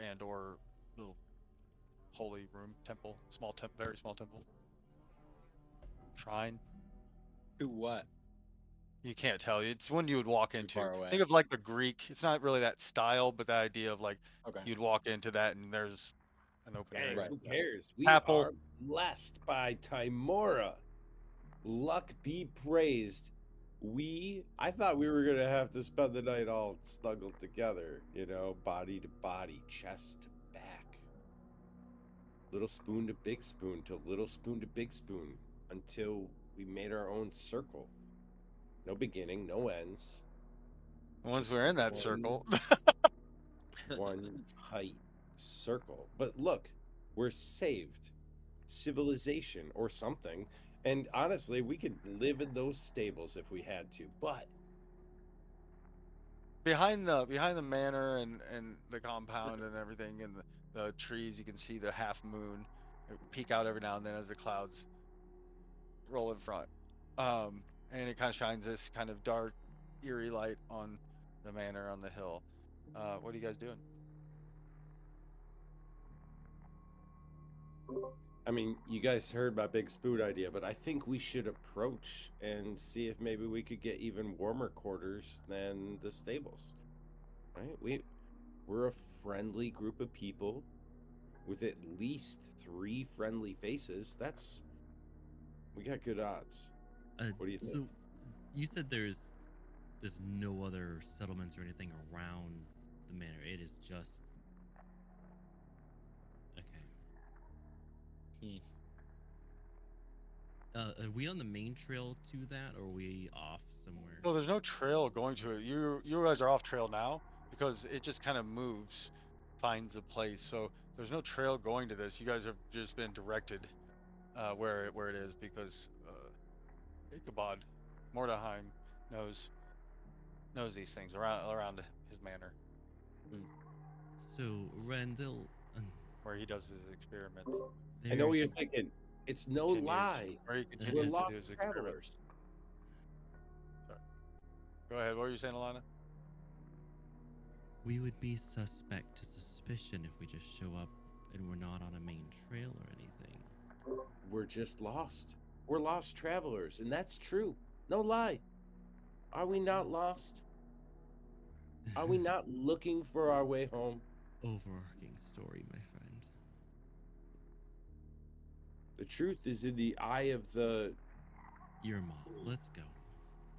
A: little holy room, temple, very small temple, shrine.
D: To what?
A: You can't tell. It's one you would walk
D: Too
A: into.
D: far away.
A: Think of like the Greek. It's not really that style, but the idea of like
D: Okay.
A: you'd walk into that and there's an open
F: Hey,
A: area.
D: Right.
F: who cares? We
A: Chapel.
F: are blessed by Timora. Luck be praised. I thought we were gonna have to spend the night all snuggled together, body to body, chest to back. Little spoon to big spoon to little spoon to big spoon until we made our own circle. No beginning, no ends.
A: Once
F: Just
A: we're in that
F: one-
A: circle.
F: one tight circle. But look, we're saved. Civilization or something. And honestly, we could live in those stables if we had to. But
A: behind the manor and the compound and everything and the trees, you can see the half moon peek out every now and then as the clouds roll in front. And it kind of shines this kind of dark, eerie light on the manor on the hill. What are you guys doing?
F: I mean, you guys heard my big spoon idea, but I think we should approach and see if maybe we could get even warmer quarters than the stables. Right? We're a friendly group of people with at least 3 friendly faces. That's We got good odds. What do you think?
C: So, you said there's no other settlements or anything around the manor. It is just okay. Are we on the main trail to that, or are we off somewhere?
A: Well, there's no trail going to it. You guys are off trail now because it just kind of moves, finds a place. So there's no trail going to this. You guys have just been directed where it is because Ichabod Mordheim knows these things around his manor
C: So, Randall,
A: where he does his experiments.
F: I know what you're
C: there's-
F: thinking. It's no
A: Continues-
F: lie.
A: Where he
F: We're
A: continues to
F: lost
A: do his experiments.
F: travelers.
A: Go ahead. What were you saying, Alana?
C: We would be suspect to suspicion if we just show up and we're not on a main trail or anything.
F: We're just lost. We're lost travelers, and that's true. No lie. Are we not lost? Are we not looking for our way home?
C: Overarching story, my friend.
F: The truth is in the eye of the...
C: Your mom. Let's go.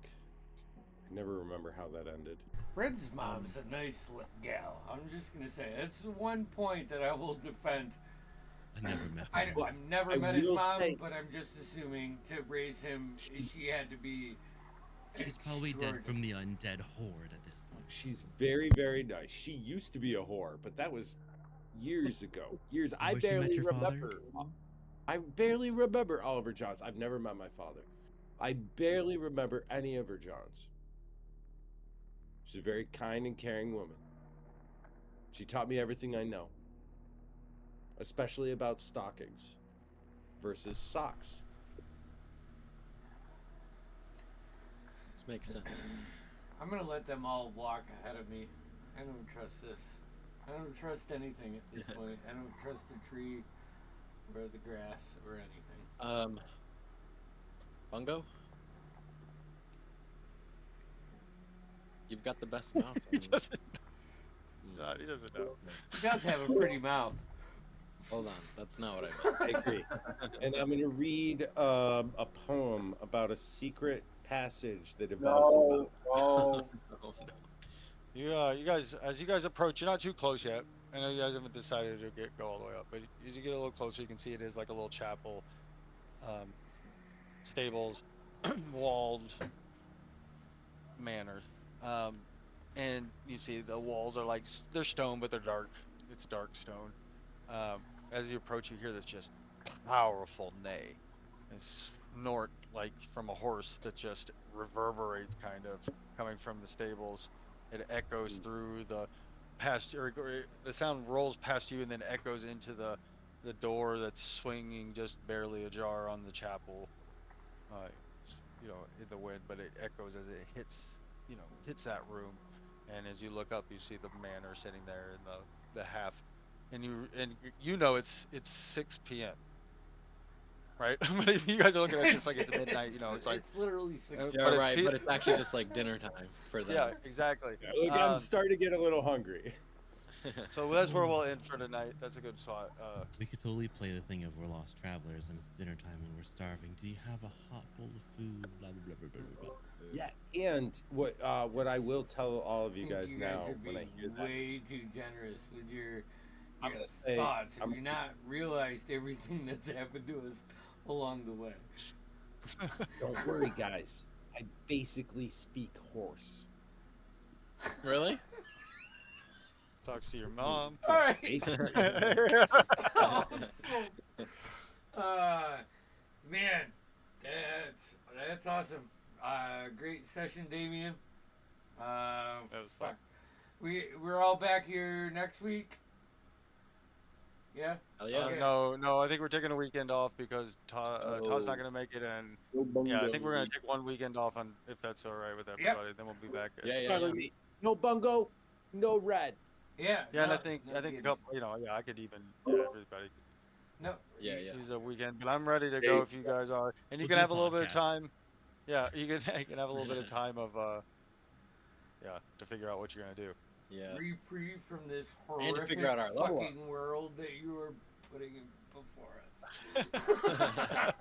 F: I never remember how that ended.
B: Red's mom's a nice gal. I'm just gonna say that's the one point that I will defend.
C: I never met
B: I,
C: her.
B: I've never
F: I
B: met his
F: will
B: mom,
F: say-
B: but I'm just assuming to raise him, she had to be.
C: She's probably dead from the undead horde at this point.
F: She's very, very nice. She used to be a whore, but that was years ago. Years. I
C: where she met
F: barely
C: your father?
F: remember. I barely remember Oliver Johns. I've never met my father. I barely remember any of her Johns. She's a very kind and caring woman. She taught me everything I know, especially about stockings versus socks.
D: This makes sense.
B: I'm gonna let them all walk ahead of me. I don't trust this. I don't trust anything at this point. I don't trust the tree or the grass or anything.
D: Bungo? You've got the best mouth.
A: He doesn't. No, he doesn't know.
B: He does have a pretty mouth.
D: Hold on, that's not what I meant.
F: I agree. And I'm going to read a poem about a secret passage that involves
E: No, no.
D: Oh, no.
A: You guys, as you guys approach, you're not too close yet. I know you guys haven't decided to go all the way up, but as you get a little closer, you can see it is like a little chapel, stables, walled manor, and you see the walls are like they're stone, but they're dark. It's dark stone. As you approach, you hear this just powerful neigh, and snort like from a horse that just reverberates, kind of coming from the stables. It echoes through the past, or the sound rolls past you and then echoes into the door that's swinging just barely ajar on the chapel. In the wind, but it echoes as it hits that room. And as you look up, you see the manor sitting there in the half, and you know it's 6 p.m. Right? But if you guys are looking at it just like it's midnight, it's like
B: it's literally 6.
D: Yeah,
A: But it
D: right,
A: feel-
D: but it's actually just like dinner time for them.
A: yeah, exactly.
F: Look, I'm starting to get a little hungry.
A: So that's where we'll end for tonight. That's a good spot.
C: We could totally play the thing of we're lost travelers and it's dinner time and we're starving. Do you have a hot bowl of food? Blah blah blah blah blah blah.
F: Yeah, and what I will tell all of you guys
B: you
F: now
B: guys are
F: when I
B: being
F: hear that,
B: way too generous with your
F: I'm gonna say,
B: thoughts. Have
F: I'm-
B: you not realized everything that's happened to us along the way?
F: don't worry, guys. I basically speak horse.
D: Really?
A: Talks to your mom.
B: All right.
F: Basically.
B: Man, that's awesome. Great session, Damien.
A: That was fun.
B: We're all back here next week. Yeah.
D: Hell yeah.
B: Okay.
A: No, I think we're taking a weekend off because Todd's not gonna make it, and
E: No bungo.
A: yeah, I think we're gonna take one weekend off, on if that's all right with everybody. Then we'll be back.
D: Yeah, yeah,
F: Fine
D: yeah.
F: with me. No bungo, no red.
B: Yeah.
A: Yeah, and
B: no,
A: I think
B: no
A: a
B: kidding.
A: couple, I could even everybody
B: No.
D: Yeah, yeah.
A: use a weekend, but I'm ready to go if you guys are, and you
C: We'll
A: can
C: do
A: have a
C: a
A: little bit of
C: podcast.
A: time. Yeah, you can have a little bit of time of to figure out what you're gonna do.
D: Yeah.
B: Reprieve from this
D: And to
B: horrific
D: figure out our level up.
B: fucking world that you are putting before us.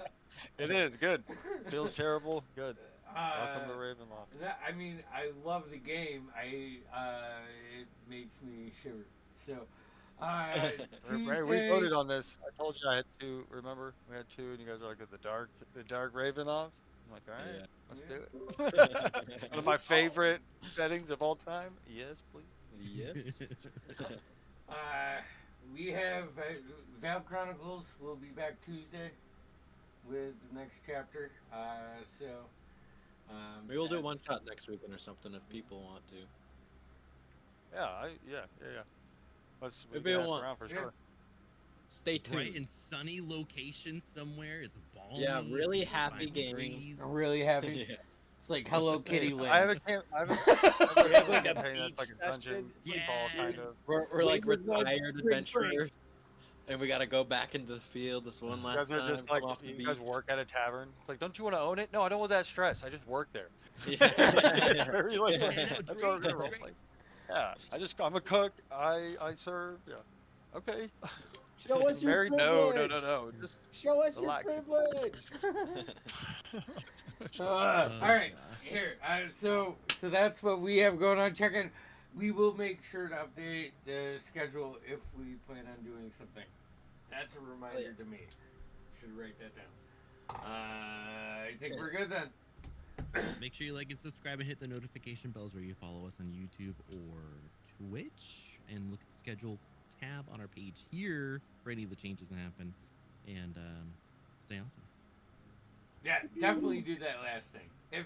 A: It is good. Feels terrible. Good. Welcome to Ravenloft.
B: I mean, I love the game. It makes me shiver. So,
A: Ray, we
B: Tuesday.
A: voted on this. I told you I had two. Remember, we had two, and you guys were like, the dark Ravenloft. I'm like, all right,
D: Yeah.
A: let's
B: Yeah.
A: do it. One of my favorite settings of all time. Yes, please.
D: Yes.
B: We have Val Chronicles. Will be back Tuesday with the next chapter.
D: Maybe we'll do
B: that's-
D: one shot next weekend or something if people want to.
A: Yeah. Let's we
D: Maybe
A: can
D: I
A: ask
D: want-
A: around for
B: yeah.
A: sure.
D: Stay tuned.
C: Right in sunny location somewhere. It's balmy.
D: Yeah, really
C: it's
D: happy
C: fine
D: game.
C: breeze.
B: I'm really happy.
D: Yeah.
B: It's like Hello Kitty Land.
A: I have a camp. I have a
F: We have like a
A: campaign
F: beach
A: that's like a dungeon
F: session. It's like
A: crawl kind
C: Yes.
A: of.
D: We're like
F: Wait, wait,
D: retired
F: spring
D: adventurers, and we gotta go back into the field this one
A: You
D: last
A: guys are
D: time.
A: just like
D: come off the
A: you
D: beach.
A: guys work at a tavern. It's like, don't you want to own it? No, I don't want that stress. I just work there.
D: Yeah.
A: Very, like,
C: Yeah, no,
A: that's what we're
C: great,
A: gonna role
C: that's
A: play. Yeah, I'm a cook. I serve. Yeah. Okay.
F: Show us your
A: Married?
F: privilege.
A: No. Just
F: Show us
A: relax.
F: your privilege.
B: All right,
C: gosh.
B: here. So that's what we have going on. Check in. We will make sure to update the schedule if we plan on doing something. That's a reminder to me. Should write that down. I think we're good then.
C: Make sure you like and subscribe and hit the notification bells where you follow us on YouTube or Twitch. And look at the schedule tab on our page here for any of the changes that happen. And stay awesome.
B: Yeah, definitely do that last thing. If